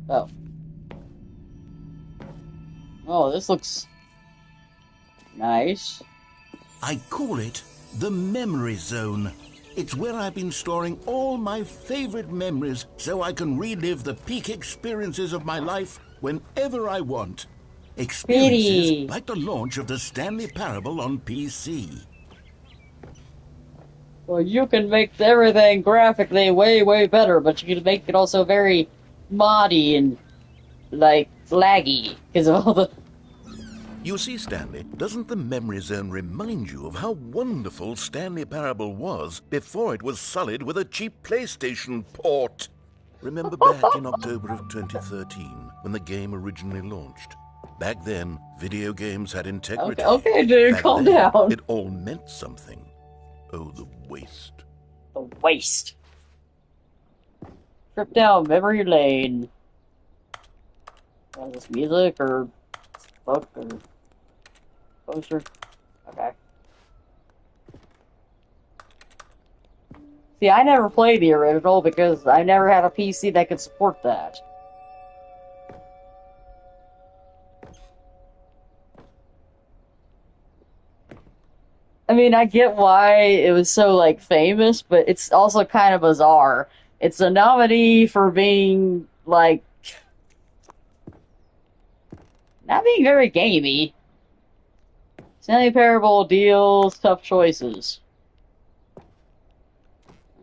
Speaker 1: Oh. Oh, this looks nice.
Speaker 2: I call it the Memory Zone. It's where I've been storing all my favorite memories so I can relive the peak experiences of my life whenever I want. Experiences
Speaker 1: Speedy.
Speaker 2: like the launch of the Stanley Parable on PC.
Speaker 1: Well, you can make everything graphically way, way better, but you can make it also very moddy and, like, laggy because of all the...
Speaker 2: You see, Stanley, doesn't the Memory Zone remind you of how wonderful Stanley Parable was before it was sullied with a cheap PlayStation port? Remember back in October of 2013 when the game originally launched? Back then, video games had integrity.
Speaker 1: Okay, dude,
Speaker 2: Back
Speaker 1: calm
Speaker 2: then,
Speaker 1: down.
Speaker 2: It all meant something. Oh, the waste.
Speaker 1: The waste. Trip down memory lane. Is this music or book or poster? Okay. See, I never played the original because I never had a PC that could support that. I mean, I get why it was so, like, famous, but it's also kind of bizarre. It's a nominee for being, like, not being very gamey. Stanley Parable deals tough choices. I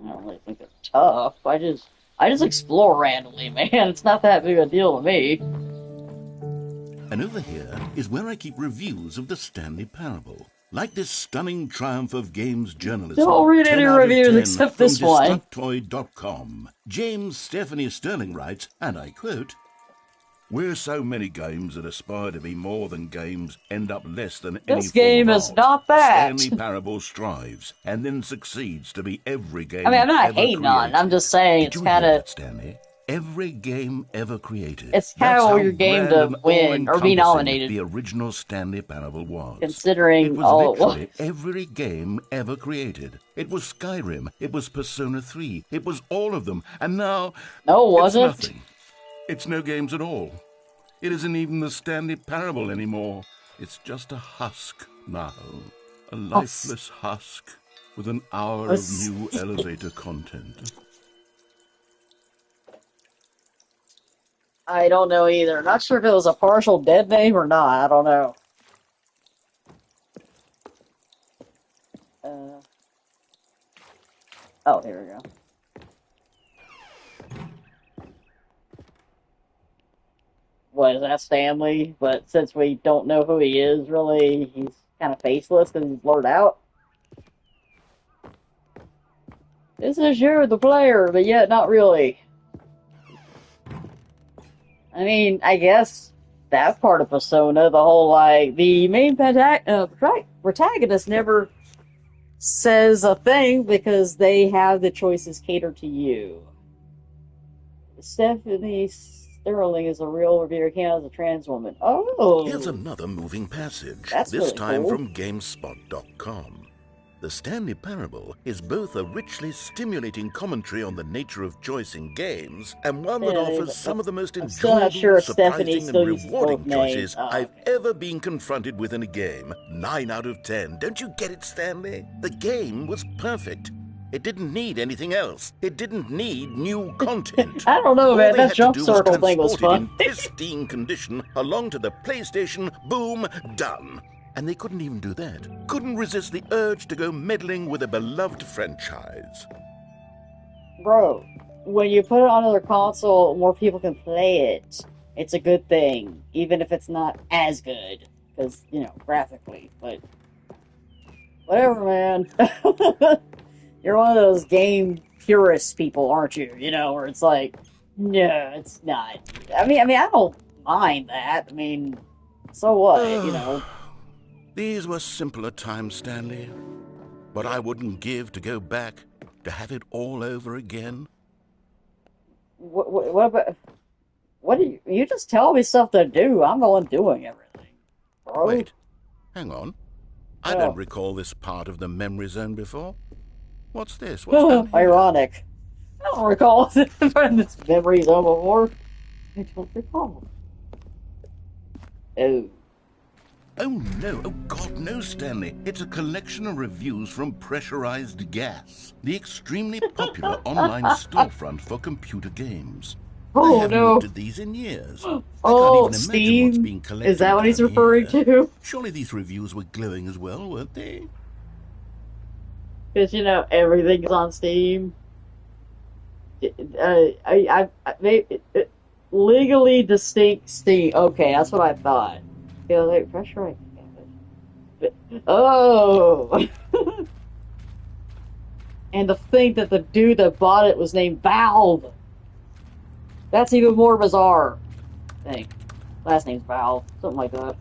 Speaker 1: don't really think they're tough. I just explore randomly, man. It's not that big a deal to me.
Speaker 2: And over here is where I keep reviews of the Stanley Parable. Like this stunning triumph of games journalism.
Speaker 1: Don't read
Speaker 2: 10
Speaker 1: any
Speaker 2: out of
Speaker 1: reviews
Speaker 2: 10
Speaker 1: except
Speaker 2: from
Speaker 1: this one.
Speaker 2: Destructoid.com. James Stephanie Sterling writes, and I quote, "Where so many games that aspire to be more than games end up less than any
Speaker 1: This game
Speaker 2: form of
Speaker 1: is
Speaker 2: art,
Speaker 1: not that.
Speaker 2: Stanley Parable strives and then succeeds to be every game
Speaker 1: I mean, I'm not
Speaker 2: ever
Speaker 1: hating on it. I'm
Speaker 2: created."
Speaker 1: just saying
Speaker 2: Did
Speaker 1: it's
Speaker 2: you
Speaker 1: kind
Speaker 2: hear
Speaker 1: of...
Speaker 2: that, Stanley? Every game ever created.
Speaker 1: It's kind
Speaker 2: That's
Speaker 1: of
Speaker 2: how
Speaker 1: your game
Speaker 2: grand
Speaker 1: to
Speaker 2: and
Speaker 1: win or be
Speaker 2: all-encompassing
Speaker 1: nominated,
Speaker 2: the original Stanley Parable was.
Speaker 1: considering
Speaker 2: It was
Speaker 1: all it
Speaker 2: literally
Speaker 1: was.
Speaker 2: every game ever created. It was Skyrim. It was Persona 3. It was all of them. And now
Speaker 1: No, it
Speaker 2: it's
Speaker 1: wasn't.
Speaker 2: nothing. It's no games at all. It isn't even the Stanley Parable anymore. It's just a husk now. A lifeless husk with an hour of new elevator content.
Speaker 1: I don't know either. Not sure if it was a partial dead name or not. I don't know. Oh, here we go. What is that, Stanley? But since we don't know who he is, really, he's kind of faceless because he's blurred out. This is you, the player, but yet not really. I mean, I guess that part of Persona, the whole, like, the main protagonist never says a thing because they have the choices catered to you. Stephanie Sterling is a real reviewer as a trans woman. Oh!
Speaker 2: Here's another moving passage,
Speaker 1: That's
Speaker 2: this
Speaker 1: really
Speaker 2: time
Speaker 1: cool.
Speaker 2: from GameSpot.com. The Stanley Parable is both a richly stimulating commentary on the nature of choice in games and one that
Speaker 1: Yeah,
Speaker 2: offers some of the most
Speaker 1: I'm still not
Speaker 2: enjoyable,
Speaker 1: sure if Stephanie
Speaker 2: surprising,
Speaker 1: still
Speaker 2: and
Speaker 1: uses
Speaker 2: rewarding
Speaker 1: both names.
Speaker 2: choices
Speaker 1: Oh,
Speaker 2: I've
Speaker 1: okay.
Speaker 2: ever been confronted with in a game. 9 out of 10. Don't you get it, Stanley? The game was perfect. It didn't need anything else. It didn't need new content.
Speaker 1: I don't know,
Speaker 2: All
Speaker 1: man.
Speaker 2: they
Speaker 1: That
Speaker 2: had
Speaker 1: jump
Speaker 2: to do was
Speaker 1: circle thing was
Speaker 2: transport it
Speaker 1: fun.
Speaker 2: in pristine condition along to the PlayStation. Boom, done. And they couldn't even do that. Couldn't resist the urge to go meddling with a beloved franchise.
Speaker 1: Bro, when you put it on another console, more people can play it. It's a good thing, even if it's not as good. Because, you know, graphically. But, whatever, man. You're one of those game purist people, aren't you? You know, where it's like, no, it's not. I mean, I don't mind that. I mean, so what, you know?
Speaker 2: These were simpler times, Stanley. But I wouldn't give to go back, to have it all over again.
Speaker 1: What about... What do you just tell me stuff to do. I'm the one doing everything, bro.
Speaker 2: Wait, hang on. I
Speaker 1: Oh.
Speaker 2: don't recall this part of the memory zone before. What's this? What's down here?
Speaker 1: Ironic. I don't recall this memory zone before. I don't recall. Oh.
Speaker 2: Oh no, oh God, no, Stanley. It's a collection of reviews from Pressurized Gas, the extremely popular online storefront for computer games. I
Speaker 1: Oh
Speaker 2: haven't
Speaker 1: no.
Speaker 2: looked at these in years. I
Speaker 1: Oh,
Speaker 2: can't even imagine what's
Speaker 1: Steam?
Speaker 2: being collected.
Speaker 1: Is that what he's
Speaker 2: down
Speaker 1: referring
Speaker 2: here.
Speaker 1: to?
Speaker 2: Surely these reviews were glowing as well, weren't they?
Speaker 1: Because, you know, everything's on Steam. Legally distinct Steam. Okay, that's what I thought. Yeah, like, pressure. Oh! And to think that the dude that bought it was named Valve. That's even more bizarre. I think. Last name's Valve. Something like that.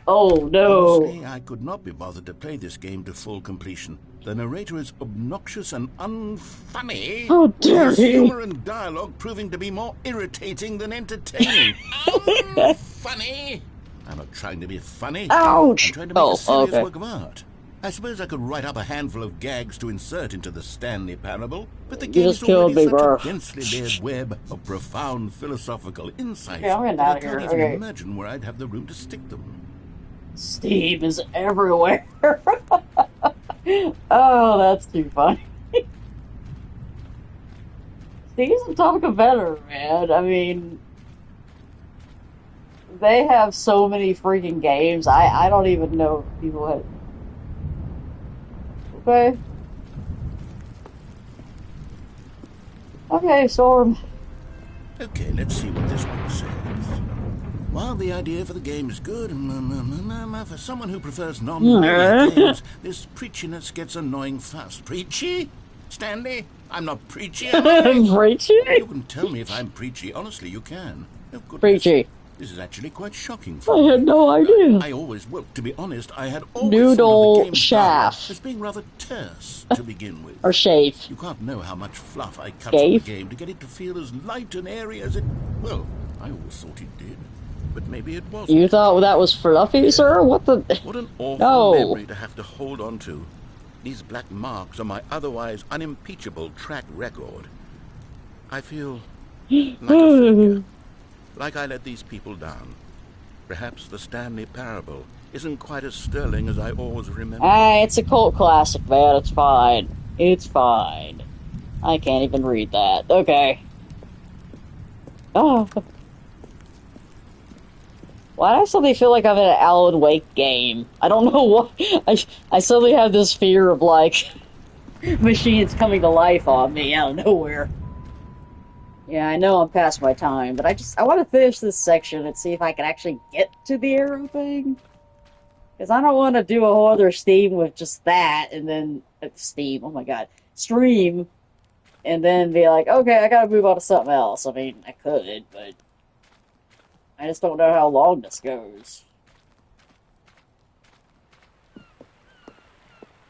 Speaker 1: Oh, no.
Speaker 2: Honestly, I could not be bothered to play this game to full completion. The narrator is obnoxious and unfunny.
Speaker 1: How dare
Speaker 2: with his
Speaker 1: he?
Speaker 2: humor and dialogue proving to be more irritating than entertaining. Unfunny! I'm not trying to be funny.
Speaker 1: Ouch!
Speaker 2: I'm trying to make
Speaker 1: Oh,
Speaker 2: a serious
Speaker 1: okay.
Speaker 2: work of art. I suppose I could write up a handful of gags to insert into the Stanley Parable, but the
Speaker 1: You
Speaker 2: game
Speaker 1: just
Speaker 2: is
Speaker 1: killed
Speaker 2: already
Speaker 1: me,
Speaker 2: such
Speaker 1: bro.
Speaker 2: a densely layered web of profound philosophical insights
Speaker 1: Okay, I'm getting
Speaker 2: that I
Speaker 1: out of
Speaker 2: can't
Speaker 1: here.
Speaker 2: even
Speaker 1: Okay.
Speaker 2: imagine where I'd have the room to stick them.
Speaker 1: Steam is everywhere. Oh, that's too funny. Steam's a tough competitor, man. I mean, they have so many freaking games. I don't even know if people have. Okay. Okay, Storm.
Speaker 2: Okay, let's see what this one says. While the idea for the game is good, for someone who prefers non-linear games, this preachiness gets annoying fast. Preachy? Stanley? I'm not preachy, am I?
Speaker 1: Preachy?
Speaker 2: You can tell me if I'm preachy. Honestly, you can. Oh, goodness.
Speaker 1: Preachy.
Speaker 2: This is actually quite shocking
Speaker 1: I
Speaker 2: for me.
Speaker 1: had no idea.
Speaker 2: I always, well, to be honest, I had always
Speaker 1: Noodle
Speaker 2: thought of the game
Speaker 1: shaft.
Speaker 2: as being rather terse to begin with.
Speaker 1: Or shave.
Speaker 2: You can't know how much fluff I cut
Speaker 1: Shave?
Speaker 2: from the game to get it to feel as light and airy as it... Well, I always thought it did. But maybe it wasn't.
Speaker 1: You thought that was fluffy, sir? What the...
Speaker 2: What an awful
Speaker 1: No.
Speaker 2: memory to have to hold on to. These black marks are my otherwise unimpeachable track record. I feel like a failure. Like I let these people down. Perhaps the Stanley Parable isn't quite as sterling as I always remember.
Speaker 1: It's a cult classic, man. It's fine. It's fine. I can't even read that. Okay. Oh. Why do I suddenly feel like I'm in an Alan Wake game? I don't know what. I suddenly have this fear of, like, machines coming to life on me out of nowhere. Yeah, I know I'm past my time, but I want to finish this section and see if I can actually get to the arrow thing. Because I don't want to do a whole other Steam with just that, and then... Steam, oh my god. Stream, and then be like, okay, I gotta move on to something else. I mean, I could, but... I just don't know how long this goes.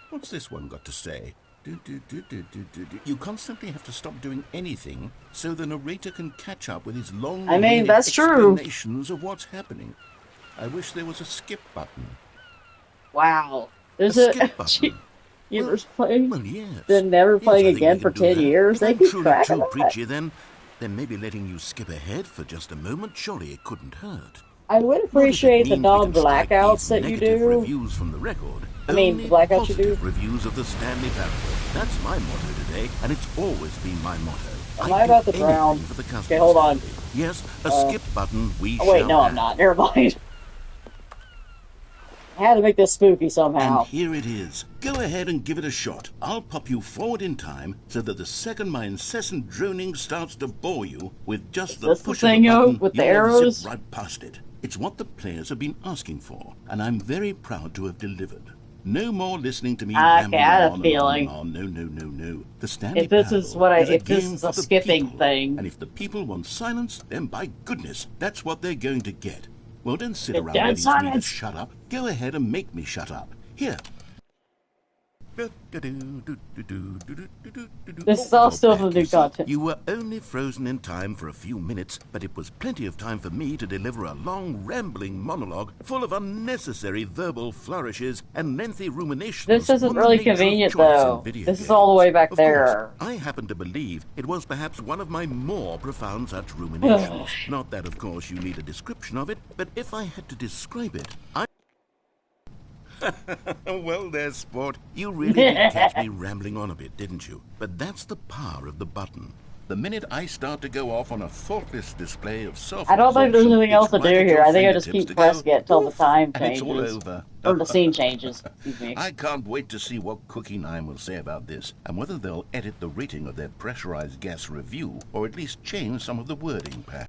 Speaker 2: What's this one got to say? You constantly have to stop doing anything so the narrator can catch up with his long-winded
Speaker 1: that's true.
Speaker 2: explanations of what's happening. I wish there was a skip button.
Speaker 1: Wow. There's
Speaker 2: a skip button.
Speaker 1: You were playing?
Speaker 2: Well, yes.
Speaker 1: Then never playing
Speaker 2: Yes, I think
Speaker 1: again
Speaker 2: we
Speaker 1: for
Speaker 2: can do
Speaker 1: 10
Speaker 2: that.
Speaker 1: years?
Speaker 2: If
Speaker 1: They
Speaker 2: I'm
Speaker 1: keep
Speaker 2: truly
Speaker 1: track
Speaker 2: too
Speaker 1: of that?
Speaker 2: preachy, then maybe letting you skip ahead for just a moment, surely it couldn't hurt.
Speaker 1: I would appreciate the non-blackouts that you do.
Speaker 2: Reviews from the record.
Speaker 1: I mean, the blackouts you do.
Speaker 2: Reviews of the Stanley Parable. That's my motto today, and it's always been my motto.
Speaker 1: Am I about to drown?
Speaker 2: For the
Speaker 1: Okay, hold on.
Speaker 2: Yes, a skip button we
Speaker 1: Oh wait,
Speaker 2: shall
Speaker 1: no, I'm
Speaker 2: have.
Speaker 1: not. Never mind. I had to make this spooky somehow.
Speaker 2: And here it is. Go ahead and give it a shot. I'll pop you forward in time so that the second my incessant droning starts to bore you with just the push of a button,
Speaker 1: with the
Speaker 2: you'll
Speaker 1: arrows?
Speaker 2: zip right past it. It's what the players have been asking for, and I'm very proud to have delivered. No more listening to me rambling
Speaker 1: I had a
Speaker 2: on and
Speaker 1: feeling.
Speaker 2: on and on. No. The Stanley
Speaker 1: If this is
Speaker 2: Parable
Speaker 1: what
Speaker 2: is
Speaker 1: if this
Speaker 2: game
Speaker 1: is
Speaker 2: for
Speaker 1: a
Speaker 2: the
Speaker 1: skipping
Speaker 2: people.
Speaker 1: thing.
Speaker 2: And if the people want silence, then by goodness, that's what they're going to get. Well, don't sit
Speaker 1: It's
Speaker 2: around
Speaker 1: dead
Speaker 2: waiting for me to
Speaker 1: silence.
Speaker 2: shut up. Go ahead and make me shut up. Here.
Speaker 1: This is all still from the new content.
Speaker 2: You were only frozen in time for a few minutes, but it was plenty of time for me to deliver a long, rambling monologue full of unnecessary verbal flourishes and lengthy ruminations.
Speaker 1: This isn't
Speaker 2: on the
Speaker 1: really
Speaker 2: nature of
Speaker 1: convenient,
Speaker 2: choice in
Speaker 1: though.
Speaker 2: video
Speaker 1: This is
Speaker 2: games.
Speaker 1: all the way back
Speaker 2: Of
Speaker 1: there.
Speaker 2: course, I happen to believe it was perhaps one of my more profound such ruminations. Not that, of course, you need a description of it, but if I had to describe it, I... Well, there, sport. You really did catch me rambling on a bit, didn't you? But that's the power of the button. The minute I start to go off on a thoughtless display of self,
Speaker 1: I don't think there's anything else to do here. I think I just keep pressing it till the time
Speaker 2: and it's all
Speaker 1: changes.
Speaker 2: over.
Speaker 1: Or the scene changes. Excuse me.
Speaker 2: I can't wait to see what Cookie 9 will say about this, and whether they'll edit the rating of their pressurized gas review, or at least change some of the wording, perhaps.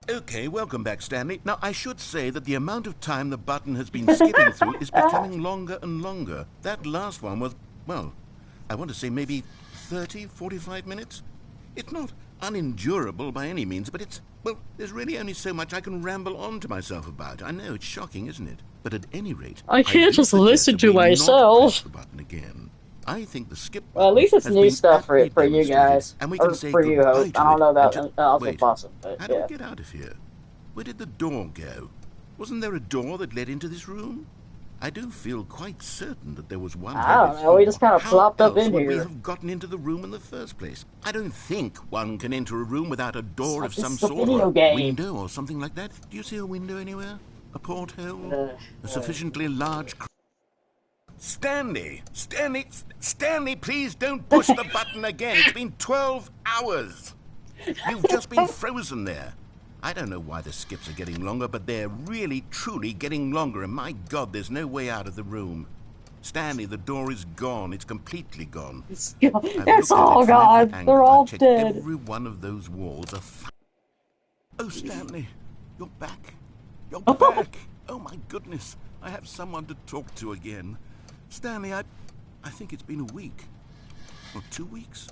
Speaker 2: Okay, welcome back, Stanley. Now, I should say that the amount of time the button has been skipping through is becoming longer and longer. That last one was, well, I want to say maybe 30, 45 minutes? It's not unendurable by any means, but it's, well, there's really only so much I can ramble on to myself about. I know, it's shocking, isn't it? But at any rate,
Speaker 1: I can't
Speaker 2: do
Speaker 1: just
Speaker 2: suggest
Speaker 1: listen
Speaker 2: that
Speaker 1: to
Speaker 2: we not
Speaker 1: myself.
Speaker 2: press the button again. I think the skip
Speaker 1: Well, at least it's
Speaker 2: has
Speaker 1: new
Speaker 2: been
Speaker 1: stuff for
Speaker 2: aptly
Speaker 1: you
Speaker 2: demonstrated,
Speaker 1: guys.
Speaker 2: and we
Speaker 1: Or
Speaker 2: can say
Speaker 1: for you,
Speaker 2: goodbye
Speaker 1: Hope.
Speaker 2: to
Speaker 1: I don't
Speaker 2: it
Speaker 1: know about
Speaker 2: and
Speaker 1: also
Speaker 2: wait,
Speaker 1: Possum, but
Speaker 2: how do
Speaker 1: yeah.
Speaker 2: we get out of here? Where did the door go? Wasn't there a door that led into this room? I do feel quite certain that there was one.
Speaker 1: I don't know, we just kind of
Speaker 2: How
Speaker 1: plopped up
Speaker 2: else
Speaker 1: in
Speaker 2: would
Speaker 1: here.
Speaker 2: we have gotten into the room in the first place? I don't think one can enter a room without a door of
Speaker 1: This
Speaker 2: some
Speaker 1: is a
Speaker 2: sort,
Speaker 1: video
Speaker 2: or a
Speaker 1: game.
Speaker 2: window or something like that. Do you see a window anywhere? A porthole? A sufficiently large... Stanley! Stanley, please don't push the button again. It's been 12 hours. You've just been frozen there. I don't know why the skips are getting longer, but they're really, truly getting longer. And my God, there's no way out of the room. Stanley, the door is gone. It's completely gone.
Speaker 1: It's all gone. They're all dead.
Speaker 2: Every one of those walls are... Oh, Stanley, you're back. You're back. Oh, my goodness. I have someone to talk to again. Stanley, I think it's been a week. Or 2 weeks.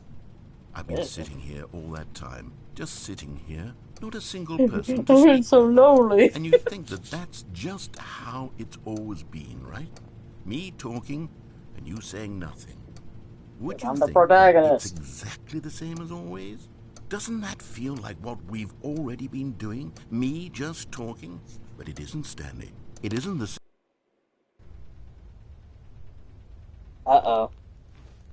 Speaker 2: I've been sitting here all that time. Just sitting here. Not a single person to speak.
Speaker 1: It's so lonely.
Speaker 2: And you think that that's just how it's always been, right? Me talking and you saying nothing. Would you
Speaker 1: I'm the
Speaker 2: think
Speaker 1: protagonist.
Speaker 2: it's exactly the same as always? Doesn't that feel like what we've already been doing? Me just talking? But it isn't, Stanley. It isn't the same.
Speaker 1: Uh-oh.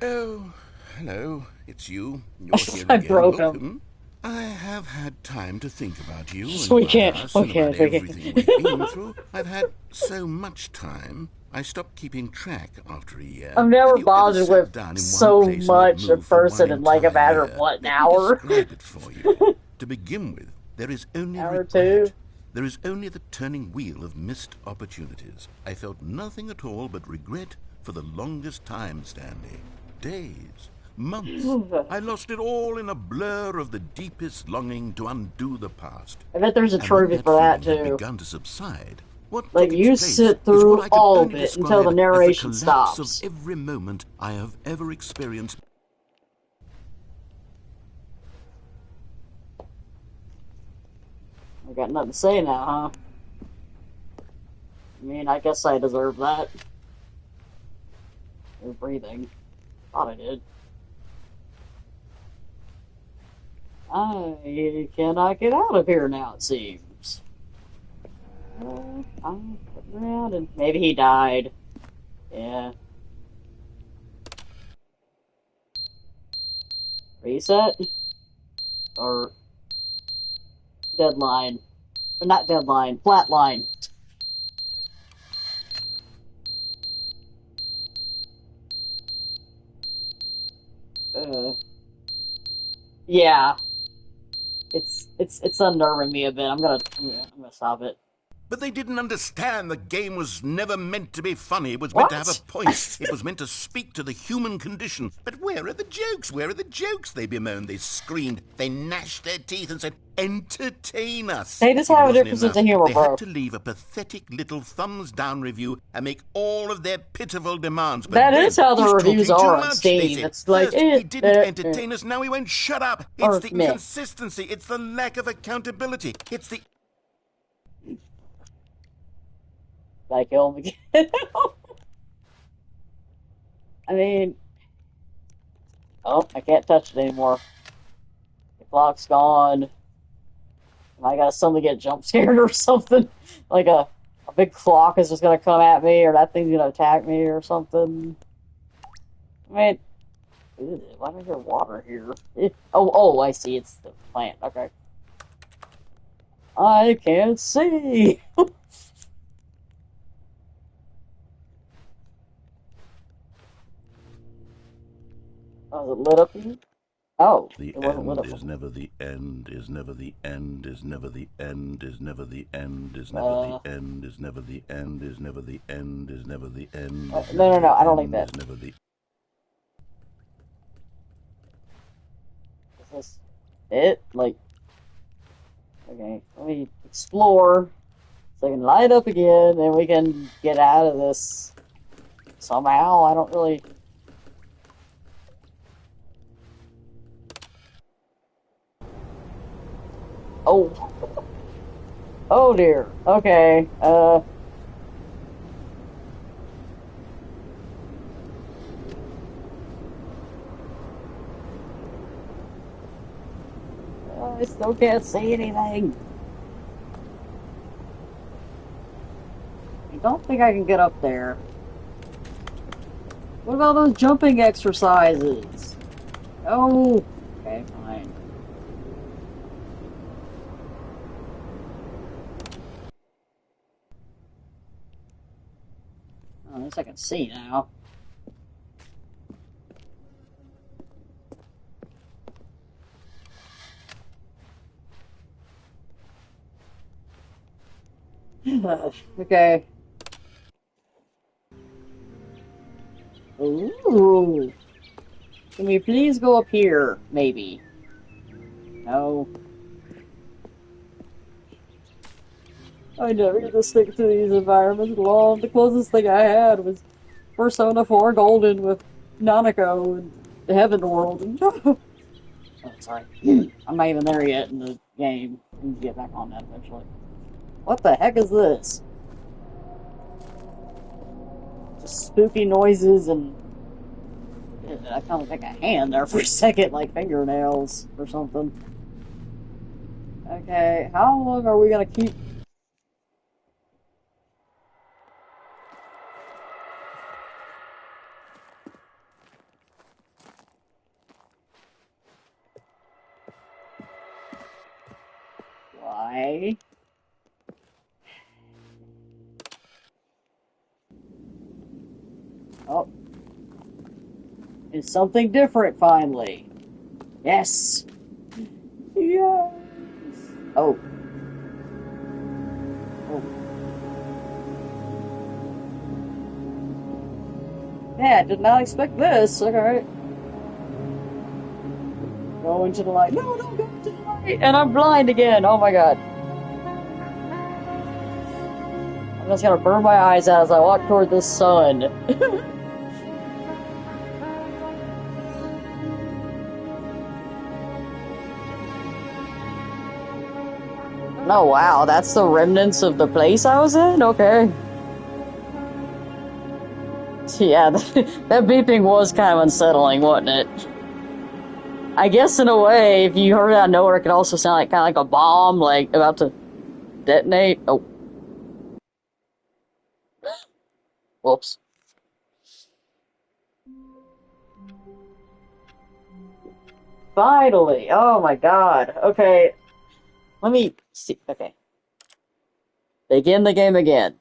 Speaker 2: Oh, hello. It's you. You're here
Speaker 1: I
Speaker 2: again.
Speaker 1: broke
Speaker 2: Look,
Speaker 1: him.
Speaker 2: I have had time to think about you and
Speaker 1: We
Speaker 2: about
Speaker 1: can't-
Speaker 2: us
Speaker 1: we
Speaker 2: and
Speaker 1: can't-
Speaker 2: about
Speaker 1: we can't.
Speaker 2: everything we've been through. I've had so much time. I stopped keeping track after a year.
Speaker 1: I've never
Speaker 2: Have you ever
Speaker 1: bothered
Speaker 2: sat
Speaker 1: with
Speaker 2: down in one
Speaker 1: so
Speaker 2: place and
Speaker 1: much
Speaker 2: not
Speaker 1: a
Speaker 2: moved for
Speaker 1: person
Speaker 2: one
Speaker 1: in like a
Speaker 2: entire
Speaker 1: matter of
Speaker 2: year?
Speaker 1: what, an
Speaker 2: Let me
Speaker 1: hour?
Speaker 2: describe it for you. To begin with, there is only
Speaker 1: Hour
Speaker 2: regret.
Speaker 1: two?
Speaker 2: There is only the turning wheel of missed opportunities. I felt nothing at all but regret for the longest time, Stanley. Days, months. I lost it all in a blur of the deepest longing to undo the past.
Speaker 1: I bet there's a
Speaker 2: And
Speaker 1: trophy
Speaker 2: when
Speaker 1: for that
Speaker 2: feeling had
Speaker 1: too.
Speaker 2: begun to subside, what
Speaker 1: Like,
Speaker 2: took
Speaker 1: you
Speaker 2: its place
Speaker 1: sit
Speaker 2: is
Speaker 1: through
Speaker 2: what I could
Speaker 1: all of
Speaker 2: only
Speaker 1: it until
Speaker 2: describe
Speaker 1: the
Speaker 2: as
Speaker 1: narration
Speaker 2: the collapse
Speaker 1: stops.
Speaker 2: of every moment I have ever experienced.
Speaker 1: I got nothing to say now, huh? I mean, I guess I deserve that. You're breathing. Thought I did. I cannot get out of here now, it seems. I'm looking around and maybe he died. Yeah. Reset? Or deadline. Or not deadline, flatline. Yeah. It's unnerving me a bit. I'm gonna stop it.
Speaker 2: But they didn't understand the game was never meant to be funny. It was meant to have a point. It was meant to speak to the human condition. But where are the jokes? Where are the jokes? They bemoaned, they screamed, they gnashed their teeth and said, entertain us.
Speaker 1: They just
Speaker 2: It
Speaker 1: have a
Speaker 2: wasn't
Speaker 1: different sense
Speaker 2: enough.
Speaker 1: of humor,
Speaker 2: They
Speaker 1: bro.
Speaker 2: had to leave a pathetic little thumbs down review and make all of their pitiful demands. But
Speaker 1: That
Speaker 2: then,
Speaker 1: is how the
Speaker 2: he's
Speaker 1: reviews
Speaker 2: talking too
Speaker 1: are on
Speaker 2: much,
Speaker 1: Steam.
Speaker 2: they said.
Speaker 1: It's like,
Speaker 2: First, he didn't entertain us, now he won't shut up. It's the
Speaker 1: meh.
Speaker 2: inconsistency. It's the lack of accountability. It's the...
Speaker 1: Like kill him again. I mean, oh, I can't touch it anymore. The clock's gone. I gotta suddenly get jump scared or something. Like a big clock is just gonna come at me, or that thing's gonna attack me or something. I mean, ew, why do I hear water here? Oh, I see. It's the plant. Okay. I can't see. Oh, is it lit up here? Oh,
Speaker 2: The
Speaker 1: it wasn't lit up.
Speaker 2: end is never the end, is never the end, is never the end, is never the end, is never the end, is never the end, is never the end, is never the end.
Speaker 1: No, I don't like that.
Speaker 2: Is never the...
Speaker 1: Is this it? Like, okay, let me explore so I can light up again and we can get out of this somehow. I don't really... Oh. Oh dear. Okay. I still can't see anything. I don't think I can get up there. What about those jumping exercises? Oh. Okay, fine. guess I can see now. Okay. Ooh. Can we please go up here? Maybe. No. I never get to stick to these environments long. The closest thing I had was Persona 4 Golden with Nanako and the Heaven World. And oh, sorry. I'm not even there yet in the game. I need to get back on that eventually. What the heck is this? Just spooky noises and... I found like a hand there for a second, like fingernails or something. Okay, how long are we gonna keep... Why? Oh. It's something different, finally. Yes! Yes! Oh. Oh. Yeah, did not expect this. Okay. Go into the light. No, don't go into the light! And I'm blind again! Oh my god. I'm just gonna burn my eyes out as I walk toward the sun. Oh wow, that's the remnants of the place I was in? Okay. Yeah, that beeping was kind of unsettling, wasn't it? I guess in a way, if you heard it out of nowhere, it could also sound like kind of like a bomb, like about to detonate. Oh. Whoops. Finally! Oh my god. Okay. Let me see. Okay. Begin the game again.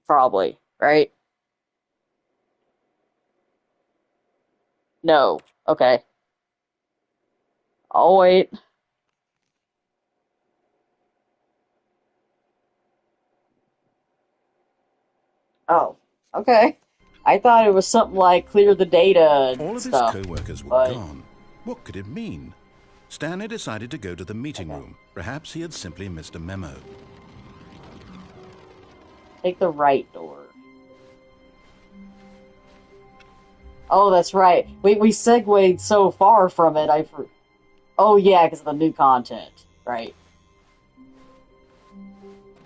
Speaker 1: Probably, right? No. Okay. I'll wait. Oh. Okay. I thought it was something like clear the data
Speaker 2: All
Speaker 1: and
Speaker 2: of his
Speaker 1: stuff.
Speaker 2: co-workers were
Speaker 1: But
Speaker 2: gone. What could it mean? Stanley decided to go to the meeting room. Perhaps he had simply missed a memo.
Speaker 1: take the right door. Oh, that's right. We segued so far from it. Oh yeah, because of the new content, right?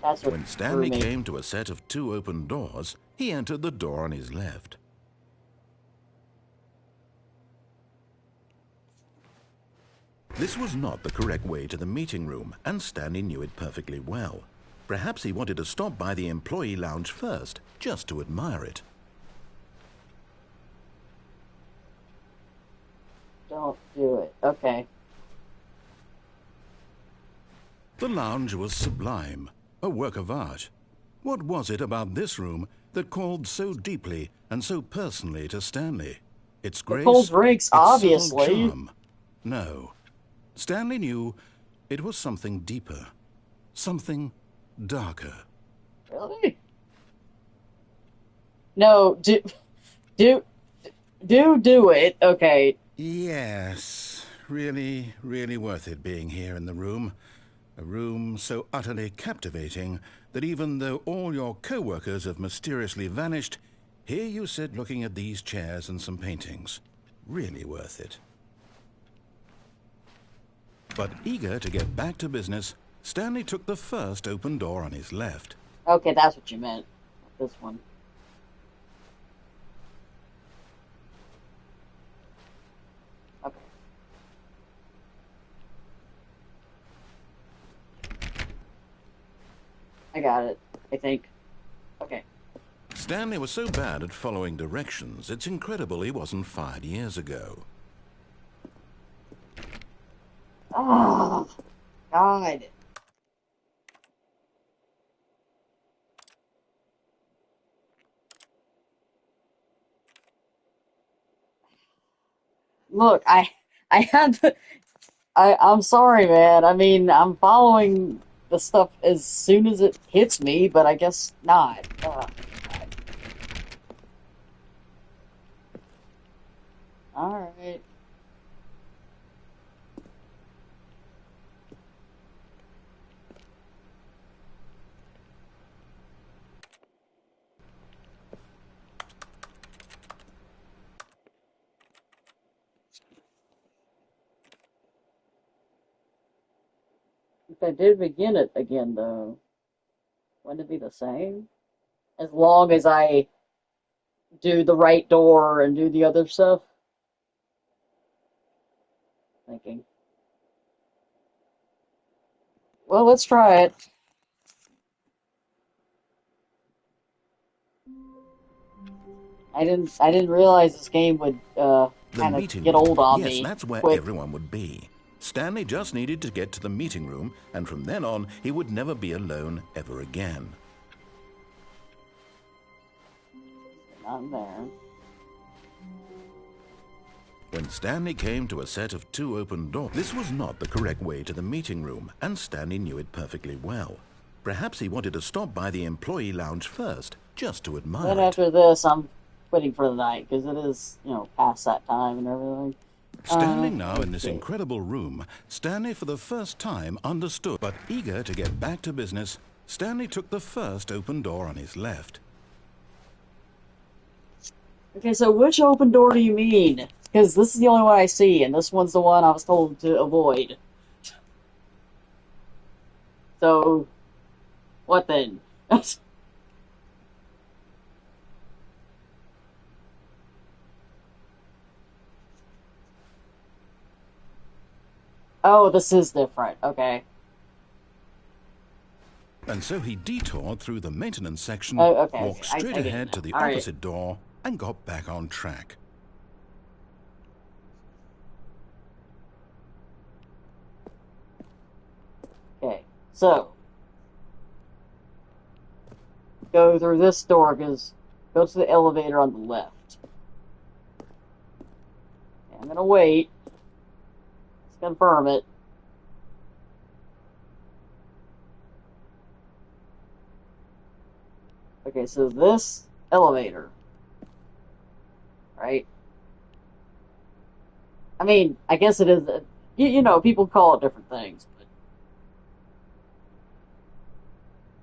Speaker 1: That's what
Speaker 2: When
Speaker 1: threw
Speaker 2: Stanley
Speaker 1: me.
Speaker 2: came to a set of 2 open doors, he entered the door on his left. This was not the correct way to the meeting room, and Stanley knew it perfectly well. Perhaps he wanted to stop by the employee lounge first, just to admire it.
Speaker 1: Don't do it. Okay.
Speaker 2: The lounge was sublime, a work of art. What was it about this room that called so deeply and so personally to Stanley? Its grace,
Speaker 1: cold drinks,
Speaker 2: its subtle
Speaker 1: obviously.
Speaker 2: charm. No. Stanley knew it was something deeper, something darker.
Speaker 1: Really? No, do it. Okay.
Speaker 2: Yes, really, really worth it being here in the room. A room so utterly captivating that even though all your co-workers have mysteriously vanished, here you sit looking at these chairs and some paintings. Really worth it. But eager to get back to business, Stanley took the first open door on his left.
Speaker 1: Okay, that's what you meant. This one. Okay. I got it, I think. Okay.
Speaker 2: Stanley was so bad at following directions, it's incredible he wasn't fired years ago.
Speaker 1: Oh, God. Look, I had to, I'm sorry, man. I mean, I'm following the stuff as soon as it hits me, but I guess not. Alright. If I did begin it again, though, wouldn't it be the same? As long as I do the right door and do the other stuff? Thinking. Well, let's try it. I didn't realize this game would
Speaker 2: The
Speaker 1: kind of
Speaker 2: meeting
Speaker 1: get
Speaker 2: room.
Speaker 1: old on
Speaker 2: Yes,
Speaker 1: me
Speaker 2: that's where
Speaker 1: quick.
Speaker 2: everyone would be. Stanley just needed to get to the meeting room, and from then on, he would never be alone ever again.
Speaker 1: Not there.
Speaker 2: When Stanley came to a set of 2 open doors, this was not the correct way to the meeting room, and Stanley knew it perfectly well. Perhaps he wanted to stop by the employee lounge first, just to admire
Speaker 1: Then
Speaker 2: it.
Speaker 1: after this, I'm quitting for the night because it is, past that time and everything.
Speaker 2: Standing now in this
Speaker 1: Okay.
Speaker 2: incredible room, Stanley for the first time understood. But eager to get back to business, Stanley took the first open door on his left.
Speaker 1: Okay, so which open door do you mean? Because this is the only one I see, and this one's the one I was told to avoid. So, what then? Oh, this is different. Okay.
Speaker 2: And so he detoured through the maintenance section,
Speaker 1: Oh, okay.
Speaker 2: walked
Speaker 1: I
Speaker 2: straight
Speaker 1: get it
Speaker 2: ahead
Speaker 1: now.
Speaker 2: to the
Speaker 1: All right.
Speaker 2: opposite door, and got back on track.
Speaker 1: Okay. So, go through this door because go to the elevator on the left. Okay, I'm gonna wait. Let's confirm it. Okay, so this elevator, right? I mean, I guess it is. People call it different things, but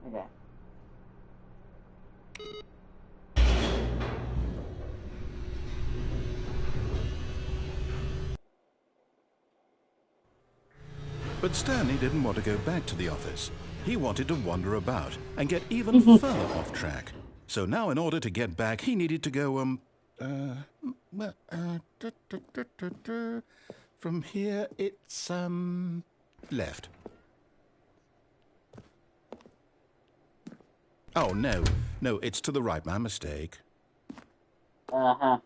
Speaker 1: okay.
Speaker 2: But Stanley didn't want to go back to the office. He wanted to wander about and get even further off track. So now in order to get back, he needed to go, from here it's, left. Oh, no, it's to the right, my mistake.
Speaker 1: Uh-huh.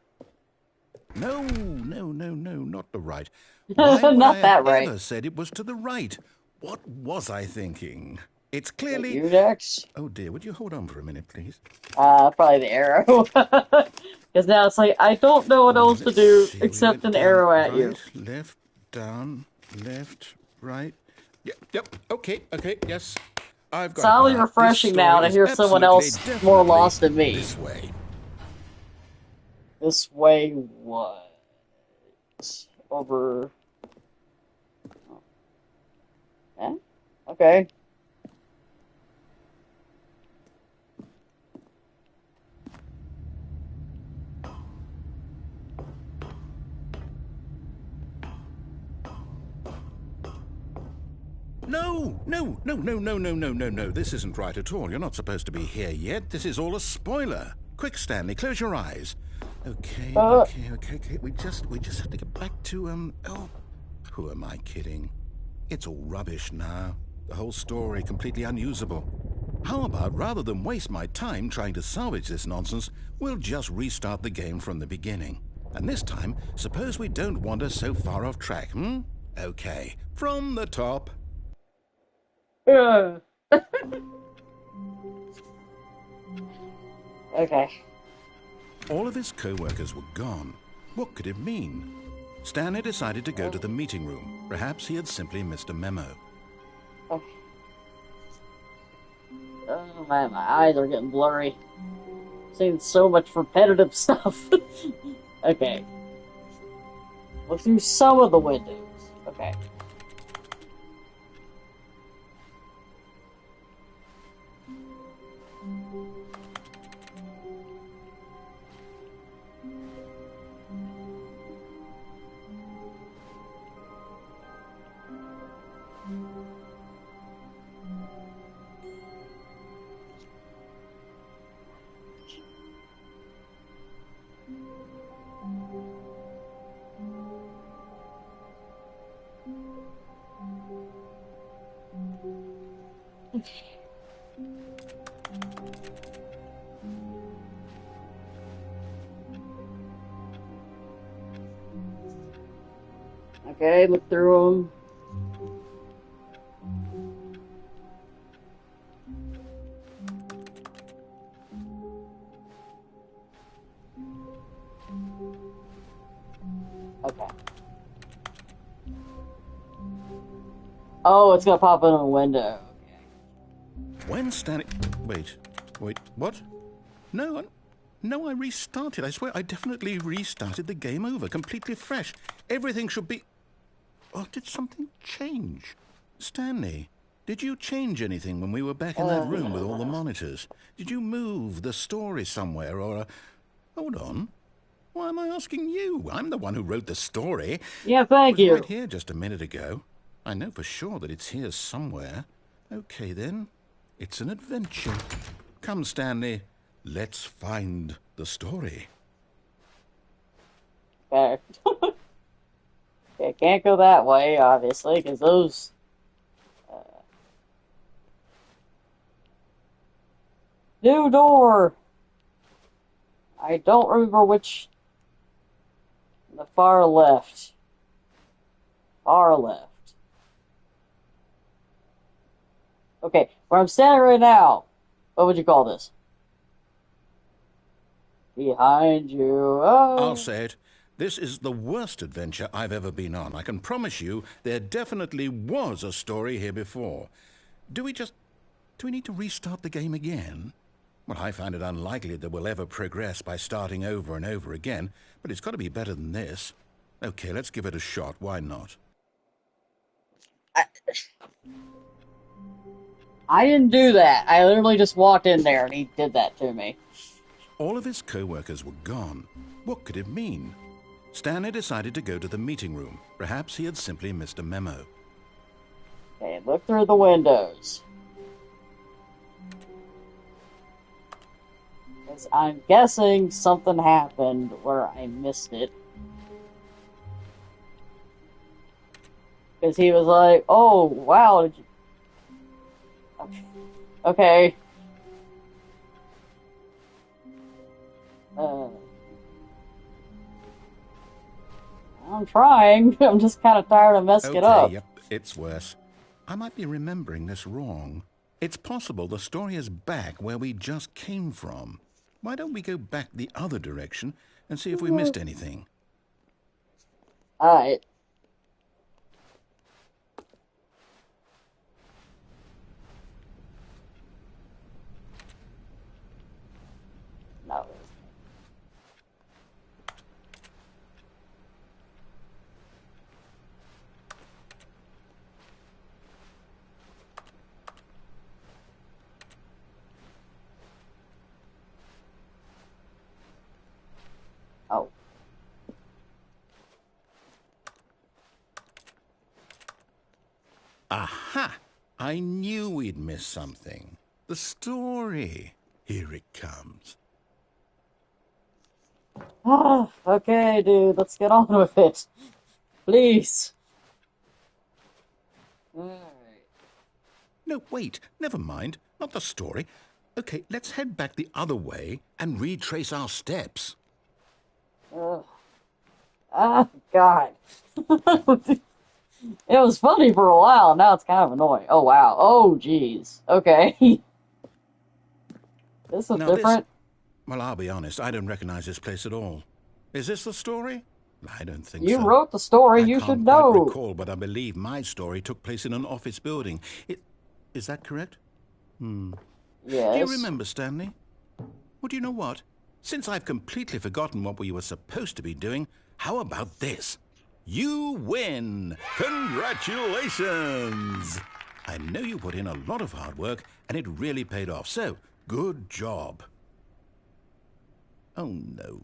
Speaker 2: No, not the right. Why would
Speaker 1: Not
Speaker 2: I
Speaker 1: that
Speaker 2: have
Speaker 1: right.
Speaker 2: ever said it was to the right? What was I thinking? It's
Speaker 1: Is that
Speaker 2: clearly...
Speaker 1: you next?
Speaker 2: Oh dear, would you hold on for a minute, please?
Speaker 1: Probably the arrow. Because now it's like, I don't know what else to
Speaker 2: Let's
Speaker 1: do
Speaker 2: see, we
Speaker 1: except
Speaker 2: went
Speaker 1: an
Speaker 2: down
Speaker 1: arrow at you.
Speaker 2: right, left, down, left, right. Yep, okay, yes. I've got
Speaker 1: It's oddly
Speaker 2: it now. This
Speaker 1: refreshing now
Speaker 2: story
Speaker 1: to
Speaker 2: is
Speaker 1: hear someone
Speaker 2: absolutely,
Speaker 1: else more
Speaker 2: definitely
Speaker 1: lost than me.
Speaker 2: this way.
Speaker 1: This way what? Over... Eh? Okay.
Speaker 2: No. This isn't right at all. You're not supposed to be here yet. This is all a spoiler. Quick, Stanley, close your eyes. Okay. We just have to get back to, who am I kidding? It's all rubbish now. The whole story completely unusable. How about, rather than waste my time trying to salvage this nonsense, we'll just restart the game from the beginning. And this time, suppose we don't wander so far off track, Okay, from the top.
Speaker 1: Okay.
Speaker 2: All of his co-workers were gone. What could it mean? Stanley decided to go to the meeting room. Perhaps he had simply missed a memo.
Speaker 1: Okay. Oh man, my eyes are getting blurry. Seeing so much repetitive stuff. Okay. Look through some of the windows. Okay. Okay, look through them. Okay. Oh, it's gonna pop in a window.
Speaker 2: When Stanley... Wait, what? No, I restarted. I swear, I definitely restarted the game over, completely fresh. Everything should be... Oh, did something change? Stanley, did you change anything when we were back in that room with all the monitors? Did you move the story somewhere, or... Hold on. Why am I asking you? I'm the one who wrote the story.
Speaker 1: Yeah, thank you.
Speaker 2: It was right here just a minute ago. I know for sure that it's here somewhere. Okay, then. It's an adventure. Come, Stanley. Let's find the story.
Speaker 1: Okay. Okay, can't go that way, obviously, because those... New door! I don't remember which... The far left. Far left. Okay, where I'm standing right now, what would you call this? Behind you. Oh.
Speaker 2: I'll say it. This is the worst adventure I've ever been on. I can promise you there definitely was a story here before. Do we need to restart the game again? Well, I find it unlikely that we'll ever progress by starting over and over again, but it's got to be better than this. Okay, let's give it a shot. Why not?
Speaker 1: I didn't do that. I literally just walked in there and he did that to me.
Speaker 2: All of his co-workers were gone. What could it mean? Stanley decided to go to the meeting room. Perhaps he had simply missed a memo.
Speaker 1: Okay, look through the windows. Because I'm guessing something happened where I missed it. Because he was like, oh, wow, did you... Okay. I'm trying. I'm just kind of tired of messing it up.
Speaker 2: Yep, it's worse. I might be remembering this wrong. It's possible the story is back where we just came from. Why don't we go back the other direction and see if we missed anything?
Speaker 1: Alright. No. Oh.
Speaker 2: Aha! I knew we'd miss something. The story. Here it comes.
Speaker 1: Oh, okay, dude. Let's get on with it. Please. Alright.
Speaker 2: No, wait. Never mind. Not the story. Okay, let's head back the other way and retrace our steps.
Speaker 1: Ah, God. It was funny for a while, now it's kind of annoying. Oh, wow. Oh, jeez. Okay. This is different.
Speaker 2: Well, I'll be honest, I don't recognize this place at all. Is this the story? I don't think
Speaker 1: You
Speaker 2: so.
Speaker 1: wrote the story.
Speaker 2: I
Speaker 1: You
Speaker 2: can't
Speaker 1: should
Speaker 2: quite
Speaker 1: know.
Speaker 2: recall, but I believe my story took place in an office building. Is that correct?
Speaker 1: Yes.
Speaker 2: Do you remember, Stanley? Well, do you know what? Since I've completely forgotten what we were supposed to be doing, how about this? You win! Congratulations! I know you put in a lot of hard work, and it really paid off, so good job. Oh, no.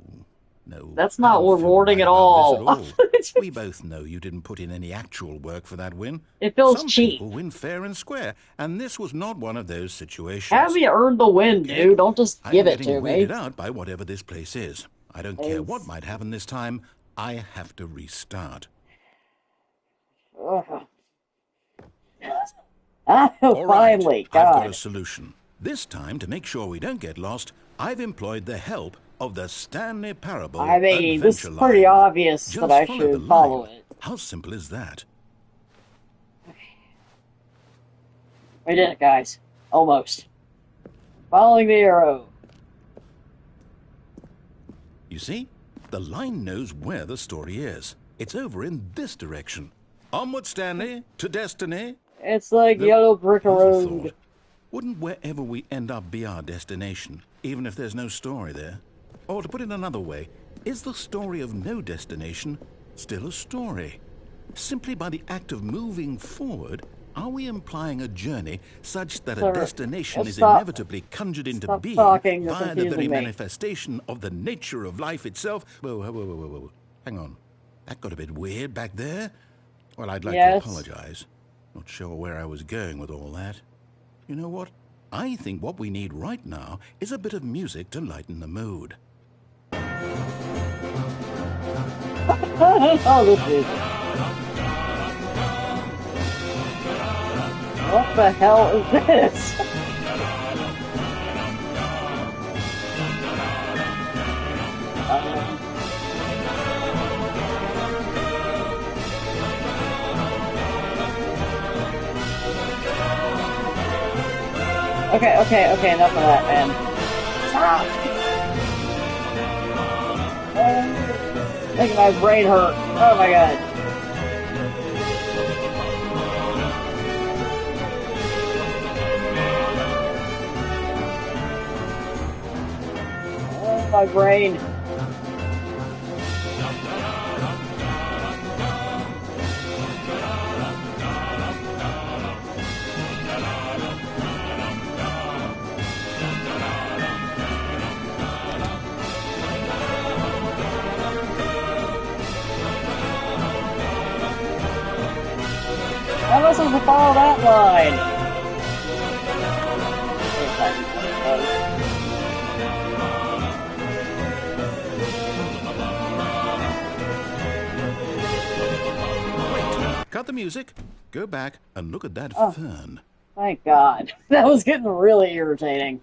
Speaker 2: No.
Speaker 1: That's not
Speaker 2: I don't feel
Speaker 1: rewarding
Speaker 2: right
Speaker 1: at
Speaker 2: about
Speaker 1: all.
Speaker 2: this at all. We both know you didn't put in any actual work for that win.
Speaker 1: It feels
Speaker 2: Some
Speaker 1: cheap.
Speaker 2: people win fair and square, and this was not one of those situations.
Speaker 1: Have you earned the win,
Speaker 2: Okay.
Speaker 1: dude? Don't just give
Speaker 2: I'm
Speaker 1: it to
Speaker 2: getting
Speaker 1: me.
Speaker 2: weirded out by whatever this place is. I don't care what might happen this time. I have to restart.
Speaker 1: Ugh.
Speaker 2: All right,
Speaker 1: Finally,
Speaker 2: I've got
Speaker 1: God.
Speaker 2: a solution. This time, to make sure we don't get lost, I've employed the help of the Stanley Parable
Speaker 1: I mean, this is
Speaker 2: Adventure
Speaker 1: pretty
Speaker 2: Line.
Speaker 1: obvious
Speaker 2: Just
Speaker 1: that I
Speaker 2: follow the
Speaker 1: should follow
Speaker 2: line.
Speaker 1: it.
Speaker 2: How simple is that?
Speaker 1: We did it, guys. Almost. Following the arrow.
Speaker 2: You see? The line knows where the story is. It's over in this direction. Onward, Stanley, to destiny.
Speaker 1: It's like
Speaker 2: The-
Speaker 1: Yellow Brick
Speaker 2: Who'd have
Speaker 1: Road.
Speaker 2: thought? Wouldn't wherever we end up be our destination, even if there's no story there? Or to put it another way, is the story of no destination still a story? Simply by the act of moving forward, are we implying a journey such that
Speaker 1: Sir,
Speaker 2: a destination is
Speaker 1: stop-
Speaker 2: inevitably conjured into
Speaker 1: stop
Speaker 2: being
Speaker 1: talking, you're
Speaker 2: via the
Speaker 1: confusing
Speaker 2: very
Speaker 1: me.
Speaker 2: manifestation of the nature of life itself? Whoa. Hang on. That got a bit weird back there. Well, I'd like
Speaker 1: Yes.
Speaker 2: to apologize. Not sure where I was going with all that. You know what? I think what we need right now is a bit of music to lighten the mood.
Speaker 1: Oh, this is. What the hell is this? Okay, enough of that, man. Stop! Making my brain hurt. Oh my god. Oh, my brain. How am I supposed to follow that line?
Speaker 2: Cut the music, go back, and look at that fern.
Speaker 1: Thank God. That was getting really irritating.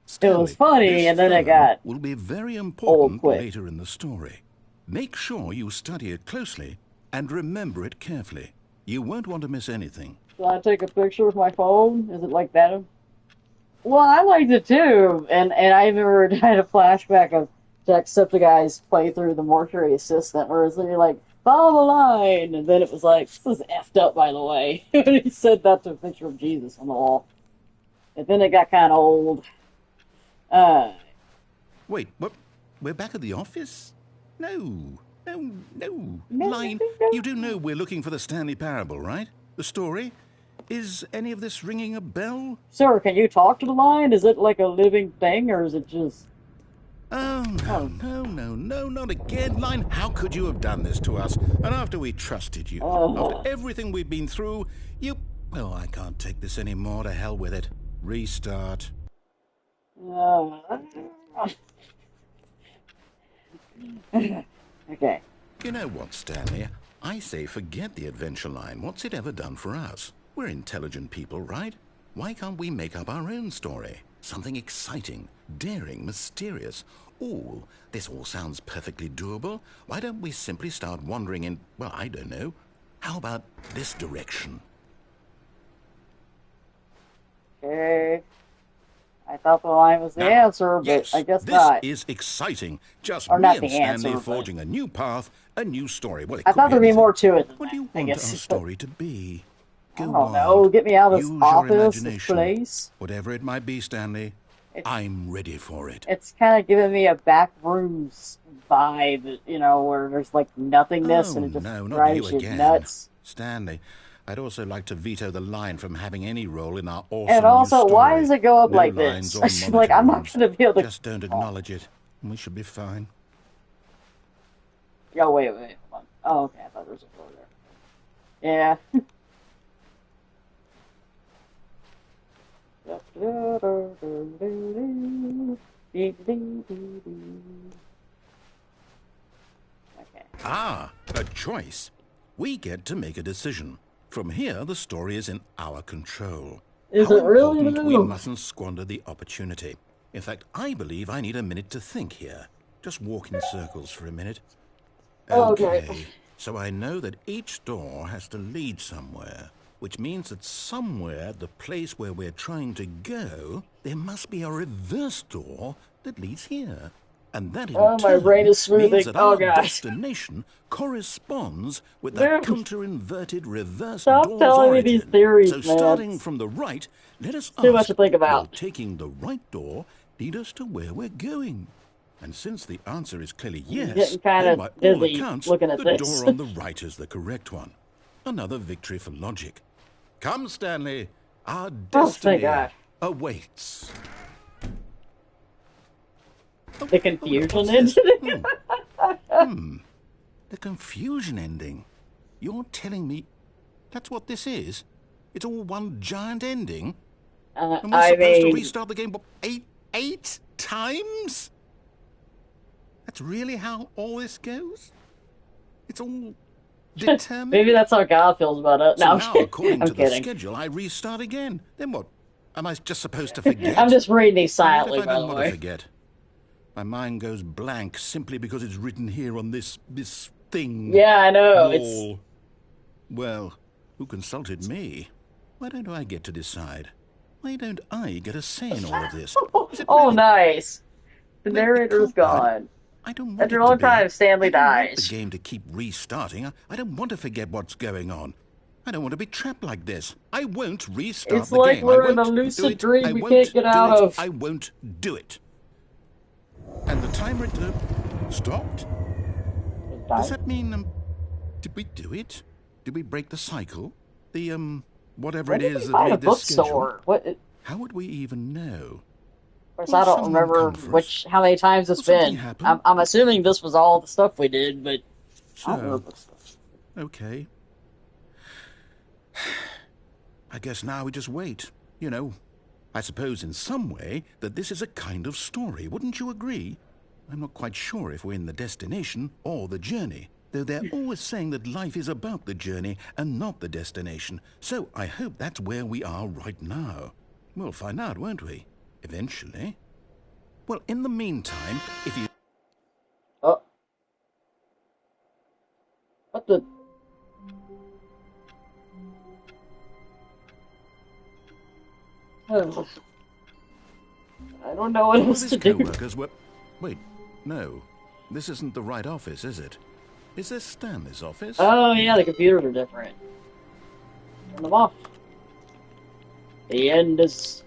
Speaker 2: Stanley,
Speaker 1: It was funny,
Speaker 2: this
Speaker 1: and then it
Speaker 2: fern
Speaker 1: got
Speaker 2: will be very important
Speaker 1: quick.
Speaker 2: later in the story. Make sure you study it closely and remember it carefully. You won't want to miss anything.
Speaker 1: Should I take a picture with my phone? Is it like that? Well, I liked it too, and I remember I had a flashback of Jacksepticeye's playthrough, the mortuary assistant, where it's really like, follow the line, and then it was like, this is effed up, by the way. And he said that to a picture of Jesus on the wall. And then it got kind of old.
Speaker 2: Wait, what? We're back at the office? No.
Speaker 1: No,
Speaker 2: Line,
Speaker 1: no.
Speaker 2: you do know we're looking for the Stanley Parable, right? The story? Is any of this ringing a bell?
Speaker 1: Sir, can you talk to the line? Is it like a living thing, or is it just...
Speaker 2: Oh, no, not again. Line, how could you have done this to us? And after we trusted you, after everything we've been through, you... Oh, I can't take this anymore. To hell with it. Restart.
Speaker 1: Okay.
Speaker 2: You know what, Stanley? I say forget the adventure line. What's it ever done for us? We're intelligent people, right? Why can't we make up our own story? Something exciting, daring, mysterious. Ooh, this all sounds perfectly doable. Why don't we simply start wandering in, well, I don't know. How about this direction?
Speaker 1: Okay. I thought the line was the
Speaker 2: Now,
Speaker 1: answer, but
Speaker 2: yes,
Speaker 1: I guess
Speaker 2: this
Speaker 1: not.
Speaker 2: is exciting. Just
Speaker 1: Or
Speaker 2: me
Speaker 1: not
Speaker 2: and
Speaker 1: the
Speaker 2: Stanley
Speaker 1: answer, but
Speaker 2: forging a new path, a new story. Well, it
Speaker 1: I
Speaker 2: could
Speaker 1: thought
Speaker 2: be
Speaker 1: there'd be
Speaker 2: anything.
Speaker 1: more to it than
Speaker 2: What do you
Speaker 1: that, I
Speaker 2: want
Speaker 1: guess.
Speaker 2: our story to be?
Speaker 1: I
Speaker 2: Go
Speaker 1: don't know.
Speaker 2: wild.
Speaker 1: Get me out of this
Speaker 2: Use your
Speaker 1: office, this
Speaker 2: imagination.
Speaker 1: place.
Speaker 2: Whatever it might be, Stanley,
Speaker 1: It's,
Speaker 2: I'm ready for it.
Speaker 1: it's kind of giving me a back rooms vibe, you know, where there's like nothingness
Speaker 2: Oh,
Speaker 1: and it just
Speaker 2: no, not
Speaker 1: drives
Speaker 2: you
Speaker 1: you
Speaker 2: again.
Speaker 1: nuts.
Speaker 2: Stanley, I'd also like to veto the line from having any role in our awesome
Speaker 1: And also,
Speaker 2: new story.
Speaker 1: why does it go up
Speaker 2: No
Speaker 1: like
Speaker 2: lines
Speaker 1: this?
Speaker 2: or
Speaker 1: Like,
Speaker 2: monitor
Speaker 1: I'm not
Speaker 2: rooms.
Speaker 1: going to be able to...
Speaker 2: Just don't acknowledge it, and we should be fine.
Speaker 1: Oh, wait, hold on. Oh, okay, I thought there was a floor there. Yeah. Okay.
Speaker 2: Ah, a choice. We get to make a decision. From here, the story is in our control.
Speaker 1: Is
Speaker 2: How
Speaker 1: it really,
Speaker 2: important we
Speaker 1: though?
Speaker 2: mustn't squander the opportunity. In fact, I believe I need a minute to think here. Just walk in circles for a minute.
Speaker 1: Okay.
Speaker 2: So I know that each door has to lead somewhere, which means that somewhere, the place where we're trying to go, there must be a reverse door that leads here. And that in
Speaker 1: Oh, my
Speaker 2: turn
Speaker 1: brain is smoothing.
Speaker 2: means that
Speaker 1: Oh,
Speaker 2: our
Speaker 1: gosh.
Speaker 2: destination corresponds with the
Speaker 1: Dude.
Speaker 2: counter-inverted reverse
Speaker 1: Stop
Speaker 2: door's
Speaker 1: telling me
Speaker 2: origin.
Speaker 1: these theories,
Speaker 2: So
Speaker 1: man.
Speaker 2: starting from the right, let us
Speaker 1: Too much
Speaker 2: ask,
Speaker 1: to think about.
Speaker 2: will taking the right door lead us to where we're going? And since the answer is clearly yes,
Speaker 1: getting kinda
Speaker 2: then by all
Speaker 1: dizzy
Speaker 2: accounts,
Speaker 1: looking at
Speaker 2: the
Speaker 1: this.
Speaker 2: door on the right is the correct one. Another victory for logic. Come, Stanley, our
Speaker 1: Oh, thank
Speaker 2: destiny
Speaker 1: God.
Speaker 2: awaits.
Speaker 1: The confusion
Speaker 2: What's this?
Speaker 1: ended.
Speaker 2: The confusion ending. You're telling me that's what this is? It's all one giant ending? And we're
Speaker 1: I
Speaker 2: supposed to
Speaker 1: mean,
Speaker 2: restart the game what, eight times? That's really how all this goes? It's all determined?
Speaker 1: maybe that's how God feels about it.
Speaker 2: So
Speaker 1: No, I'm
Speaker 2: now,
Speaker 1: kidding.
Speaker 2: according
Speaker 1: I'm
Speaker 2: to the
Speaker 1: kidding.
Speaker 2: schedule, I restart again. Then what? Am I just supposed to forget?
Speaker 1: I'm just reading these
Speaker 2: What
Speaker 1: silently,
Speaker 2: if I
Speaker 1: by
Speaker 2: don't
Speaker 1: the
Speaker 2: want to
Speaker 1: way.
Speaker 2: forget? My mind goes blank simply because it's written here on this thing.
Speaker 1: Yeah, I know.
Speaker 2: Wall. Well, who consulted me? Why don't I get to decide? Why don't I get a say in all of this? Is it
Speaker 1: Oh,
Speaker 2: really?
Speaker 1: nice. The
Speaker 2: No, it
Speaker 1: narrator's
Speaker 2: can't be.
Speaker 1: gone.
Speaker 2: I don't want
Speaker 1: That's
Speaker 2: it
Speaker 1: the
Speaker 2: to
Speaker 1: only
Speaker 2: be.
Speaker 1: time Stanley
Speaker 2: I don't want the
Speaker 1: dies.
Speaker 2: game to keep restarting. I don't want to forget what's going on. I don't want to be trapped like this. I won't restart
Speaker 1: It's
Speaker 2: the
Speaker 1: like
Speaker 2: game.
Speaker 1: we're
Speaker 2: I
Speaker 1: in a
Speaker 2: won't do
Speaker 1: lucid
Speaker 2: it.
Speaker 1: dream
Speaker 2: I
Speaker 1: we
Speaker 2: won't
Speaker 1: can't get
Speaker 2: do
Speaker 1: out
Speaker 2: it.
Speaker 1: of.
Speaker 2: I won't do it. And the timer stopped? Does that mean, did we do it? Did we break the cycle? The, whatever
Speaker 1: When
Speaker 2: it
Speaker 1: did we
Speaker 2: is that
Speaker 1: find a
Speaker 2: made this schedule?
Speaker 1: bookstore? What?
Speaker 2: How would we even know?
Speaker 1: Of course,
Speaker 2: Will
Speaker 1: I don't
Speaker 2: someone
Speaker 1: remember
Speaker 2: come for us?
Speaker 1: how many times it's
Speaker 2: Will something
Speaker 1: been.
Speaker 2: happen?
Speaker 1: I'm assuming this was all the stuff we did, but I don't remember
Speaker 2: So,
Speaker 1: bookstores.
Speaker 2: okay. I guess now we just wait. You know, I suppose in some way that this is a kind of story. Wouldn't you agree? I'm not quite sure if we're in the destination or the journey, though they're always saying that life is about the journey and not the destination. So I hope that's where we are right now. We'll find out, won't we? Eventually. Well, in the meantime, if you...
Speaker 1: Oh. What the? Oh. I don't know what
Speaker 2: All of
Speaker 1: else
Speaker 2: his
Speaker 1: to do.
Speaker 2: co-workers were... Wait, no. This isn't the right office, is it? Is this Stanley's office?
Speaker 1: Oh yeah, the computers are different. Turn them off. The end is...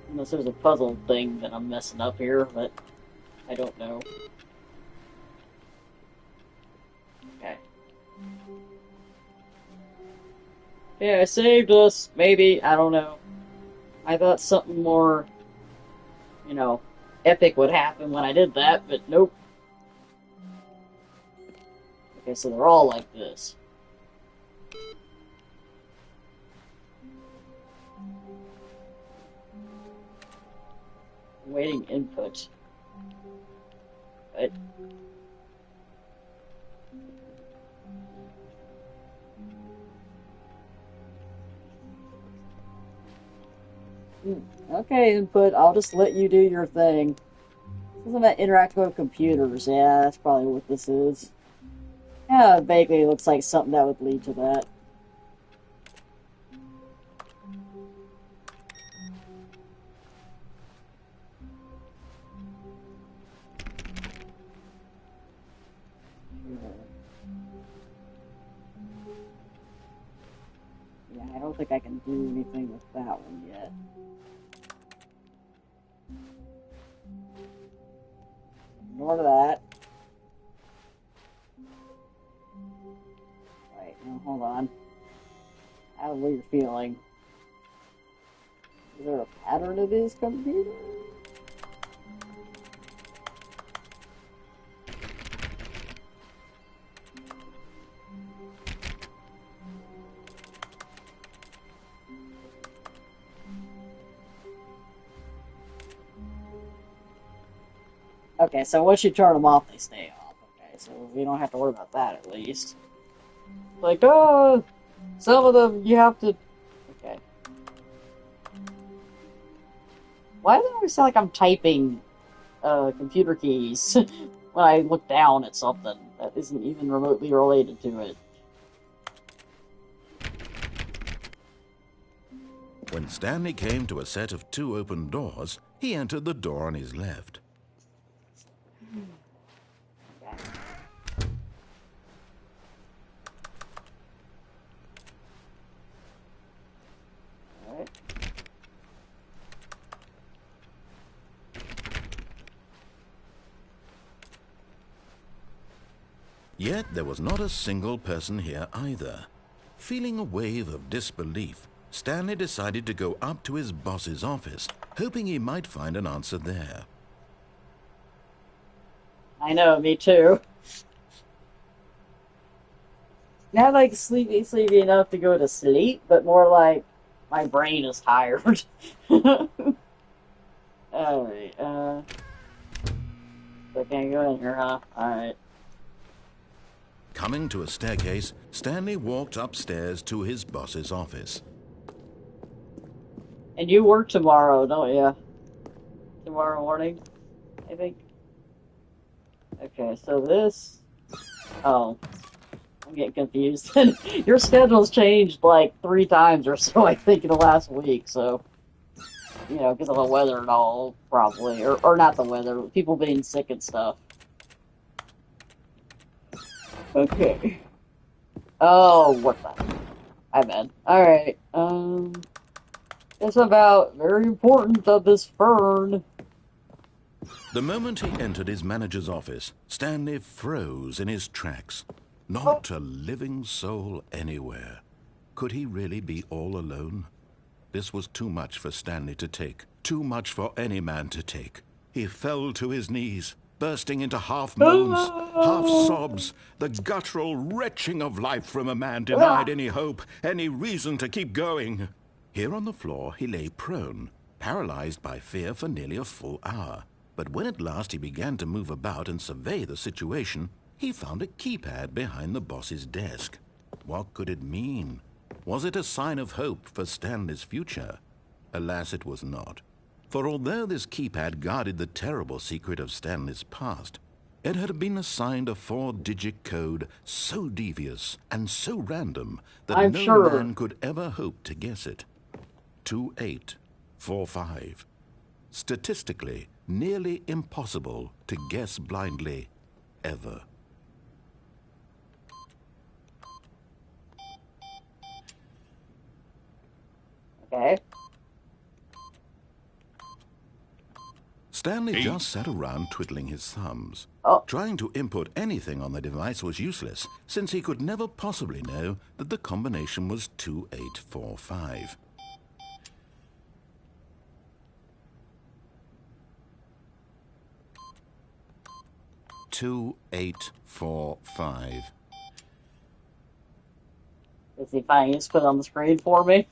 Speaker 1: Unless there's a puzzle thing that I'm messing up here, but I don't know. Okay. Yeah, I saved us. Maybe. I don't know. I thought something more, you know, epic would happen when I did that, but nope. Okay, so they're all like this. Waiting input. What? Okay, input. I'll just let you do your thing. Something about interacting with computers. Yeah, that's probably what this is. Yeah, it vaguely looks like something that would lead to that. I don't think I can do anything with that one yet. Ignore that. Wait, no, hold on. I have a weird feeling. Is there a pattern to this computer? Okay, so once you turn them off, they stay off. Okay, so we don't have to worry about that at least. Like, oh, some of them you have to. Okay. Why does it always sound like I'm typing computer keys when I look down at something that isn't even remotely related to it?
Speaker 2: When Stanley came to a set of 2 open doors, he entered the door on his left.
Speaker 1: Okay. Alright.
Speaker 2: Yet there was not a single person here either. Feeling a wave of disbelief, Stanley decided to go up to his boss's office, hoping he might find an answer there.
Speaker 1: I know, me too. Not like sleepy enough to go to sleep, but more like my brain is tired. Alright, so I can't go in here, huh? Alright.
Speaker 2: Coming to a staircase, Stanley walked upstairs to his boss's office.
Speaker 1: And you work tomorrow, don't you? Tomorrow morning, I think. Okay, so this... Oh, I'm getting confused. Your schedule's changed like 3 times or so, I think, in the last week, so... You know, because of the weather and all, probably. Or not the weather, people being sick and stuff. Okay. Oh, what the... I meant. Alright, it's about very important of this fern.
Speaker 2: The moment he entered his manager's office, Stanley froze in his tracks. Not a living soul anywhere. Could he really be all alone? This was too much for Stanley to take. Too much for any man to take. He fell to his knees, bursting into half moans, half sobs, the guttural retching of life from a man denied any hope, any reason to keep going. Here on the floor, he lay prone, paralyzed by fear for nearly a full hour. But when at last he began to move about and survey the situation, he found a keypad behind the boss's desk. What could it mean? Was it a sign of hope for Stanley's future? Alas, it was not. For although this keypad guarded the terrible secret of Stanley's past, it had been assigned a 4-digit code so devious and so random that no man could ever hope to guess it. 2845. Statistically, nearly impossible to guess blindly, ever.
Speaker 1: Okay.
Speaker 2: Stanley just sat around twiddling his thumbs.
Speaker 1: Oh.
Speaker 2: Trying to input anything on the device was useless, since he could never possibly know that the combination was 2845.
Speaker 1: Is he finally just put it on the screen for me?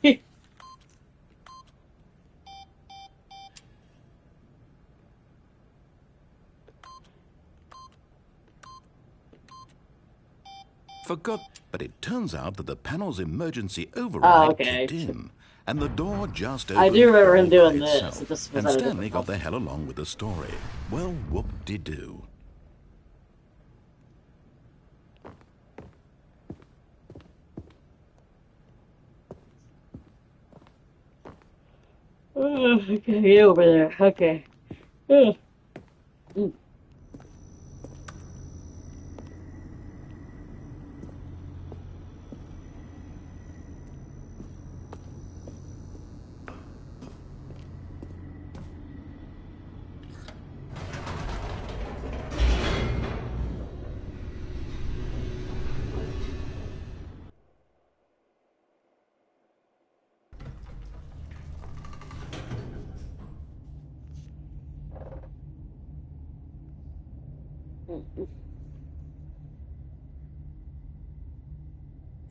Speaker 2: Forgot, but it turns out that the panel's emergency override
Speaker 1: okay.
Speaker 2: kicked in, and the door just opened.
Speaker 1: I do remember him doing
Speaker 2: itself,
Speaker 1: this.
Speaker 2: And Stanley got the hell along with the story. Well, whoop-de-doo.
Speaker 1: Okay, get over there. Okay.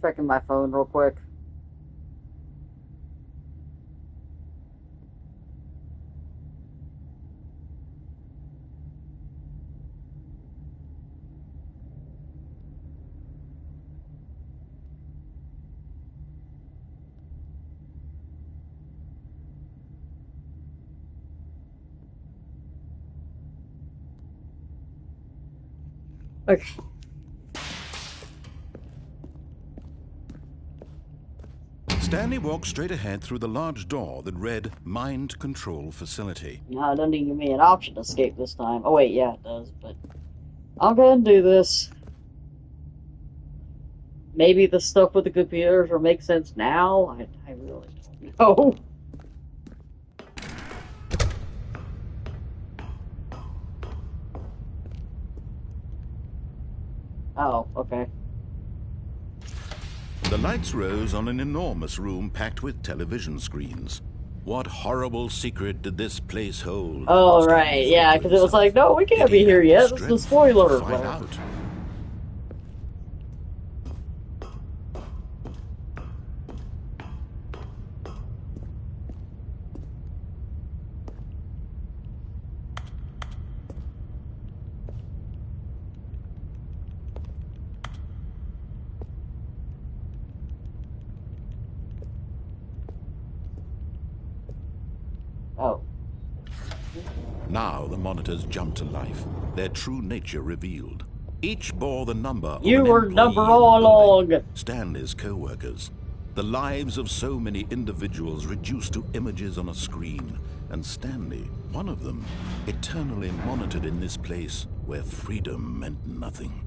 Speaker 1: Checking my phone real quick. Okay.
Speaker 2: Stanley walked straight ahead through the large door that read Mind Control Facility.
Speaker 1: No, it doesn't even give me an option to escape this time. Oh wait, yeah, it does, but I'll go ahead and do this. Maybe the stuff with the computers will make sense now. I really don't know. Oh, okay.
Speaker 2: The lights rose on an enormous room packed with television screens. What horrible secret did this place hold?
Speaker 1: Oh, right, yeah, because it was like, no, we can't be here yet. This is a spoiler.
Speaker 2: Find out.
Speaker 1: Oh.
Speaker 2: Now the monitors jumped to life, their true nature revealed. Each bore the number of
Speaker 1: You
Speaker 2: an
Speaker 1: were
Speaker 2: employee
Speaker 1: number
Speaker 2: in the
Speaker 1: all
Speaker 2: building,
Speaker 1: along.
Speaker 2: Stanley's co-workers. The lives of so many individuals reduced to images on a screen, and Stanley, one of them, eternally monitored in this place where freedom meant nothing.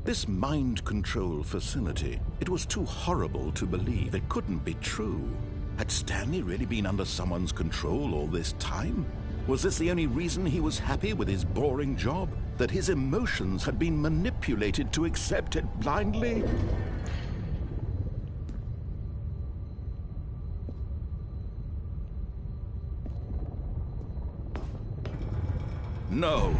Speaker 2: This mind control facility, it was too horrible to believe. It couldn't be true. Had Stanley really been under someone's control all this time? Was this the only reason he was happy with his boring job? That his emotions had been manipulated to accept it blindly? No.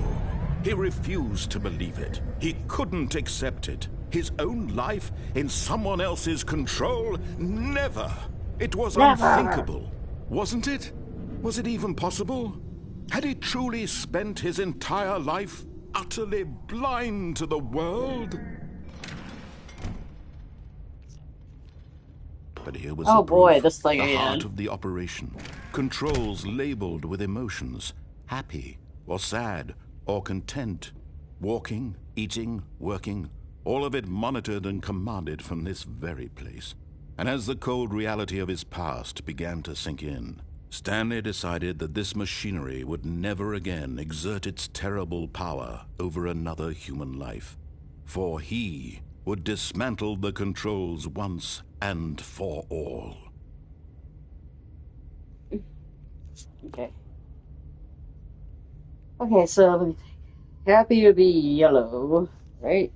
Speaker 2: He refused to believe it. He couldn't accept it. His own life in someone else's control? Never! It was unthinkable, wasn't it? Was it even possible? Had he truly spent his entire life utterly blind to the world? But here was
Speaker 1: Oh
Speaker 2: the
Speaker 1: boy,
Speaker 2: proof,
Speaker 1: this thing
Speaker 2: the
Speaker 1: again.
Speaker 2: heart of the operation. Controls labeled with emotions, happy or sad or content, walking, eating, working, all of it monitored and commanded from this very place. And as the cold reality of his past began to sink in, Stanley decided that this machinery would never again exert its terrible power over another human life, for he would dismantle the controls once and for all.
Speaker 1: Okay. Okay, so let me think. Happy to be yellow, right?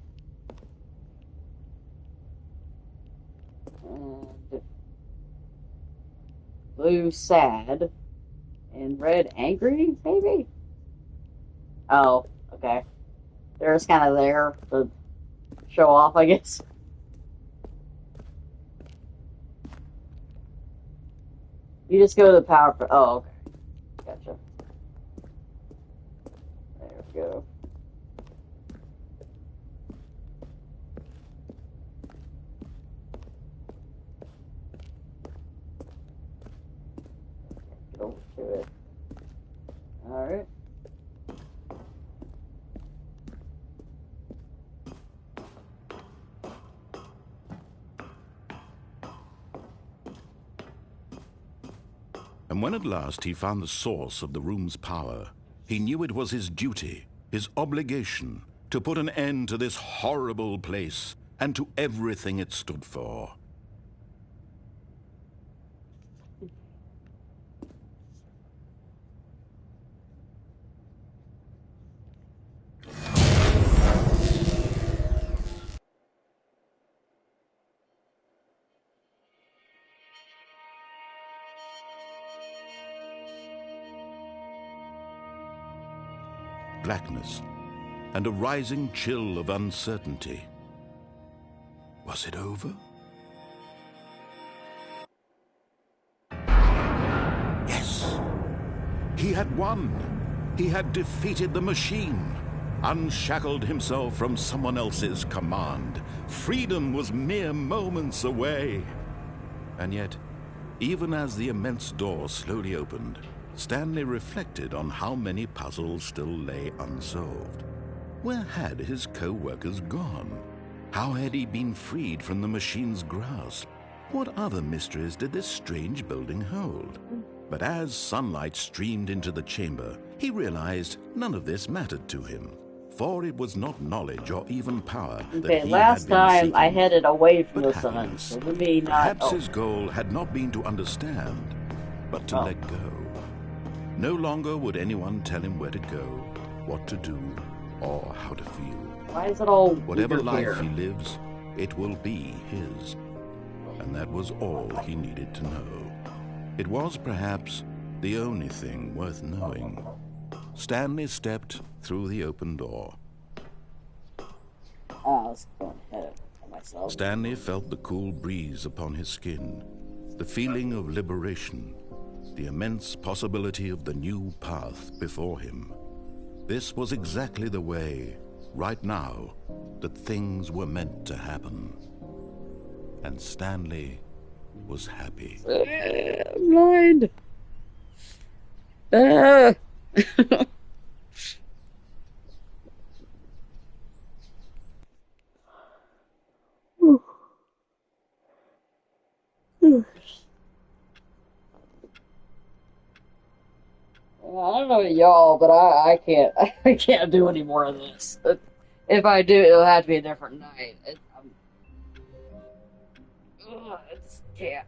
Speaker 1: And blue sad. And red angry, maybe? Oh, okay. They're just kind of there to show off, I guess. You just go to the power. Oh, okay. Gotcha. There we go. Get over to it. Alright.
Speaker 2: And when at last he found the source of the room's power, he knew it was his duty, his obligation, to put an end to this horrible place and to everything it stood for. blackness and a rising chill of uncertainty. Was it over? Yes! He had won! He had defeated the machine, unshackled himself from someone else's command. Freedom was mere moments away. And yet, even as the immense door slowly opened, Stanley reflected on how many puzzles still lay unsolved. Where had his co-workers gone? How had he been freed from the machine's grasp? What other mysteries did this strange building hold? But as sunlight streamed into the chamber, he realized none of this mattered to him, for it was not knowledge or even power that
Speaker 1: Okay,
Speaker 2: he
Speaker 1: last
Speaker 2: had been
Speaker 1: time
Speaker 2: seeking,
Speaker 1: I headed away from
Speaker 2: but
Speaker 1: the sun,
Speaker 2: happiness.
Speaker 1: so let me not...
Speaker 2: Perhaps
Speaker 1: Oh.
Speaker 2: his goal had not been to understand, but to let go. No longer would anyone tell him where to go, what to do, or how to feel.
Speaker 1: Why is it all
Speaker 2: Whatever
Speaker 1: weird
Speaker 2: life
Speaker 1: here?
Speaker 2: he lives, it will be his. And that was all he needed to know. It was perhaps the only thing worth knowing. Stanley stepped through the open door.
Speaker 1: I was going ahead of myself.
Speaker 2: Stanley felt the cool breeze upon his skin, the feeling of liberation, the immense possibility of the new path before him. This was exactly the way, right now, that things were meant to happen. And Stanley was happy.
Speaker 1: I'm blind. I don't know y'all, but I can't I can't do any more of this. If I do, it'll have to be a different night. I just can't.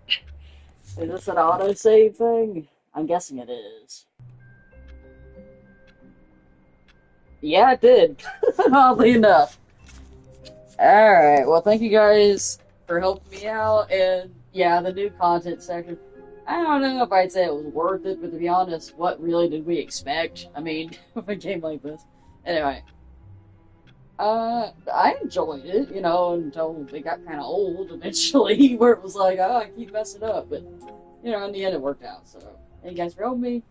Speaker 1: Is this an autosave thing? I'm guessing it is. Yeah, it did. Oddly enough. Alright, well, thank you guys for helping me out. And yeah, the new content section. I don't know if I'd say it was worth it, but to be honest, what really did we expect? I mean, with a game like this. Anyway, I enjoyed it, you know, until it got kind of old eventually, where it was like, oh, I keep messing up. But, you know, in the end, it worked out. So, thank you guys for helping me.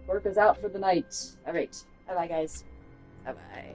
Speaker 1: Work is out for the night. Alright, bye-bye, guys. Bye-bye.